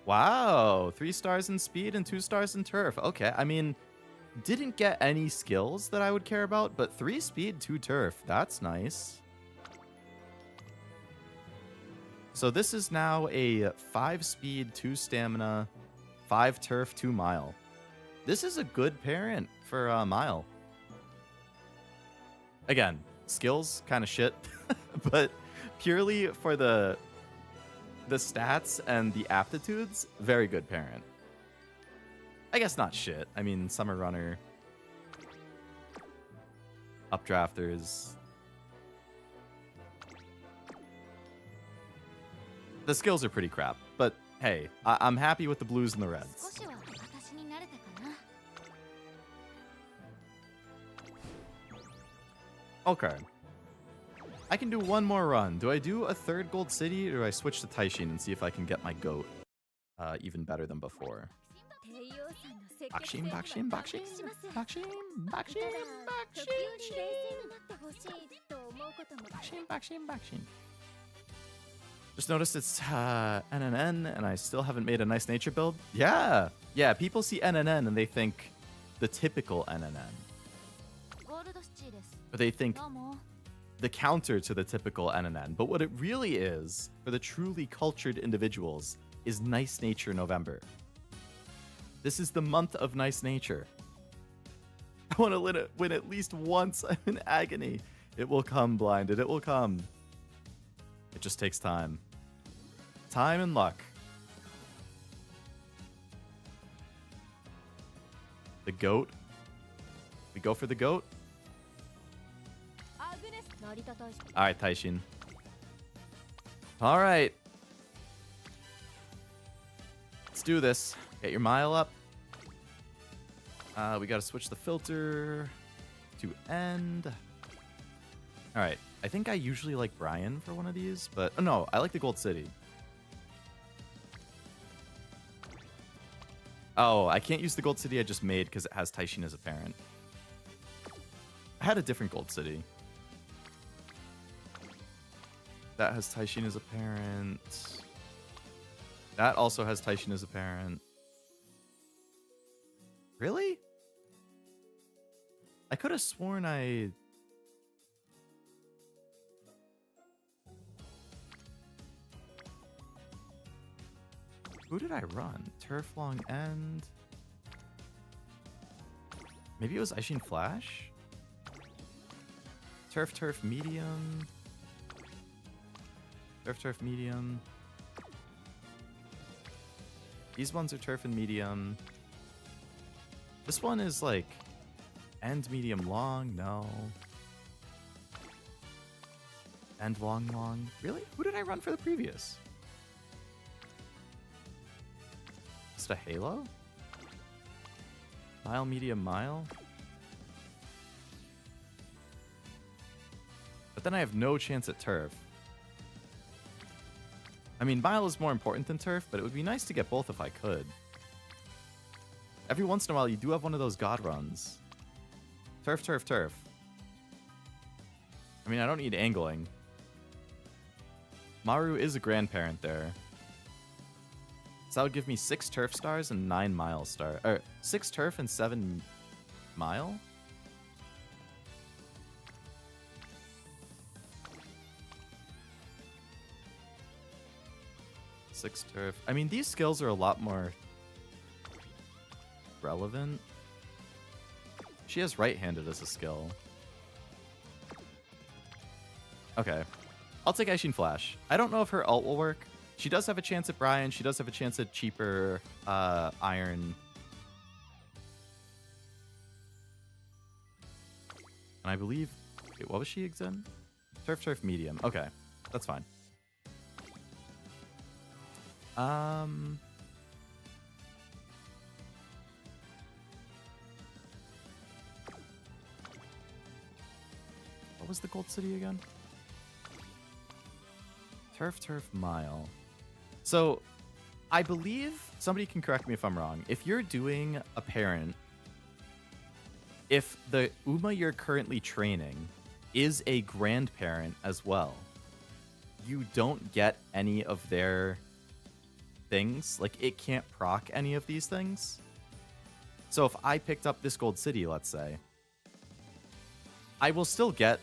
Wow, 3 stars in speed and 2 stars in turf. Okay, I mean, didn't get any skills that I would care about, but 3 speed, 2 turf. That's nice. So this is now a 5 speed, 2 stamina, 5 turf, 2 mile. This is a good parent for mile. Again, skills kind of shit, but purely for the stats and the aptitudes, very good parent. I guess not shit. I mean, Summer Runner, Updrafters. The skills are pretty crap, but hey, I'm happy with the blues and the reds. Okay. I can do one more run. Do I do a 3rd Gold City, or do I switch to Taishin and see if I can get my goat even better than before? Bakshin, Bakshin, Bakshin, Bakshin, Bakshin, Bakshin, Bakshin, Bakshin. Just noticed it's NNN, and I still haven't made a nice nature build. Yeah, yeah. People see NNN and they think the typical NNN, or they think the counter to the typical NNN. But what it really is, for the truly cultured individuals, is Nice Nature November. This is the month of nice nature. I want to win at least once. I'm in agony. It will come, Blinded. It will come. It just takes time. Time and luck. The goat. We go for the goat. Alright, Taishin. Alright. Let's do this. Get your mile up. We gotta switch the filter to end. Alright. I think I usually like Brian for one of these, but oh no, I like the Gold City. Oh, I can't use the Gold City I just made because it has Taishin as a parent. I had a different Gold City. That has Taishin as a parent. That also has Taishin as a parent. Really? I could have sworn I... Who did I run? Turf Long End? Maybe it was Aishin Flash? Turf Medium? Turf Medium. These ones are Turf and Medium. This one is like End Medium Long? No. End Long? Really? Who did I run for the previous? Is it a Halo? Mile, medium, mile? But then I have no chance at turf. I mean, mile is more important than turf, but it would be nice to get both if I could. Every once in a while, you do have one of those god runs. Turf, turf, turf. I mean, I don't need angling. Maru is a grandparent there. So that would give me 6 turf stars and 9 mile stars. Or 6 turf and 7 mile? Six turf. I mean, these skills are a lot more relevant. She has right-handed as a skill. Okay. I'll take Aishin Flash. I don't know if her ult will work. She does have a chance at Brian. She does have a chance at cheaper Iron. And I believe... Wait, what was she again? Turf, turf, medium. Okay. That's fine. What was the gold city again? Turf, turf, mile. So, I believe, somebody can correct me if I'm wrong, if you're doing a parent, if the Uma you're currently training is a grandparent as well, you don't get any of their things. Like, it can't proc any of these things. So if I picked up this gold city, let's say, I will still get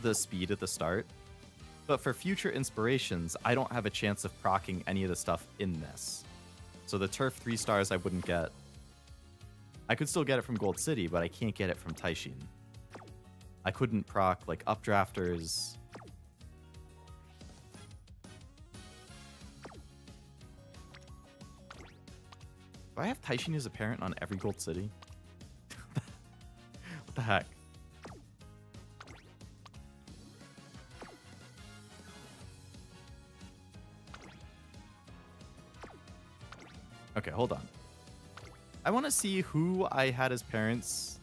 the speed at the start, but for future inspirations, I don't have a chance of proccing any of the stuff in this. So the turf 3 stars I wouldn't get. I could still get it from Gold City, but I can't get it from Taishin. I couldn't proc like updrafters. Do I have Taishin as a parent on every Gold City? What the heck? Okay, hold on. I want to see who I had as parents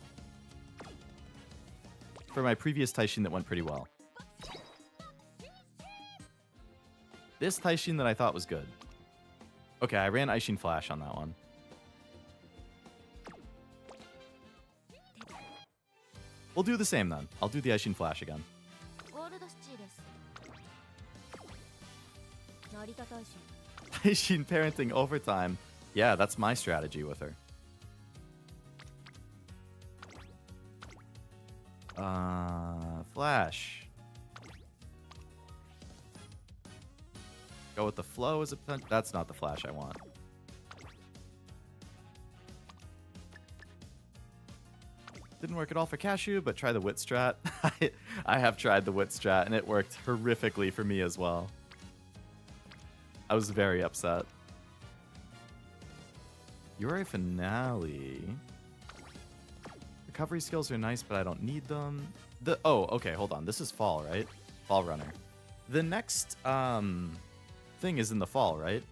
for my previous Taishin that went pretty well. This Taishin that I thought was good. Okay, I ran Aishin Flash on that one. We'll do the same then. I'll do the Aishin Flash again. Taishin parenting overtime. Yeah, that's my strategy with her. Flash. Go with the flow as a potential. That's not the Flash I want. Didn't work at all for Cashew, but try the Wit strat. I have tried the Wit strat, and it worked horrifically for me as well. I was very upset. You're a finale. Recovery skills are nice, but I don't need them. Oh, okay, hold on. This is fall, right? Fall runner. The next thing is in the fall, right?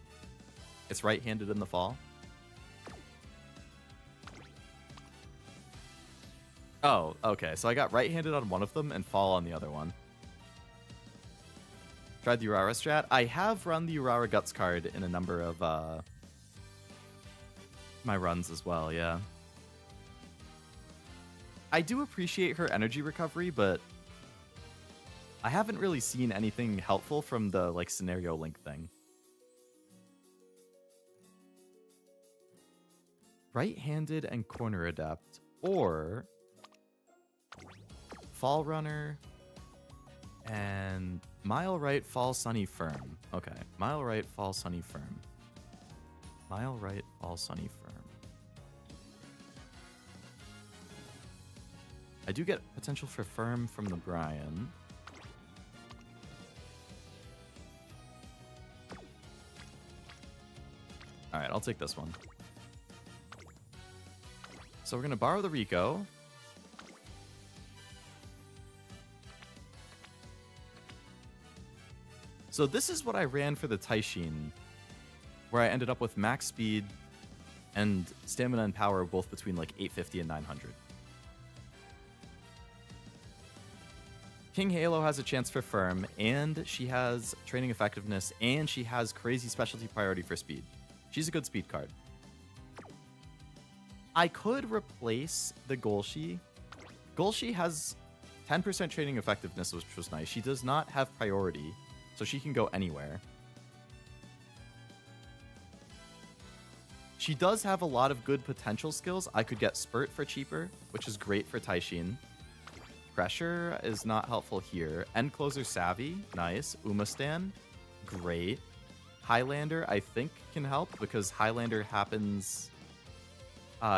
It's right-handed in the fall. Oh, okay. So I got right-handed on one of them and fall on the other one. Tried the Urara strat. I have run the Urara Guts card in a number of my runs as well, yeah. I do appreciate her energy recovery, but I haven't really seen anything helpful from the like scenario link thing. Right-handed and corner adept, or fall runner and mile right, fall sunny firm. Okay, mile right, fall sunny firm. Mile right, fall sunny firm. I do get potential for firm from the Brian. Alright, I'll take this one. So we're going to borrow the Rico. So this is what I ran for the Taishin, where I ended up with max speed, And stamina and power are both between like 850 and 900. King Halo has a chance for Firm, and she has training effectiveness, and she has crazy specialty priority for speed. She's a good speed card. I could replace the Golshi. Golshi has 10% training effectiveness, which was nice. She does not have priority, so she can go anywhere. She does have a lot of good potential skills. I could get Spurt for cheaper, which is great for Taishin. Pressure is not helpful here. End Closer Savvy, nice. Umastan, great. Highlander, I think, can help because Highlander happens...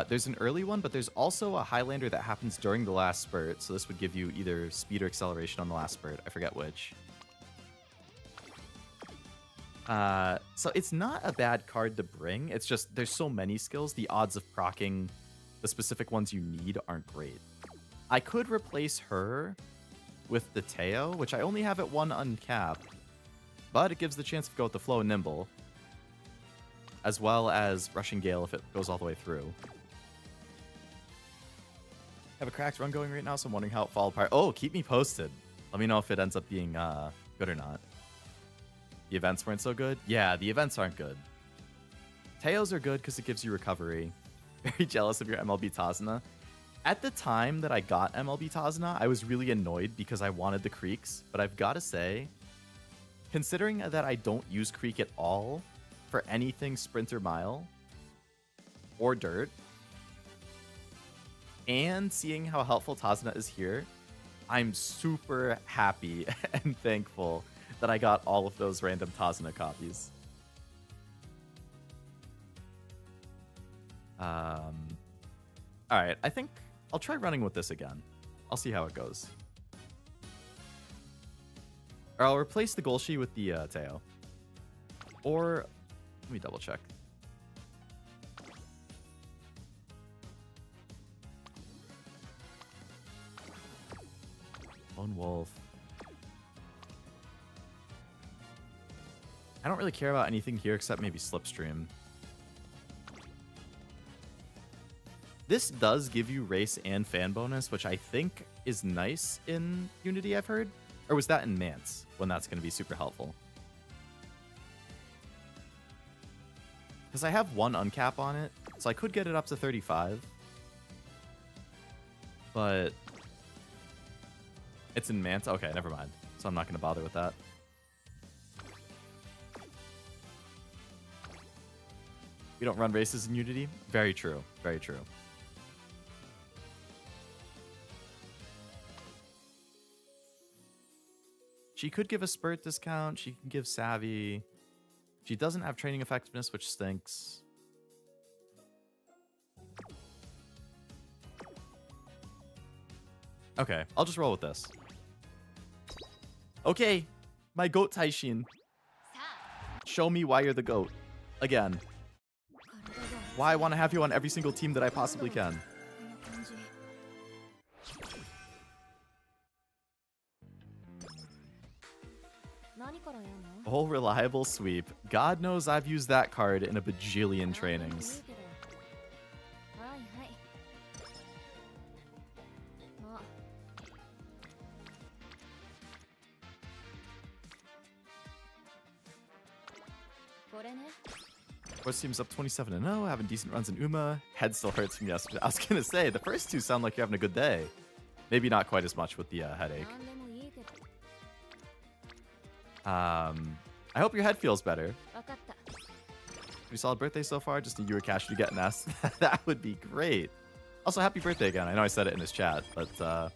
there's an early one, but there's also a Highlander that happens during the last spurt. So this would give you either speed or acceleration on the last spurt. I forget which. So it's not a bad card to bring. It's just there's so many skills. The odds of proccing the specific ones you need aren't great. I could replace her with the Teo, which I only have at 1 uncap, but it gives the chance to go with the Flow and Nimble, as well as Rushing Gale if it goes all the way through. I have a cracked run going right now, so I'm wondering how it fall apart. Oh, keep me posted. Let me know if it ends up being good or not. The events weren't so good? Yeah, the events aren't good. Teos are good because it gives you recovery. Very jealous of your MLB Tazna. At the time that I got MLB Tazna, I was really annoyed because I wanted the Creeks, but I've got to say, considering that I don't use Creek at all for anything Sprint or Mile or Dirt, and seeing how helpful Tazna is here, I'm super happy and thankful that I got all of those random Tazna copies. Alright, I think I'll try running with this again. I'll see how it goes. Or I'll replace the Golshi with the Teo. Or, let me double check. Lone Wolf. I don't really care about anything here except maybe Slipstream. This does give you race and fan bonus, which I think is nice in Unity, I've heard. Or was that in Mance, when that's going to be super helpful? Because I have 1 uncap on it, so I could get it up to 35. But it's in Mance? Okay, never mind. So I'm not going to bother with that. We don't run races in Unity? Very true. Very true. She could give a Spurt discount. She can give Savvy. She doesn't have training effectiveness, which stinks. Okay, I'll just roll with this. Okay, my goat Taishin. Show me why you're the goat. Again. Why I want to have you on every single team that I possibly can. Oh, reliable sweep. God knows I've used that card in a bajillion trainings. First team's up 27-0, having decent runs in Uma. Head still hurts from yesterday. I was gonna say, the first two sound like you're having a good day. Maybe not quite as much with the headache. I hope your head feels better. Pretty solid birthday so far. Just need you or Cash to get an S. That would be great. Also, happy birthday again. I know I said it in his chat, but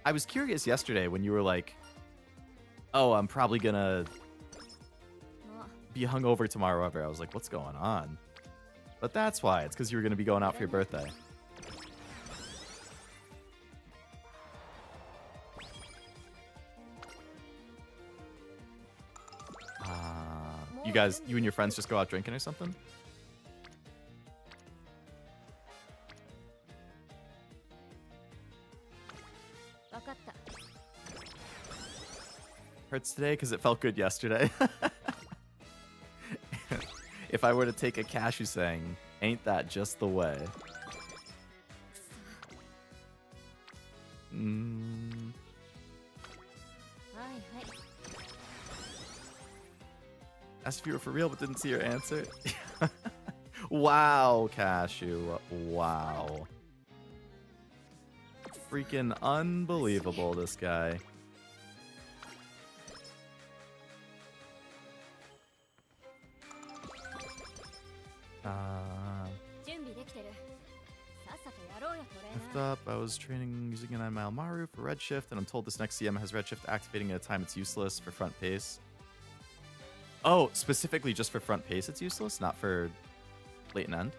I was curious yesterday when you were like, oh, I'm probably gonna be hungover tomorrow or whatever. I was like, what's going on? But that's why. It's because you were going to be going out for your birthday. You and your friends just go out drinking or something? Hurts today because it felt good yesterday. If I were to take a Cashew saying, Ain't that just the way? Asked if you were for real, but didn't see your answer. Wow, Cashew. Wow. Freaking unbelievable, this guy. Lift up. I was training using a 9-mile Maru for redshift, and I'm told this next CM has redshift activating at a time it's useless for front pace. Oh, specifically just for front pace it's useless, not for late and end?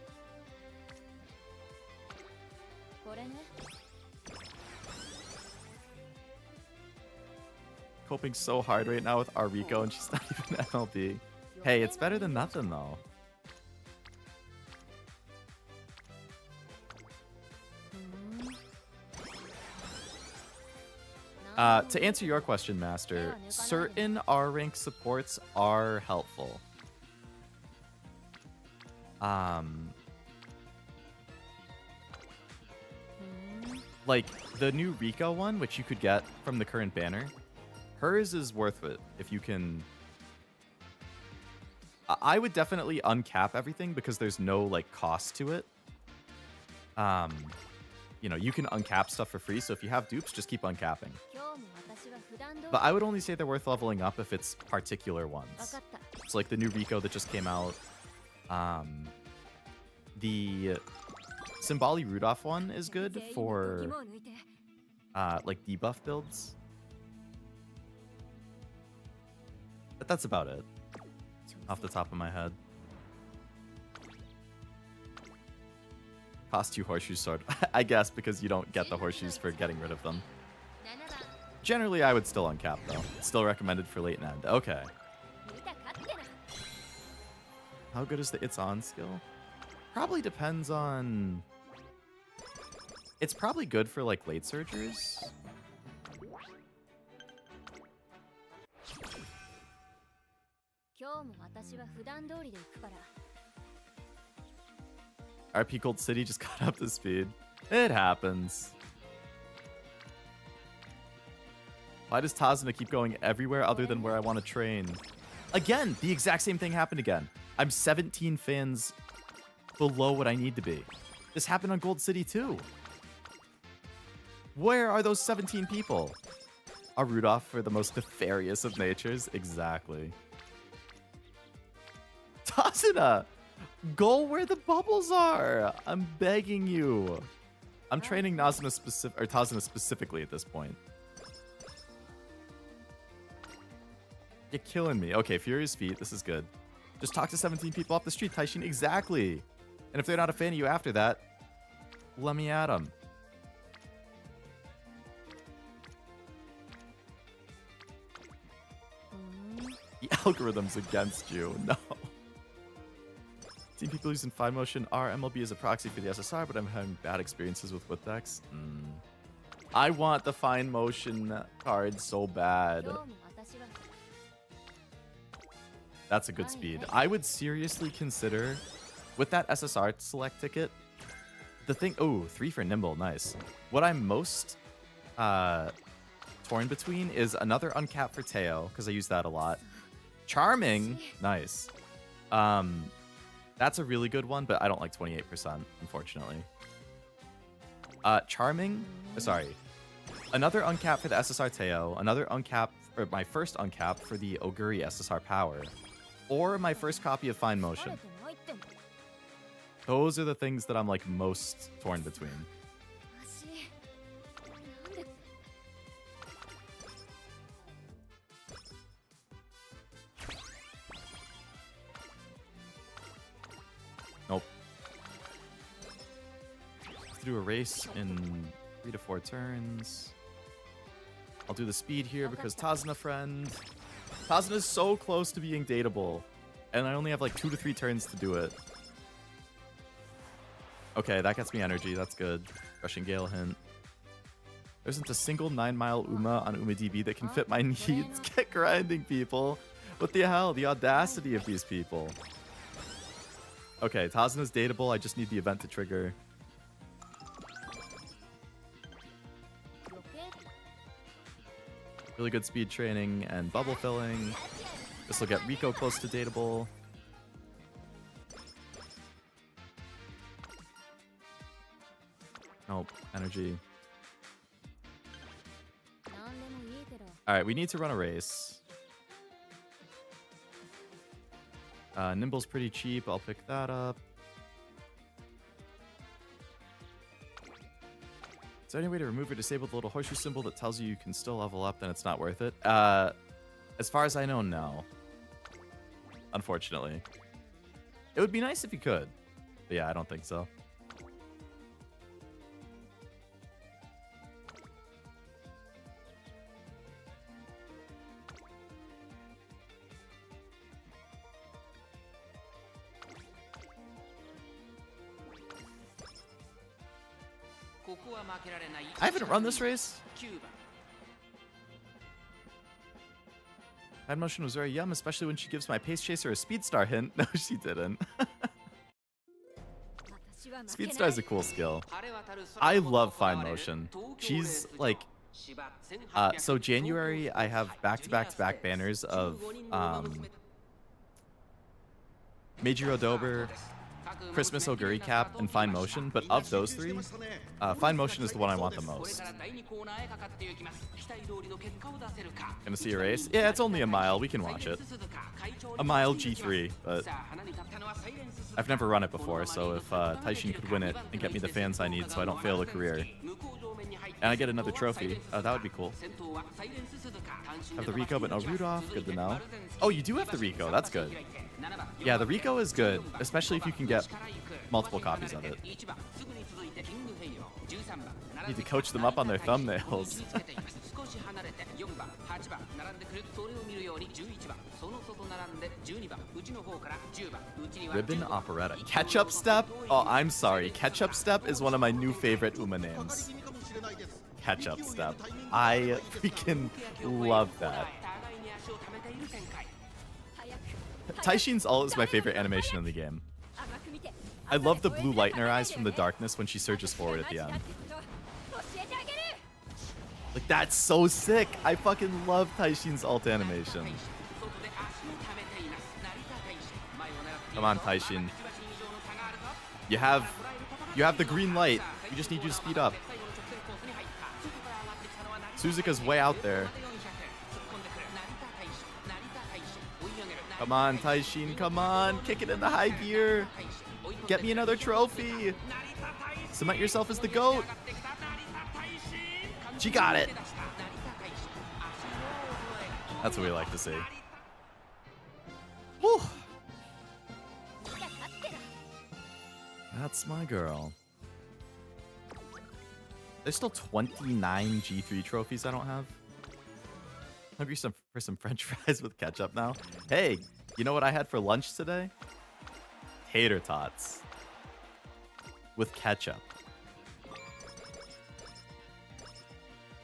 Coping so hard right now with Ariko, and she's not even MLB. Hey, it's better than nothing, though. To answer your question, Master, certain R-rank supports are helpful. Like, the new Rico one, which you could get from the current banner, hers is worth it if you can... I would definitely uncap everything because there's no, like, cost to it. You know, you can uncap stuff for free, so if you have dupes, just keep uncapping. But I would only say they're worth leveling up if it's particular ones. So like the new Rico that just came out. The Symboli Rudolph one is good for like debuff builds. But that's about it. Off the top of my head. Cost 2 horseshoes sword. I guess because you don't get the horseshoes for getting rid of them. Generally, I would still uncap, though. Still recommended for late and end. Okay. How good is the It's On skill? Probably depends on... It's probably good for, like, late surgers. RP Cold City just got up to speed. It happens. Why does Tazuna keep going everywhere other than where I want to train? Again, the exact same thing happened again. I'm 17 fans below what I need to be. This happened on Gold City too. Where are those 17 people? A Rudolph for the most nefarious of natures? Exactly. Tazuna! Go where the bubbles are! I'm begging you. I'm training Tazuna specifically at this point. You're killing me. Okay, Furious Feet. This is good. Just talk to 17 people off the street, Taishin. Exactly. And if they're not a fan of you after that, let me at them. The algorithm's against you. No. Seen people using Fine Motion R MLB as a proxy for the SSR, but I'm having bad experiences with decks. I want the Fine Motion card so bad. That's a good speed. I would seriously consider, with that SSR select ticket, the thing... Oh, 3 for Nimble. Nice. What I'm most torn between is another uncap for Teo, because I use that a lot. Charming. Nice. That's a really good one, but I don't like 28%, unfortunately. Charming... Sorry. Another uncap for the SSR Teo. Another uncap... Or my first uncap for the Oguri SSR Power. Or my first copy of Fine Motion. Those are the things that I'm like most torn between. Nope. Have to do a race in 3 to 4 turns. I'll do the speed here because Tazuna friend. Tazuna is so close to being dateable, and I only have like 2 to 3 turns to do it. Okay, that gets me energy. That's good. Rushing Gale hint. There isn't a single 9-mile Uma on UmaDB that can fit my needs. Get grinding, people. What the hell? The audacity of these people. Okay, Tazuna's dateable. I just need the event to trigger. Really good speed training and bubble filling. This will get Rico close to dateable. Nope, energy. Alright, we need to run a race. Nimble's pretty cheap. I'll pick that up. Is there any way to remove or disable the little horseshoe symbol that tells you can still level up? Then it's not worth it. As far as I know, no. Unfortunately. It would be nice if you could. But yeah, I don't think so. I haven't run this race. Head motion was very yum, especially when she gives my pace chaser a speed star hint. No, she didn't. Speed star is a cool skill. I love fine motion. She's like, so January I have back-to-back banners of Meijiro Dober, Christmas Oguri Cap, and Fine Motion, but of those three, Fine Motion is the one I want the most. Gonna see a race? Yeah, it's only a mile. We can watch it. A mile G3, but I've never run it before, so if Taishin could win it and get me the fans I need so I don't fail the career, and I get another trophy, that would be cool. Have the Rico, but no Rudolph. Good to know. Oh, you do have the Rico. That's good. Yeah, the Rico is good, especially if you can get multiple copies of it. Need to coach them up on their thumbnails. Ribbon Operetta. Ketchup Step? Oh, I'm sorry. Ketchup Step is one of my new favorite Uma names. Ketchup Step. I freaking love that. Taishin's ult is my favorite animation in the game. I love the blue light in her eyes from the darkness when she surges forward at the end. Like, that's so sick. I fucking love Taishin's ult animation. Come on, Taishin. You have the green light. We just need you to speed up. Suzuka's way out there. Come on, Taishin, come on. Kick it into high gear. Get me another trophy. Cement yourself as the GOAT. She got it. That's what we like to see. Whew. That's my girl. There's still 29 G3 trophies I don't have. Hungry for some french fries with ketchup now. Hey, you know what I had for lunch today? Tater tots. With ketchup.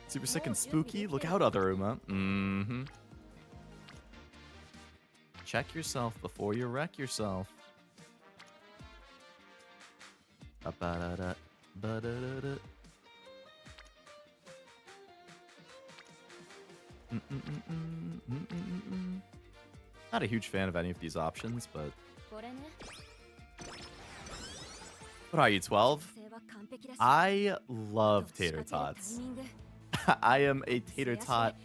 Super sick and spooky. Look out, other Uma. Mm-hmm. Check yourself before you wreck yourself. Ba-da-da, ba-da-da-da. Not a huge fan of any of these options, but... What are you, 12? I love tater tots. I am a tater tot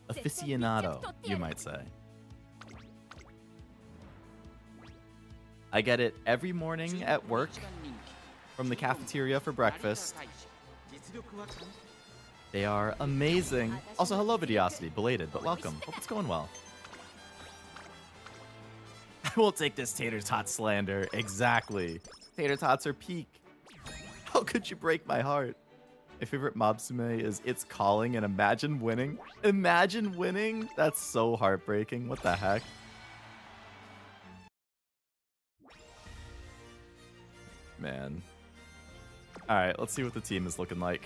aficionado, you might say. I get it every morning at work from the cafeteria for breakfast. They are amazing. Also, hello, Vidiosity. Belated, but welcome. Hope it's going well. I won't take this tater tot slander. Exactly. Tater tots are peak. How could you break my heart? My favorite Mobsume is It's Calling and Imagine Winning. Imagine winning? That's so heartbreaking. What the heck? Man. Alright, let's see what the team is looking like.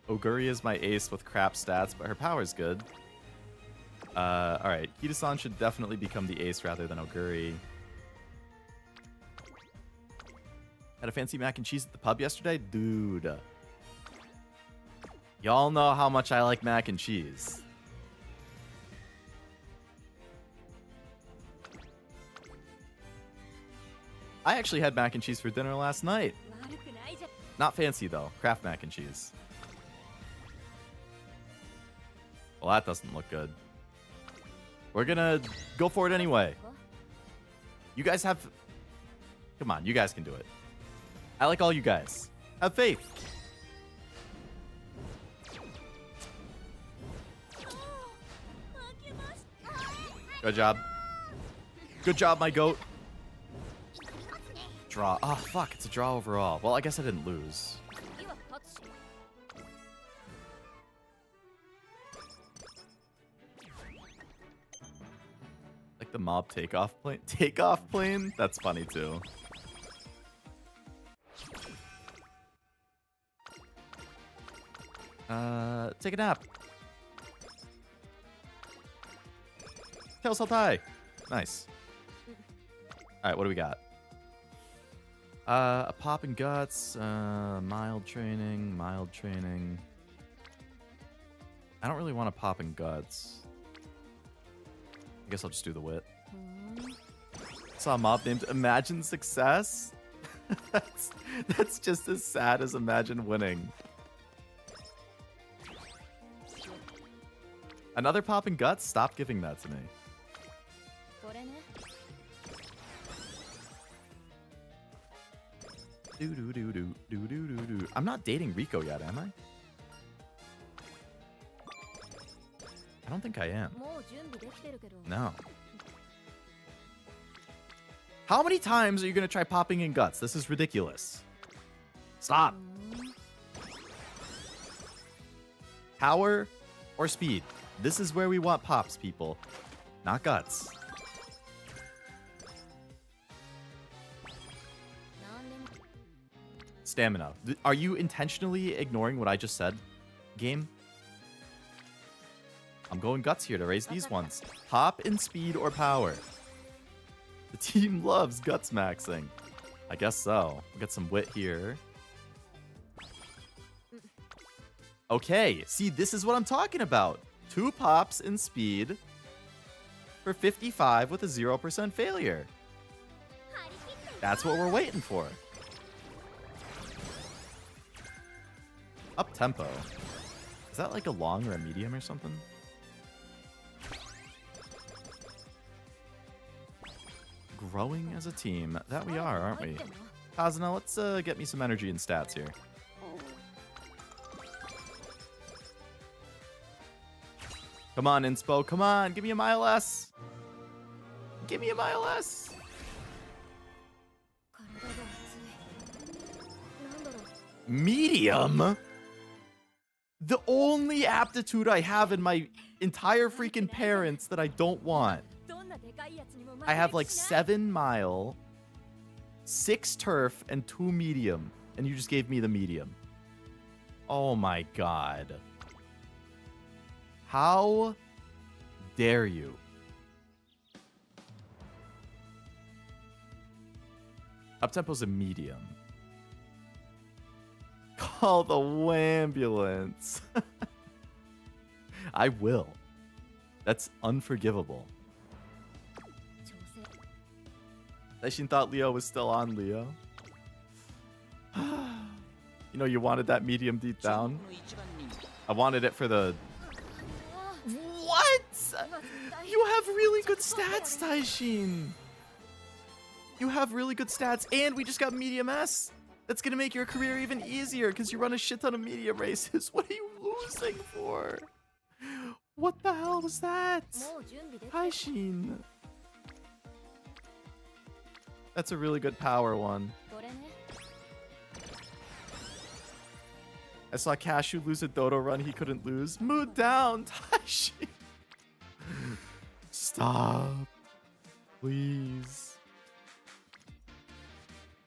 Oguri is my ace with crap stats, but her power's good. Alright, Kita-san should definitely become the ace rather than Oguri. Had a fancy mac and cheese at the pub yesterday? Dude. Y'all know how much I like mac and cheese. I actually had mac and cheese for dinner last night. Not fancy, though. Kraft mac and cheese. Well, that doesn't look good. We're gonna go for it anyway. You guys have... Come on, you guys can do it. I like all you guys. Have faith. Good job. Good job, my goat. Draw. Oh, fuck. It's a draw overall. Well, I guess I didn't lose. Like the mob takeoff plane? Takeoff plane? That's funny, too. Take a nap. Tails held high. Nice. Alright, what do we got? A pop and guts, mild training. I don't really want a pop and guts. I guess I'll just do the wit. Saw a mob named Imagine Success? that's just as sad as Imagine Winning. Another pop and guts? Stop giving that to me. I'm not dating Rico yet, am I? I don't think I am. No. How many times are you going to try popping in guts? This is ridiculous. Stop. Power or speed? This is where we want pops, people. Not guts. Stamina. Are you intentionally ignoring what I just said, game? I'm going guts here to raise these ones. Pop in speed or power. The team loves guts maxing. I guess so. We'll get some wit here. Okay, see, this is what I'm talking about. 2 pops in speed for 55 with a 0% failure. That's what we're waiting for. Up tempo. Is that like a long or a medium or something? Growing as a team. That we are, aren't we? Kazuna, let's get me some energy and stats here. Come on, Inspo. Come on. Give me a mile less. Give me a mile less. Medium? The only aptitude I have in my entire freaking parents that I don't want. I have like 7 mile, 6 turf, and 2 medium. And you just gave me the medium. Oh my god. How dare you? Uptempo's a medium. Call the wambulance. I will. That's unforgivable. Daishin thought Leo was still on Leo. You know, you wanted that medium deep down. I wanted it for the... What? You have really good stats, Daishin. You have really good stats, and we just got medium S. That's gonna make your career even easier because you run a shit ton of medium races. What are you losing for? What the hell was that? Daishin. That's a really good power one. I saw Cashew lose a Dodo run he couldn't lose. Mood down, Taishi. Stop. Please.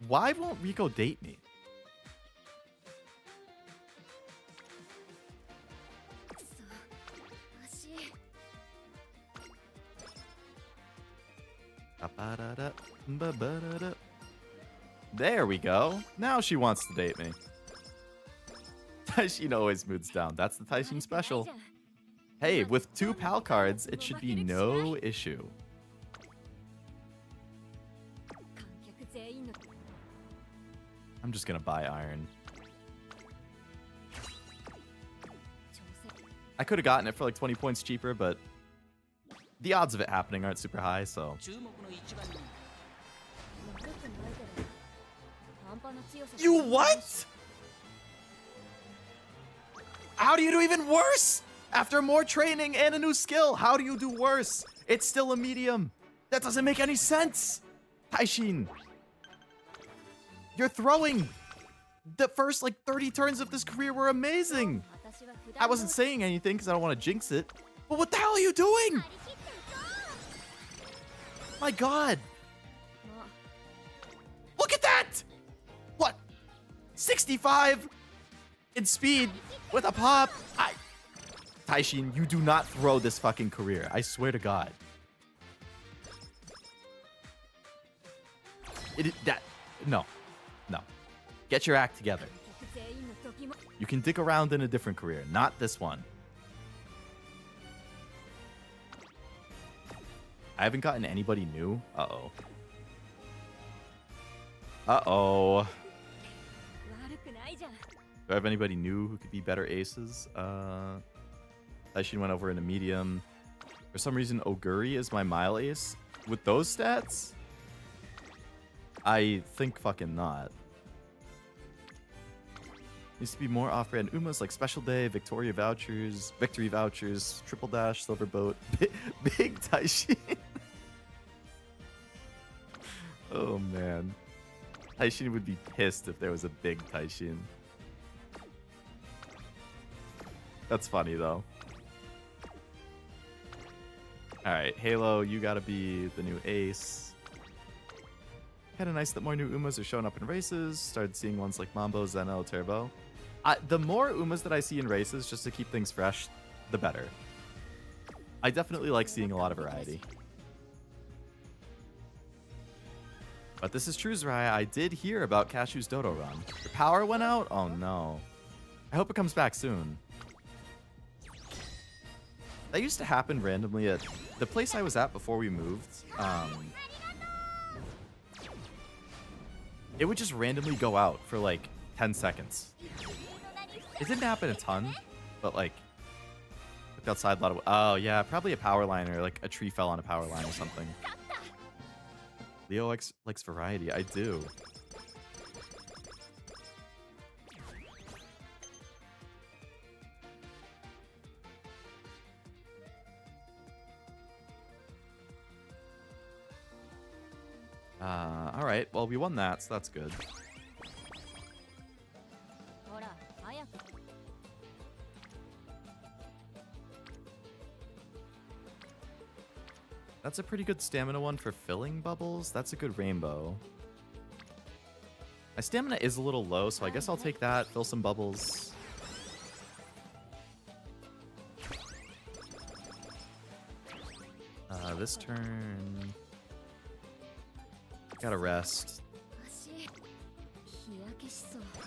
Why won't Rico date me? There we go. Now she wants to date me. Taishin always moods down. That's the Taishin special. Hey, with 2 pal cards, it should be no issue. I'm just gonna buy iron. I could have gotten it for like 20 points cheaper, but the odds of it happening aren't super high, so. You what? How do you do even worse? After more training and a new skill, how do you do worse? It's still a medium. That doesn't make any sense. Taishin, you're throwing. The first like 30 turns of this career were amazing. I wasn't saying anything because I don't want to jinx it. But what the hell are you doing? My God. Look at that. What? 65 in speed with a pop. Taishin, you do not throw this fucking career. I swear to God. No. Get your act together. You can dick around in a different career, not this one. I haven't gotten anybody new. Uh-oh. Uh-oh. Do I have anybody new who could be better aces? Taishin went over in a medium. For some reason, Oguri is my mile ace. With those stats? I think fucking not. Needs to be more off-brand Umas like Special Day, Victory vouchers, Triple Dash, Silver Boat, Big Taishin. Oh man. Taishin would be pissed if there was a big Taishin. That's funny though. Alright, Halo, you gotta be the new ace. Kinda nice that more new Umas are showing up in races. Started seeing ones like Mambo, Zeno, Turbo. The more Umas that I see in races, just to keep things fresh, the better. I definitely like seeing a lot of variety. But this is true, Zariah. I did hear about Cashew's Dodo run. The power went out? Oh no. I hope it comes back soon. That used to happen randomly at the place I was at before we moved. It would just randomly go out for like 10 seconds. It didn't happen a ton, but like looked outside a lot of. Oh yeah, probably a power line or like a tree fell on a power line or something. Leo likes variety. I do. All right. Well, we won that, so that's good. That's a pretty good stamina one for filling bubbles. That's a good rainbow. My stamina is a little low, so I guess I'll take that. Fill some bubbles. This turn... Gotta rest.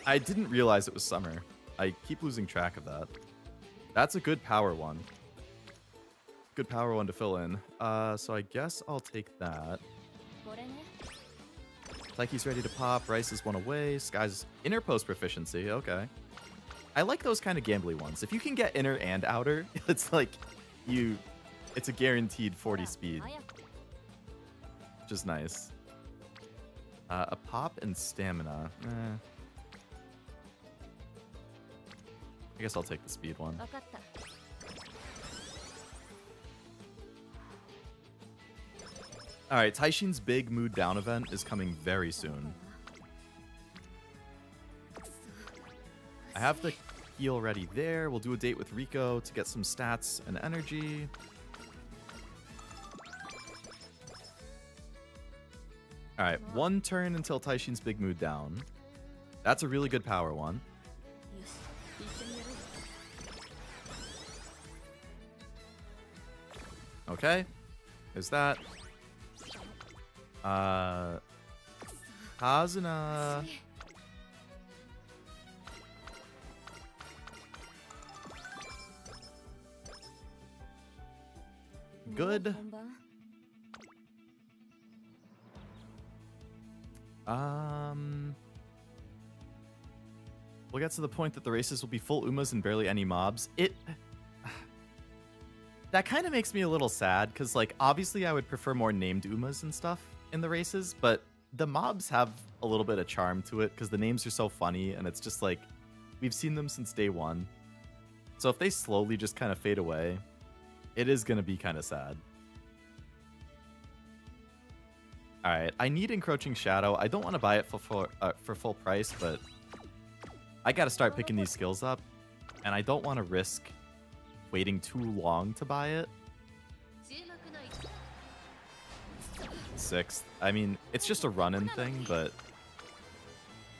I didn't realize it was summer. I keep losing track of that. That's a good power one. Good power one to fill in. So I guess I'll take that. Taiki's ready to pop. Rice is one away. Sky's inner post proficiency. Okay. I like those kind of gambly ones. If you can get inner and outer, it's like it's a guaranteed 40 speed. Which is nice. A pop and stamina. I guess I'll take the speed one. Alright, Taishin's big mood down event is coming very soon. I have the heal ready there. We'll do a date with Rico to get some stats and energy. Alright, one turn until Taishin's big mood down. That's a really good power one. Okay, there's that. Kazuna. Good. We'll get to the point that the races will be full Umas and barely any mobs. That kind of makes me a little sad, because, like, obviously I would prefer more named Umas and stuff in the races, but the mobs have a little bit of charm to it, because the names are so funny, and it's just like, we've seen them since day one. So if they slowly just kind of fade away, it is going to be kind of sad. Alright, I need Encroaching Shadow. I don't want to buy it for full price, but I got to start picking these skills up, and I don't want to risk waiting too long to buy it. 6th. I mean, it's just a run-in thing, but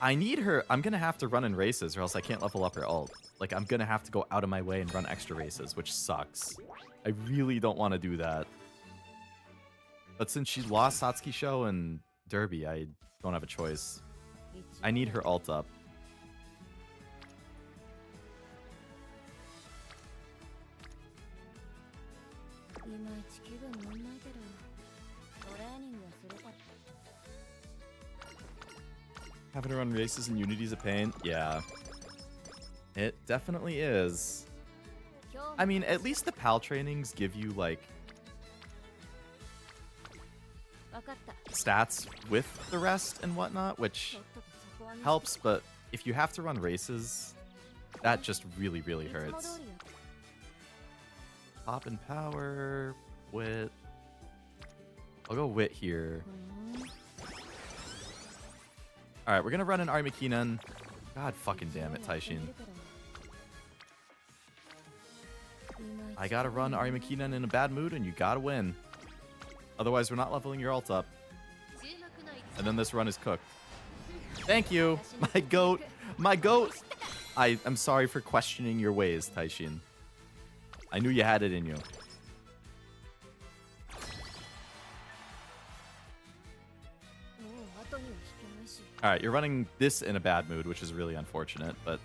I need her. I'm going to have to run in races, or else I can't level up her ult. Like, I'm going to have to go out of my way and run extra races, which sucks. I really don't want to do that. But since she lost Satsuki Show and Derby, I don't have a choice. I need her ult up. Having to run races in Unity's a pain? Yeah. It definitely is. I mean, at least the PAL trainings give you, like, stats with the rest and whatnot, which helps, but if you have to run races, that just really, really hurts. Pop and power, wit. I'll go wit here. Alright, we're gonna run an Armakinan. God fucking damn it, Taishin. I gotta run Armakinan in a bad mood, and you gotta win. Otherwise, we're not leveling your ult up. And then this run is cooked. Thank you, my goat. My goat. I'm sorry for questioning your ways, Taishin. I knew you had it in you. Alright, you're running this in a bad mood, which is really unfortunate, but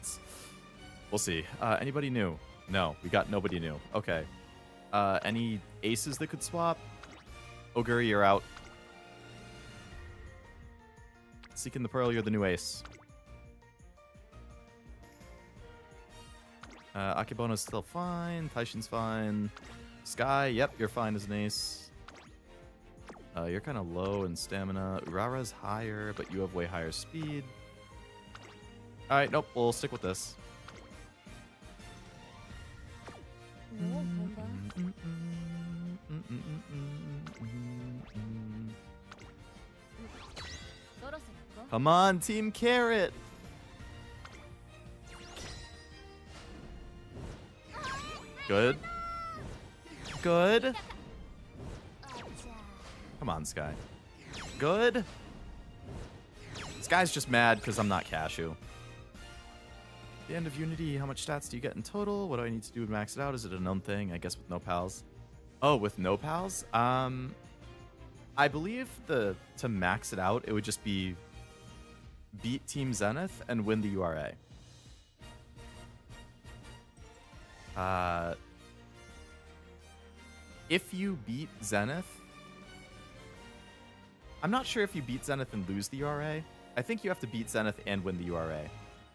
we'll see. Anybody new? No, we got nobody new. Okay. Any aces that could swap? Oguri, you're out. Seeking the Pearl, you're the new ace. Akebono's still fine. Taishin's fine. Sky, yep, you're fine as an ace. You're kind of low in stamina. Urara's higher, but you have way higher speed. Alright, nope, we'll stick with this. Come on, Team Carrot! Good. Good. Come on, Sky. Good. Sky's just mad because I'm not Cashew. The end of Unity, how much stats do you get in total? What do I need to do to max it out? Is it a known thing? I guess with no pals. Oh, with no pals? I believe to max it out, it would just be beat Team Zenith and win the URA. If you beat Zenith, I'm not sure if you beat Zenith and lose the URA. I think you have to beat Zenith and win the URA.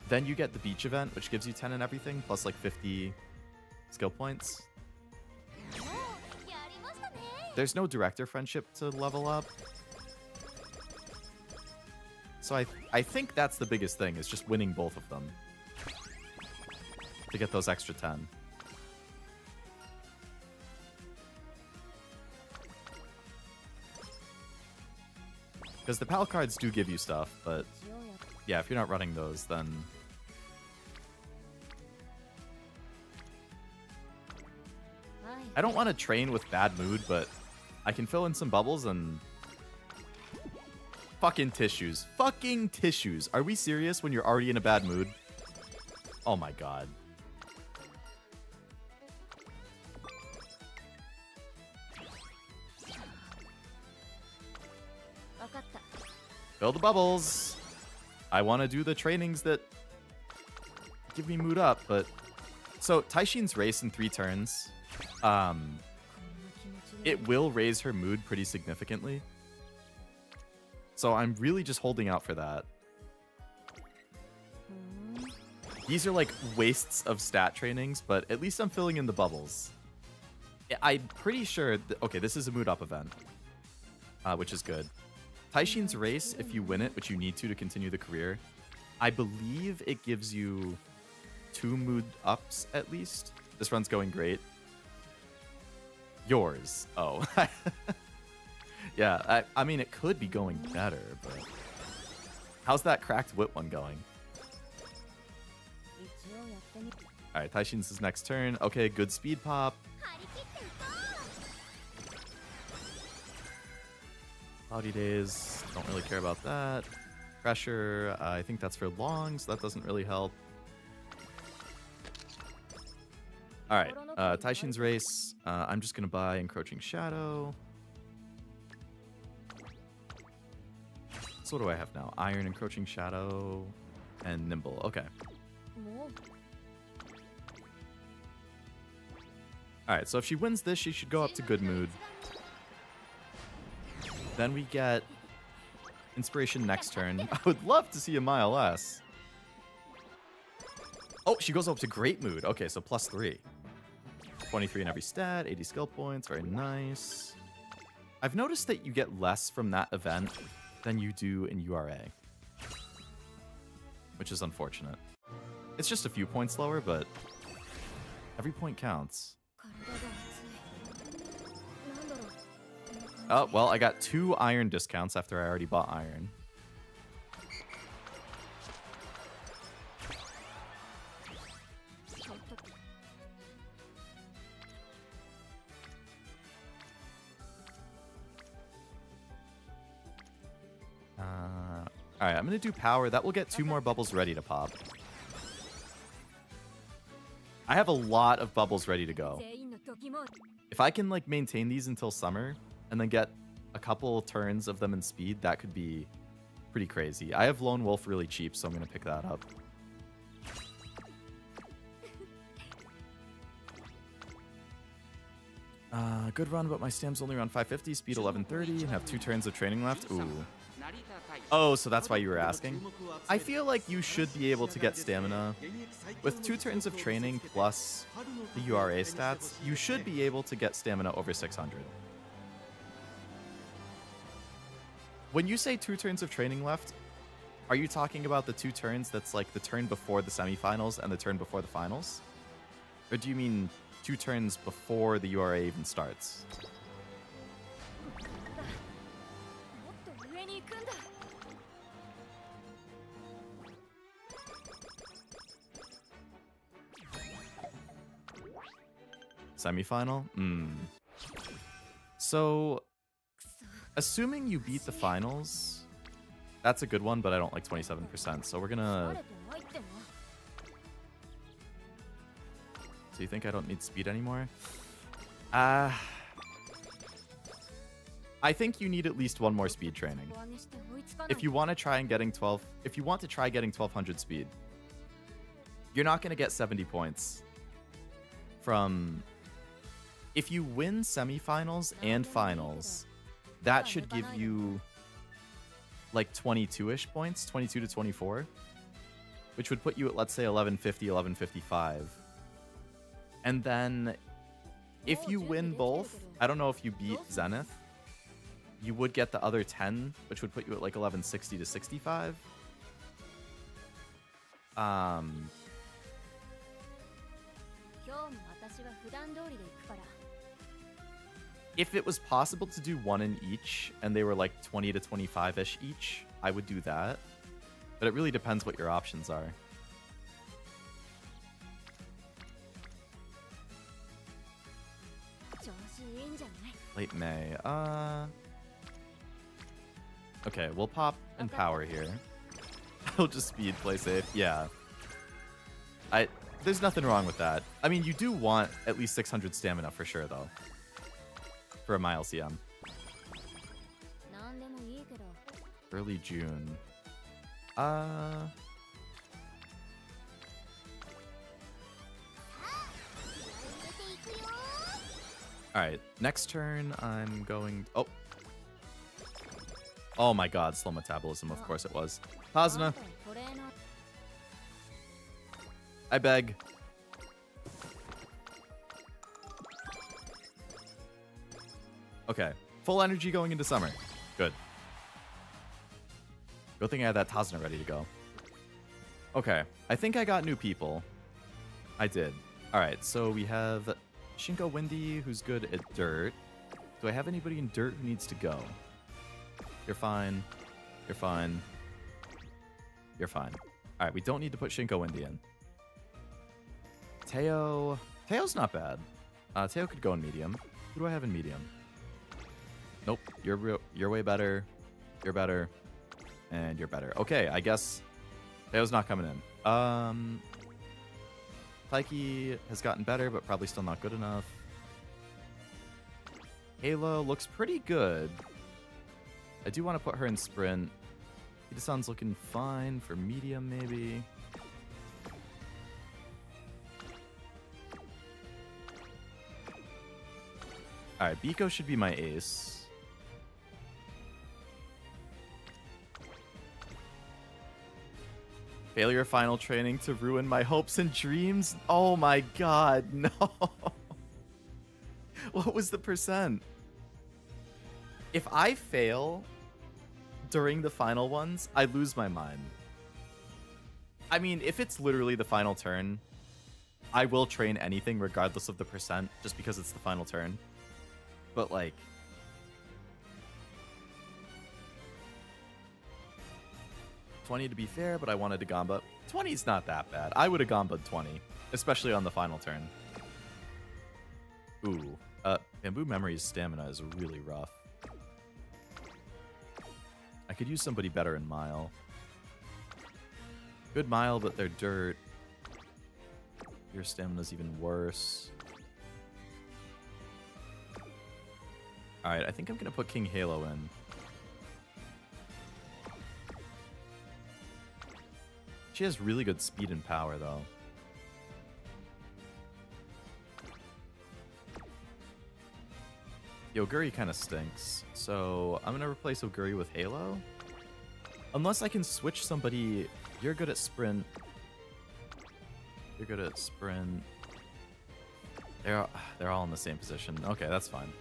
Then you get the beach event, which gives you 10 and everything, plus like 50 skill points. There's no director friendship to level up. So I think that's the biggest thing, is just winning both of them to get those extra 10. Because the PAL cards do give you stuff, but yeah, if you're not running those, then... I don't want to train with bad mood, but I can fill in some bubbles and... Fucking tissues. Fucking tissues. Are we serious when you're already in a bad mood? Oh my god. Fill the bubbles. I want to do the trainings that give me mood up, but... So, Taishin's race in 3 turns, it will raise her mood pretty significantly. So I'm really just holding out for that. These are like wastes of stat trainings, but at least I'm filling in the bubbles. I'm pretty sure... Okay, this is a mood up event, which is good. Taishin's race, if you win it, which you need to continue the career, I believe it gives you 2 mood ups at least. This run's going great. Yours. Oh. Yeah, I mean, it could be going better, but... How's that cracked wit one going? Alright, Taishin's next turn. Okay, good speed pop. Cloudy days, don't really care about that. Pressure, I think that's for long, so that doesn't really help. Alright, Taishin's race. I'm just gonna buy Encroaching Shadow. So what do I have now? Iron, Encroaching Shadow, and Nimble. Okay. Alright, so if she wins this, she should go up to good mood. Then we get Inspiration next turn. I would love to see a mile less. Oh, she goes up to great mood. Okay, so +3. 23 in every stat, 80 skill points. Very nice. I've noticed that you get less from that event than you do in URA, which is unfortunate. It's just a few points lower, but every point counts. Oh, well, I got 2 iron discounts after I already bought iron. Alright, I'm going to do power. That will get 2 more bubbles ready to pop. I have a lot of bubbles ready to go. If I can like maintain these until summer and then get a couple turns of them in speed, that could be pretty crazy. I have Lone Wolf really cheap, so I'm going to pick that up. Good run, but my stam's only around 550, speed 1130, and have 2 turns of training left. Ooh. Oh, so that's why you were asking? I feel like you should be able to get stamina. With 2 turns of training plus the URA stats, you should be able to get stamina over 600. When you say 2 turns of training left, are you talking about the 2 turns that's like the turn before the semifinals and the turn before the finals? Or do you mean 2 turns before the URA even starts? Semifinal? So, assuming you beat the finals, that's a good one, but I don't like 27%, so we're gonna... So you think I don't need speed anymore? I think you need at least 1 more speed training. If you want to try and getting 12... If you want to try getting 1200 speed, you're not gonna get 70 points from... If you win semifinals and finals, that should give you like 22-ish points, 22 to 24, which would put you at, let's say, 1150, 1155. And then if you win both, I don't know if you beat Zenith, you would get the other 10, which would put you at like 1160 to 65. If it was possible to do 1 in each, and they were like 20 to 25-ish each, I would do that. But it really depends what your options are. Late May. Okay, we'll pop and power here. I'll just speed, play safe. Yeah. There's nothing wrong with that. I mean, you do want at least 600 stamina for sure, though. For a mile CM. Early June. Alright, next turn I'm going... Oh. Oh my god, slow metabolism, of course it was. Pazna. I beg. Okay, full energy going into summer. Good. Good thing I had that Tazna ready to go. Okay, I think I got new people. I did. Alright, so we have Shinko Windy, who's good at dirt. Do I have anybody in dirt who needs to go? You're fine. You're fine. You're fine. Alright, we don't need to put Shinko Windy in. Teo. Teo's not bad. Teo could go in medium. Who do I have in medium? Nope. You're way better. You're better. And you're better. Okay, I guess Teo's not coming in. Taiki has gotten better, but probably still not good enough. Halo looks pretty good. I do want to put her in sprint. Hida-san's looking fine for medium, maybe. Alright, Biko should be my ace. Failure final training to ruin my hopes and dreams? Oh my god, no. What was the percent? If I fail during the final ones, I lose my mind. I mean, if it's literally the final turn, I will train anything regardless of the percent, just because it's the final turn. But like... 20 to be fair, but I wanted to Gamba. 20's not that bad. I would have Gamba'd 20, especially on the final turn. Ooh. Bamboo Memory's stamina is really rough. I could use somebody better in Mile. Good Mile, but they're dirt. Your stamina's even worse. Alright, I think I'm gonna put King Halo in. She has really good speed and power, though. Oguri kind of stinks, so I'm going to replace Oguri with Halo. Unless I can switch somebody. You're good at sprint. You're good at sprint. They're all in the same position. Okay, that's fine.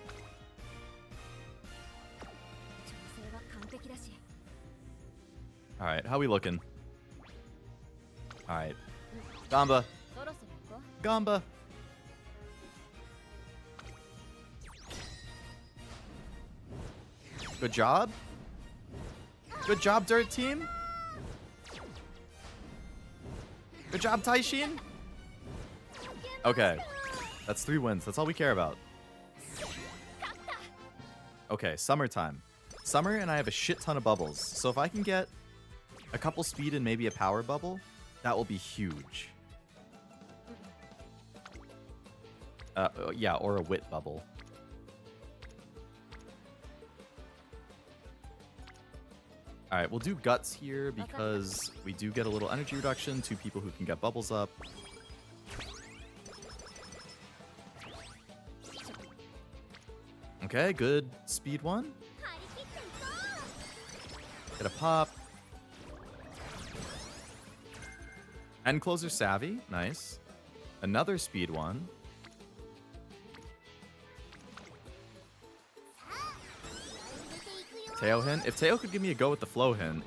Alright, how we looking? Alright. Gamba. Gamba. Good job. Good job, Dirt Team. Good job, Taishin. Okay. That's 3 wins. That's all we care about. Okay, summertime. Summer, and I have a shit ton of bubbles. So if I can get a couple speed and maybe a power bubble, that will be huge. Yeah, or a wit bubble. Alright, we'll do Guts here because we do get a little energy reduction. 2 people who can get bubbles up. Okay, good speed 1. Get a pop. End closer savvy. Nice. Another speed 1. Teo hint. If Teo could give me a go with the flow hint.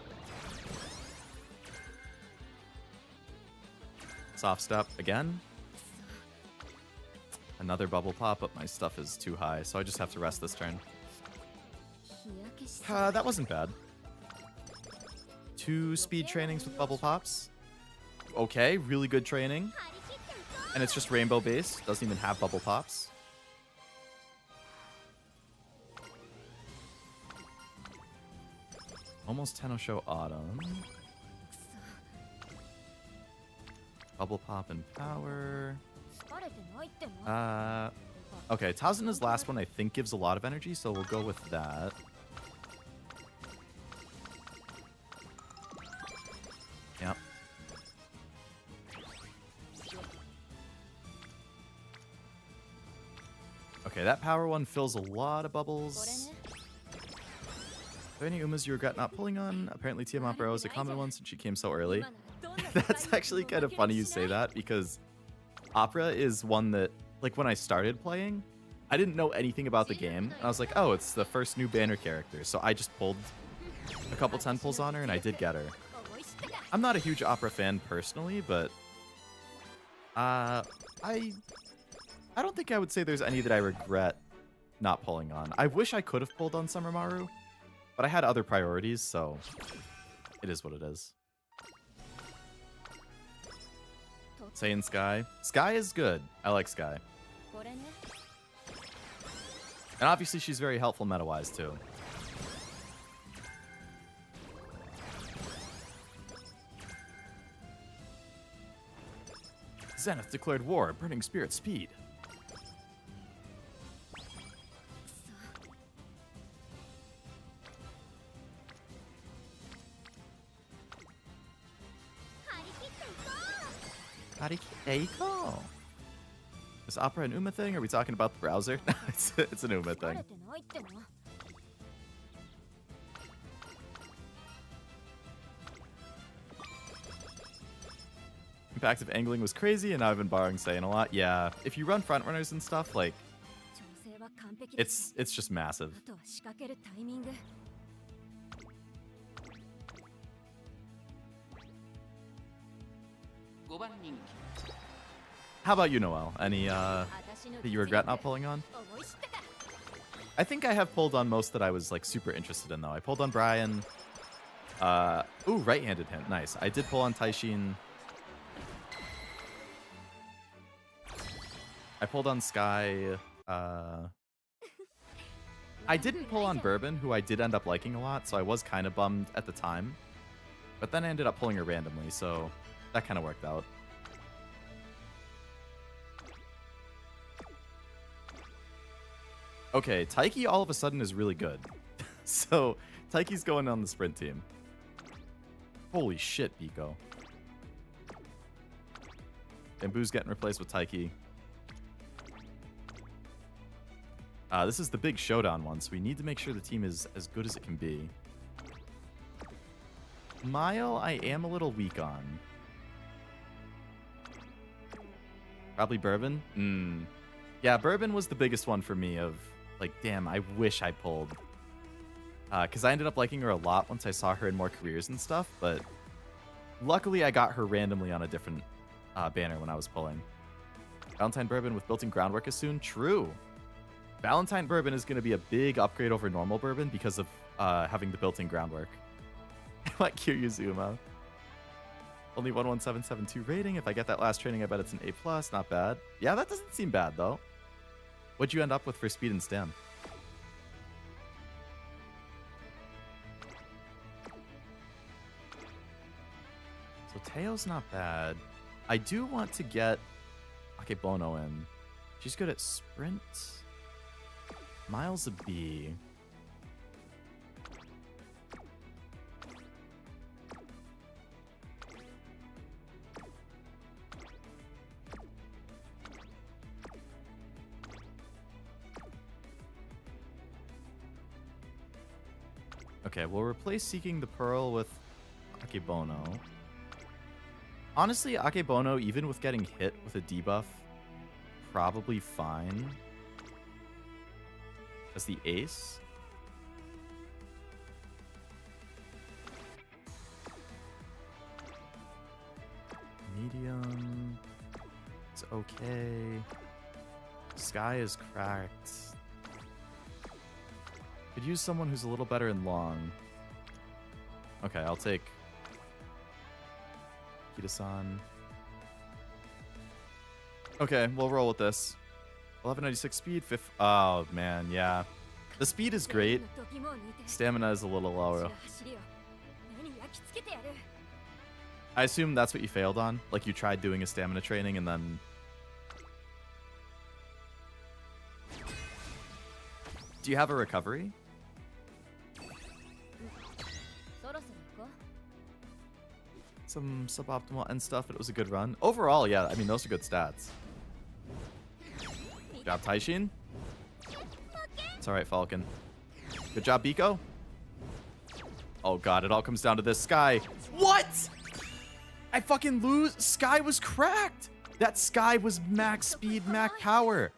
Soft step again. Another bubble pop, but my stuff is too high, so I just have to rest this turn. That wasn't bad. 2 speed trainings with bubble pops. Okay, really good training. And it's just rainbow based. Doesn't even have bubble pops. Almost Tenno Autumn. Bubble pop and power. Okay, Tazuna's last one I think gives a lot of energy, so we'll go with that. Okay, that power one fills a lot of bubbles. Are there any Umas you regret not pulling on? Apparently Tiamat Bro is a common one since she came so early. That's actually kind of funny you say that, because Opera is one that, like, when I started playing, I didn't know anything about the game. And I was like, oh, it's the first new banner character. So I just pulled a couple 10 pulls on her, and I did get her. I'm not a huge Opera fan personally, but I don't think I would say there's any that I regret not pulling on. I wish I could have pulled on Summer Maru, but I had other priorities, so it is what it is. Saying Sky. Sky is good. I like Sky. And obviously she's very helpful meta-wise too. Zenith declared war, burning spirit speed. There you go. Is Opera an Uma thing? Are we talking about the browser? it's an Uma thing. Impact of angling was crazy, and now I've been borrowing Saiyan a lot. Yeah, if you run front runners and stuff, like, it's just massive. How about you, Noel? Any that you regret not pulling on? I think I have pulled on most that I was like super interested in though. I pulled on Brian. Ooh, right-handed hint. Nice. I did pull on Taishin. I pulled on Sky. I didn't pull on Bourbon, who I did end up liking a lot, so I was kind of bummed at the time. But then I ended up pulling her randomly, so that kind of worked out. Okay, Taiki all of a sudden is really good. So, Taiki's going on the sprint team. Holy shit, Biko. Bamboo's getting replaced with Taiki. This is the big showdown one, so we need to make sure the team is as good as it can be. Mile, I am a little weak on. Probably Bourbon? Yeah, Bourbon was the biggest one for me of, like, damn, I wish I pulled. Because I ended up liking her a lot once I saw her in more careers and stuff, but luckily I got her randomly on a different banner when I was pulling. Valentine Bourbon with built-in groundwork is soon? True. Valentine Bourbon is going to be a big upgrade over normal Bourbon because of having the built-in groundwork. Like Kiryuzuma. Only 11772 rating. If I get that last training, I bet it's an A+. Not bad. Yeah, that doesn't seem bad, though. What'd you end up with for speed and stam? So Teo's not bad. I do want to get Akebono in. She's good at sprint. Miles a B. Okay, we'll replace Seeking the Pearl with Akebono. Honestly, Akebono, even with getting hit with a debuff, probably fine. As the ace. Medium. It's okay. Sky is cracked. Could use someone who's a little better in long. Okay, I'll take Kita-san. Okay, we'll roll with this. 1196 speed, oh man, yeah. The speed is great. Stamina is a little lower. I assume that's what you failed on? Like you tried doing a stamina training and then... Do you have a recovery? Some suboptimal end stuff, but it was a good run. Overall, yeah, I mean, those are good stats. Good job, Taishin. It's all right, Falcon. Good job, Biko. Oh, God. It all comes down to this. Sky. What? I fucking lose. Sky was cracked. That Sky was max speed, max power.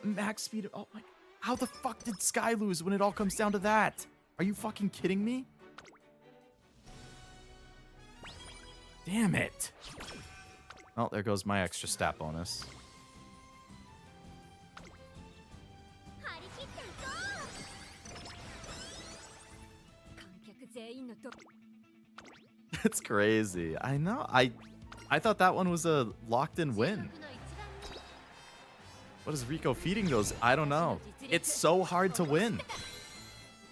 Max speed. Oh, my. How the fuck did Sky lose when it all comes down to that? Are you fucking kidding me? Damn it. Oh, there goes my extra stat bonus. It's crazy. I know. I thought that one was a locked-in win. What is Rico feeding those? I don't know. It's so hard to win.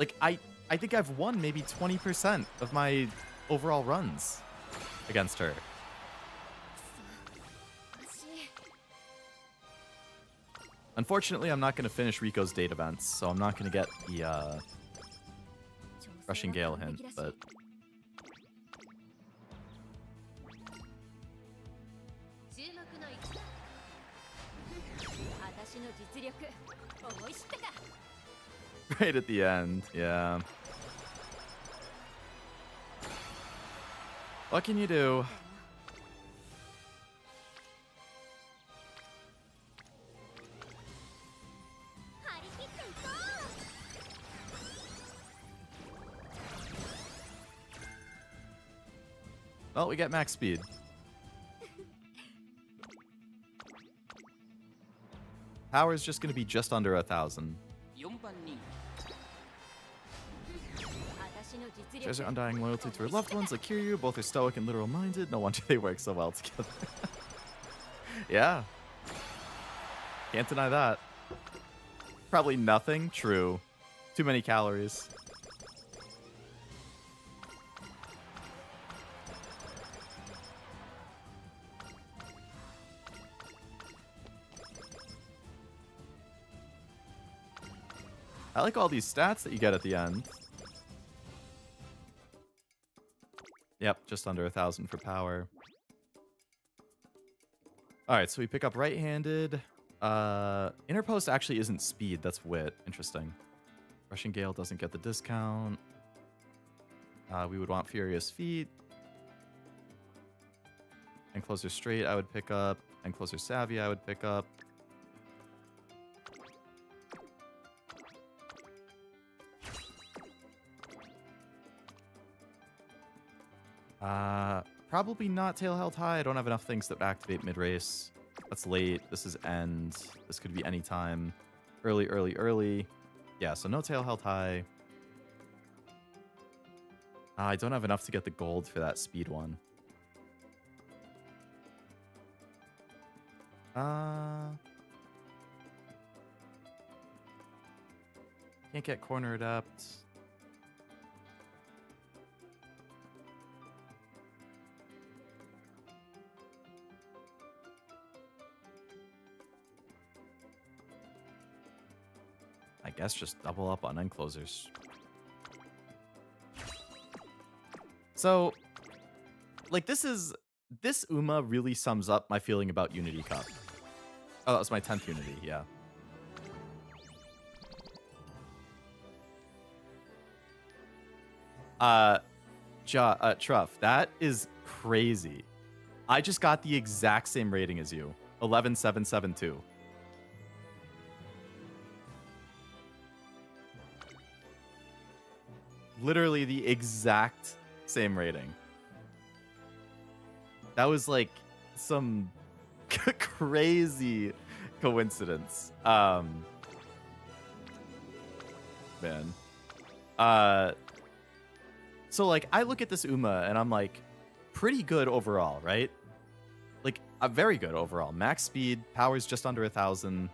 Like, I think I've won maybe 20% of my overall runs against her. Unfortunately, I'm not going to finish Rico's date events, so I'm not going to get the Rushing Gale hint, but... Right at the end, yeah. What can you do? Well, we get max speed. Power is just going to be just under 1,000. Shares her undying loyalty to her loved ones like Kiryu. Both are stoic and literal-minded. No wonder they work so well together. Yeah. Can't deny that. Probably nothing. True. Too many calories. I like all these stats that you get at the end. Yep, just under 1,000 for power. Alright, so we pick up right-handed. Interpost actually isn't speed, that's wit. Interesting. Rushing Gale doesn't get the discount. We would want Furious Feet. And Closer Straight I would pick up. And Closer Savvy I would pick up. Probably not Tail Held High. I don't have enough things that activate mid-race. That's late. This is end. This could be any time. Early, early, early. Yeah, so no Tail Held High. I don't have enough to get the gold for that speed one. Can't get Corner Adept. I guess just double up on end closers. So, like, this Uma really sums up my feeling about Unity Cup. Oh, that was my 10th Unity, yeah. Truff, that is crazy. I just got the exact same rating as you. 11,772. Literally the exact same rating. That was like some crazy coincidence. Man. So like I look at this Uma and I'm like pretty good overall, right? Like very good overall. Max speed, power's just under 1,000.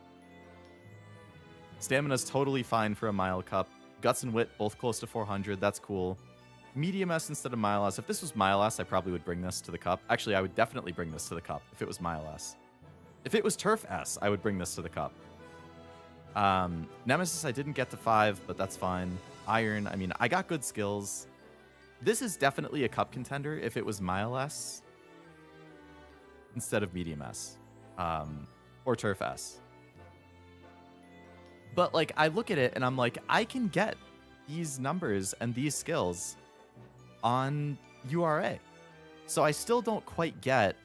Stamina's totally fine for a mile cup. Guts and Wit, both close to 400. That's cool. Medium S instead of Mile S. If this was Mile S, I probably would bring this to the cup. Actually, I would definitely bring this to the cup if it was Mile S. If it was Turf S, I would bring this to the cup. Nemesis, I didn't get to 5, but that's fine. Iron, I mean, I got good skills. This is definitely a cup contender if it was Mile S instead of Medium S. Or Turf S. But like I look at it and I'm like, I can get these numbers and these skills on URA. So I still don't quite get.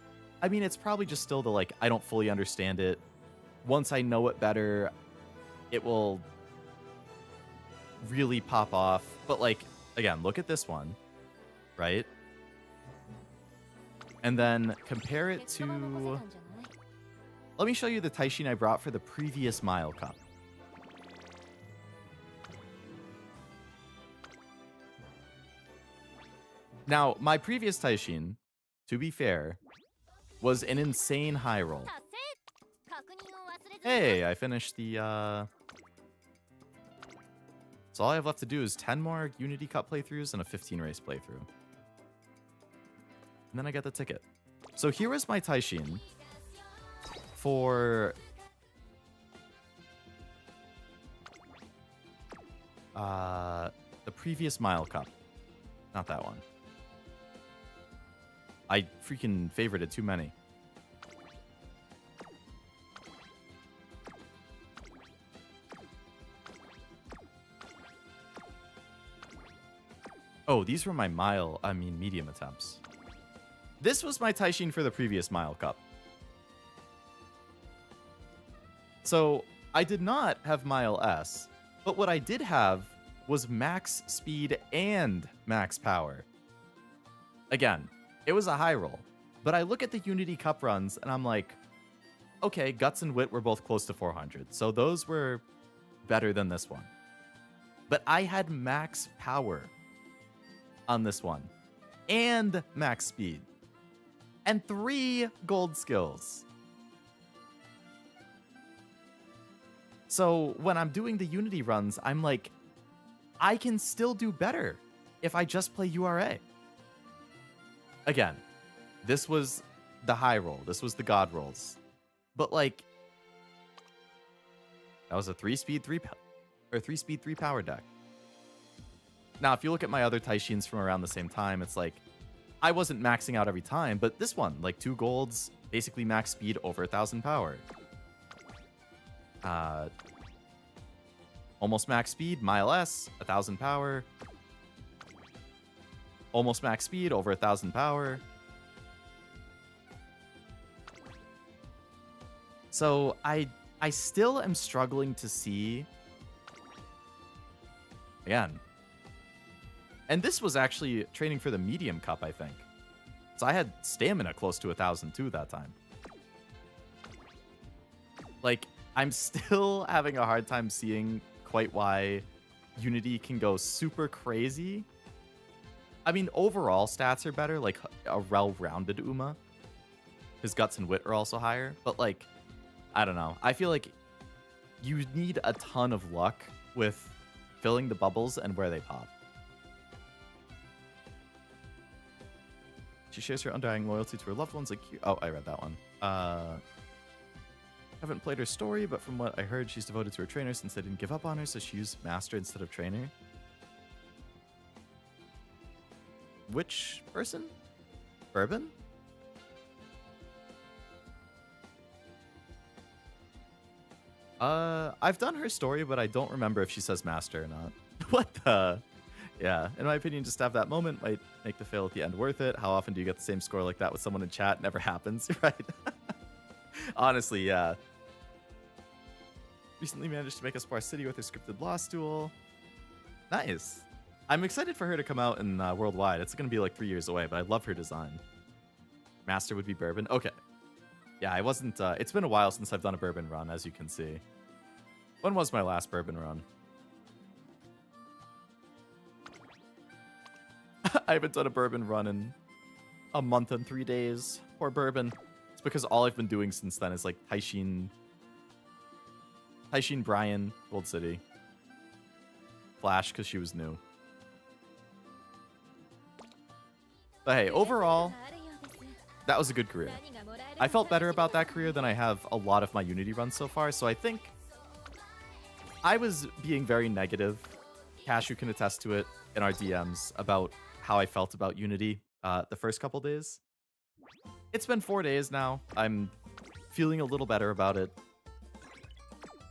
I mean, it's probably just still the like, I don't fully understand it. Once I know it better, it will really pop off. But like, again, look at this one, right? And then compare it to... Let me show you the Taishin I brought for the previous Mile Cup. Now, my previous Taishin, to be fair, was an insane high roll. Hey, I finished the... So all I have left to do is 10 more Unity Cup playthroughs and a 15 race playthrough. And then I get the ticket. So here is my Taishin for... the previous Mile Cup. Not that one. I freaking favorited too many. Oh, these were my medium attempts. This was my Taishin for the previous Mile Cup. So, I did not have Mile S, but what I did have was max speed and max power. Again, it was a high roll, but I look at the Unity Cup runs and I'm like, okay, Guts and Wit were both close to 400, so those were better than this one. But I had max power on this one, and max speed, and 3 gold skills. So when I'm doing the Unity runs, I'm like, I can still do better if I just play URA. Again, this was the high roll. This was the god rolls. But like, that was a 3-speed, 3-speed, 3-power deck. Now, if you look at my other Taishins from around the same time, it's like, I wasn't maxing out every time, but this one, like 2 golds, basically max speed over 1,000 power. Almost max speed, Mile S, 1,000 power. Almost max speed, over 1,000 power. So I still am struggling to see. Again. And this was actually training for the Medium Cup, I think. So I had stamina close to 1,000 too that time. Like, I'm still having a hard time seeing quite why Unity can go super crazy. I mean, overall stats are better, like a well-rounded Uma. His Guts and Wit are also higher. But, like, I don't know. I feel like you need a ton of luck with filling the bubbles and where they pop. She shares her undying loyalty to her loved ones. Like, oh, I read that one. Haven't played her story, but from what I heard, she's devoted to her trainer since they didn't give up on her, so she used master instead of trainer. Which person? Bourbon? I've done her story, but I don't remember if she says master or not. What the? Yeah, in my opinion, just to have that moment might make the fail at the end worth it. How often do you get the same score like that with someone in chat? Never happens, right? Honestly, yeah. Recently managed to make a Spar City with her scripted Lost Duel. Nice. I'm excited for her to come out in Worldwide. It's going to be like 3 years away, but I love her design. Master would be Bourbon. Okay. Yeah, I wasn't... it's been a while since I've done a Bourbon run, as you can see. When was my last Bourbon run? I haven't done a Bourbon run in a month and 3 days. Poor Bourbon. It's because all I've been doing since then is like Taishin, Brian, Gold City. Flash, because she was new. But hey, overall, that was a good career. I felt better about that career than I have a lot of my Unity runs so far, so I think I was being very negative. Cash, you can attest to it in our DMs about how I felt about Unity the first couple days. It's been 4 days now. I'm feeling a little better about it.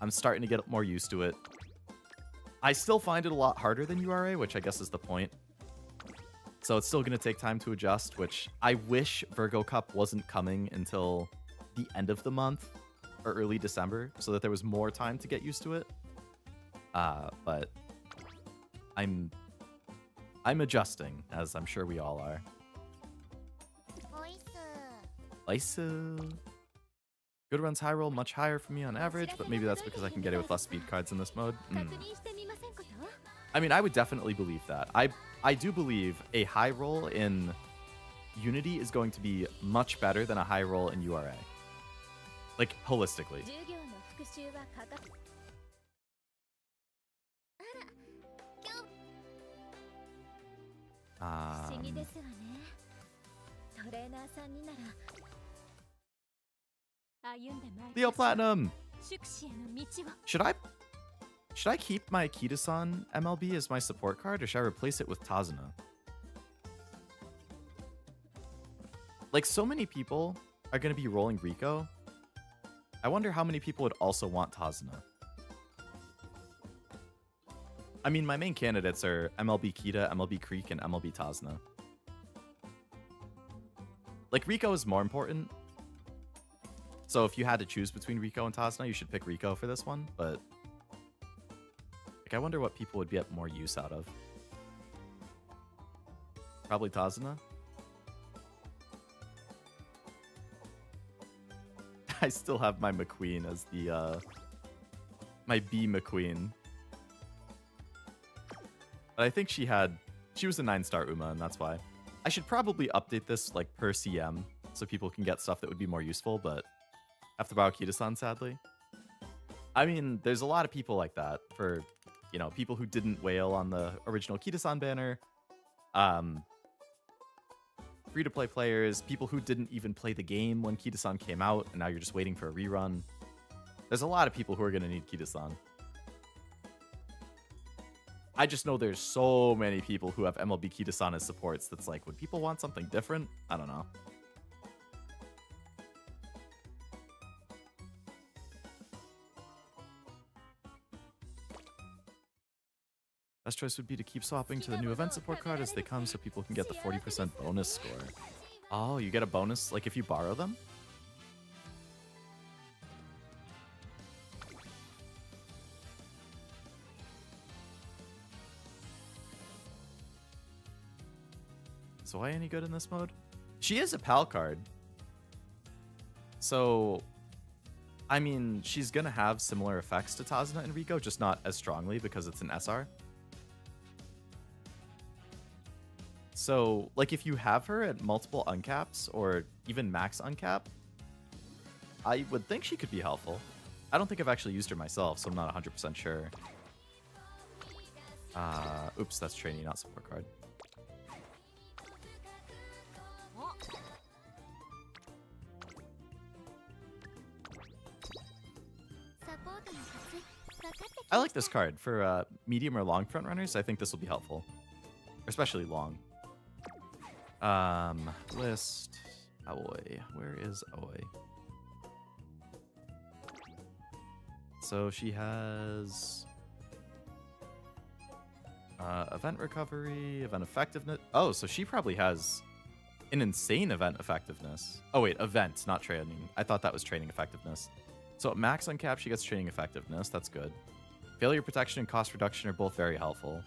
I'm starting to get more used to it. I still find it a lot harder than URA, which I guess is the point. So it's still going to take time to adjust, which I wish Virgo Cup wasn't coming until the end of the month or early December so that there was more time to get used to it. But I'm adjusting, as I'm sure we all are. Lysa. Good runs high roll much higher for me on average, but maybe that's because I can get it with less speed cards in this mode. I mean, I would definitely believe that. I do believe a high roll in Unity is going to be much better than a high roll in URA. Like, holistically. Leo Platinum! Should I keep my Kita-san MLB as my support card, or should I replace it with Tazuna? Like, so many people are going to be rolling Rico. I wonder how many people would also want Tazuna. I mean, my main candidates are MLB Kita, MLB Creek, and MLB Tazuna. Like, Rico is more important. So if you had to choose between Rico and Tazuna, you should pick Rico for this one, but... Like, I wonder what people would get more use out of. Probably Tazuna. I still have my McQueen as the, my B McQueen. But I think she was a 9-star Uma, and that's why. I should probably update this, like, per CM, so people can get stuff that would be more useful, but I have to borrow Kita-san, sadly. I mean, there's a lot of people like that for, you know, people who didn't whale on the original Kita-san banner. Free-to-play players, people who didn't even play the game when Kita-san came out, and now you're just waiting for a rerun. There's a lot of people who are going to need Kita-san. I just know there's so many people who have MLB Kita-san as supports that's like, would people want something different? I don't know. Best choice would be to keep swapping to the new event support card as they come so people can get the 40% bonus score. Oh, you get a bonus like if you borrow them? Is Zoe any good in this mode? She is a PAL card. So, I mean, she's going to have similar effects to Tazuna and Rico, just not as strongly because it's an SR. So, like, if you have her at multiple uncaps or even max uncap, I would think she could be helpful. I don't think I've actually used her myself, so I'm not 100% sure. Oops, that's trainee, not support card. I like this card for medium or long front runners. I think this will be helpful, especially long. List Aoi. Where is Aoi? So she has event recovery, event effectiveness. Oh, so she probably has an insane event effectiveness. Oh wait, event, not training. I thought that was training effectiveness. So at max uncap, she gets training effectiveness. That's good. Failure protection and cost reduction are both very helpful.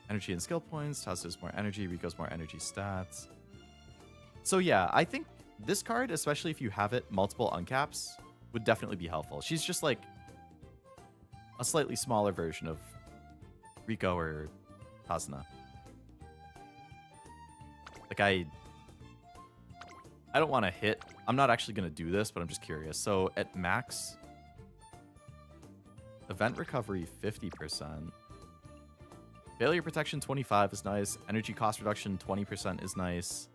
Energy and skill points. Tazu's more energy. Rico's more energy stats. So yeah, I think this card, especially if you have it multiple uncaps, would definitely be helpful. She's just like a slightly smaller version of Rico or Tazuna. Like I don't want to hit. I'm not actually going to do this, but I'm just curious. So at max, event recovery 50%. Failure protection 25 is nice. Energy cost reduction 20% is nice.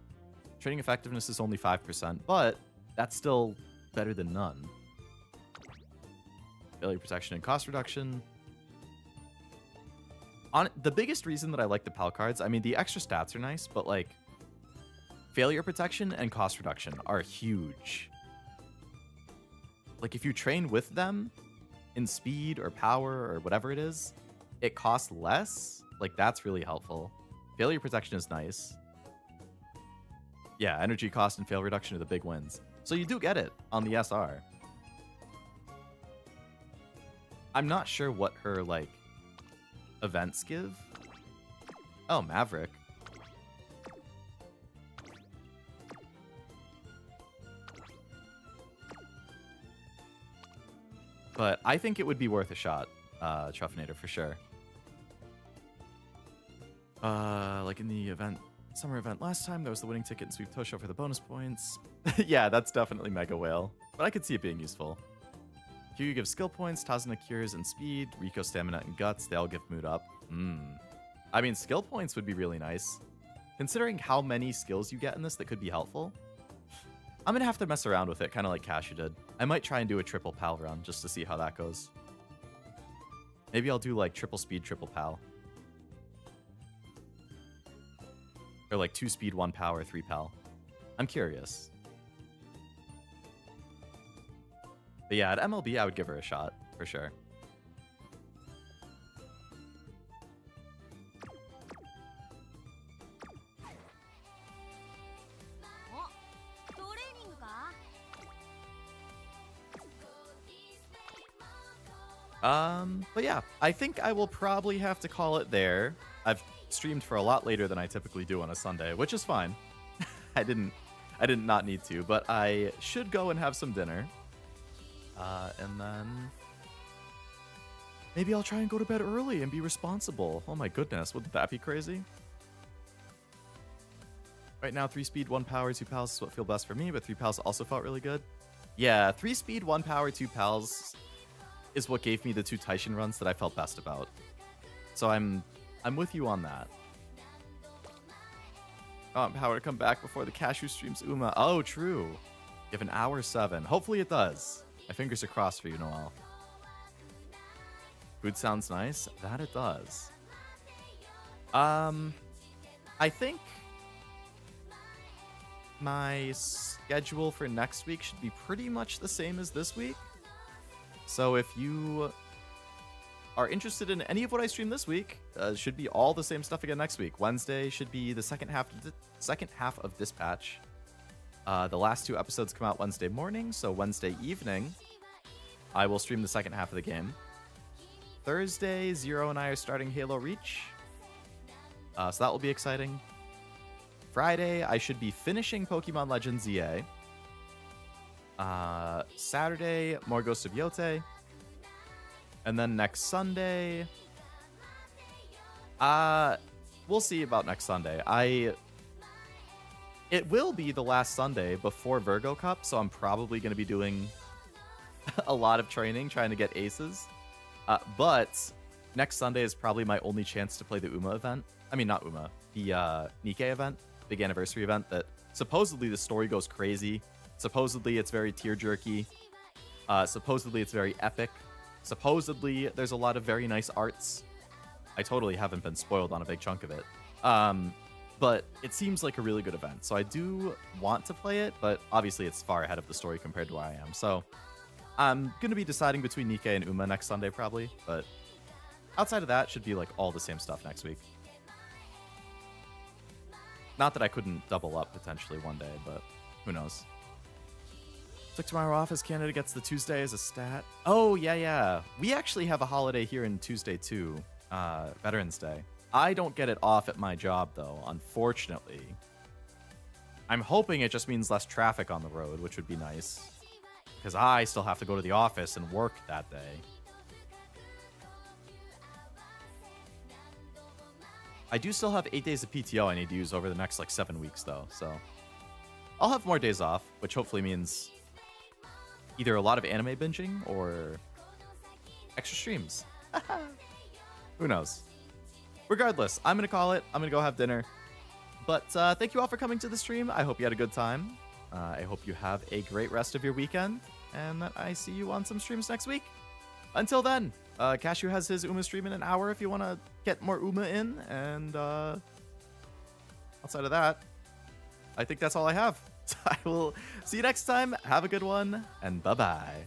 Training effectiveness is only 5%, but that's still better than none. Failure protection and cost reduction. On the biggest reason that I like the PAL cards, I mean, the extra stats are nice, but like failure protection and cost reduction are huge. Like if you train with them, in speed or power or whatever it is, it costs less. Like, that's really helpful. Failure protection is nice. Yeah, energy cost and fail reduction are the big wins. So you do get it on the SR. I'm not sure what her, like, events give. Oh, Maverick. But I think it would be worth a shot, Truffinator, for sure. Like in the summer event last time, there was the winning ticket and Sweep Tosho for the bonus points. Yeah, that's definitely Mega Whale. But I could see it being useful. Kiryu gives skill points, Tazuna cures and speed, Riko stamina and guts, they all give mood up. I mean, skill points would be really nice. Considering how many skills you get in this that could be helpful, I'm going to have to mess around with it, kind of like Cashew did. I might try and do a triple PAL run just to see how that goes. Maybe I'll do like triple speed, triple PAL. Or like 2 speed, 1 power, 3 PAL. I'm curious. But yeah, at MLB, I would give her a shot, for sure. But yeah, I think I will probably have to call it there. I've streamed for a lot later than I typically do on a Sunday, which is fine. I didn't not need to, but I should go and have some dinner. And then maybe I'll try and go to bed early and be responsible. Oh my goodness, wouldn't that be crazy? Right now, 3 speed, 1 power, 2 pals is what feel best for me, but 3 pals also felt really good. Yeah, 3 speed, 1 power, 2 pals is what gave me the 2 Taishin runs that I felt best about. So I'm with you on that. I want power to come back before the Cashew streams Uma. Oh, true. You have an hour 7. Hopefully it does. My fingers are crossed for you, Noel. Food sounds nice. That it does. I think my schedule for next week should be pretty much the same as this week. So if you are interested in any of what I stream this week, should be all the same stuff again next week. Wednesday should be the second half of Dispatch. The last 2 episodes come out Wednesday morning, so Wednesday evening, I will stream the second half of the game. Thursday, Zero and I are starting Halo Reach, so that will be exciting. Friday, I should be finishing Pokemon Legends EA. Saturday, more Ghost of Yote. And then next Sunday, we'll see about next Sunday. It will be the last Sunday before Virgo Cup, so I'm probably going to be doing a lot of training, trying to get aces. But next Sunday is probably my only chance to play the Uma event. I mean, not Uma, the Nikkei event, big anniversary event that supposedly the story goes crazy. Supposedly it's very tear-jerky. Supposedly it's very epic. Supposedly there's a lot of very nice arts. I totally haven't been spoiled on a big chunk of it. But it seems like a really good event. So I do want to play it, but obviously it's far ahead of the story compared to where I am. So I'm going to be deciding between Nikkei and Uma next Sunday probably. But outside of that, should be like all the same stuff next week. Not that I couldn't double up potentially one day, but who knows. Took tomorrow off as Canada gets the Tuesday as a stat. Oh, yeah. We actually have a holiday here in Tuesday too. Veterans Day. I don't get it off at my job though, unfortunately. I'm hoping it just means less traffic on the road, which would be nice. Because I still have to go to the office and work that day. I do still have 8 days of PTO I need to use over the next like 7 weeks though, so I'll have more days off, which hopefully means either a lot of anime binging or extra streams. Who knows? Regardless, I'm going to call it. I'm going to go have dinner. But thank you all for coming to the stream. I hope you had a good time. I hope you have a great rest of your weekend. And that I see you on some streams next week. Until then, Cashew has his Uma stream in an hour if you want to get more Uma in. And outside of that, I think that's all I have. I will see you next time. Have a good one. And bye-bye.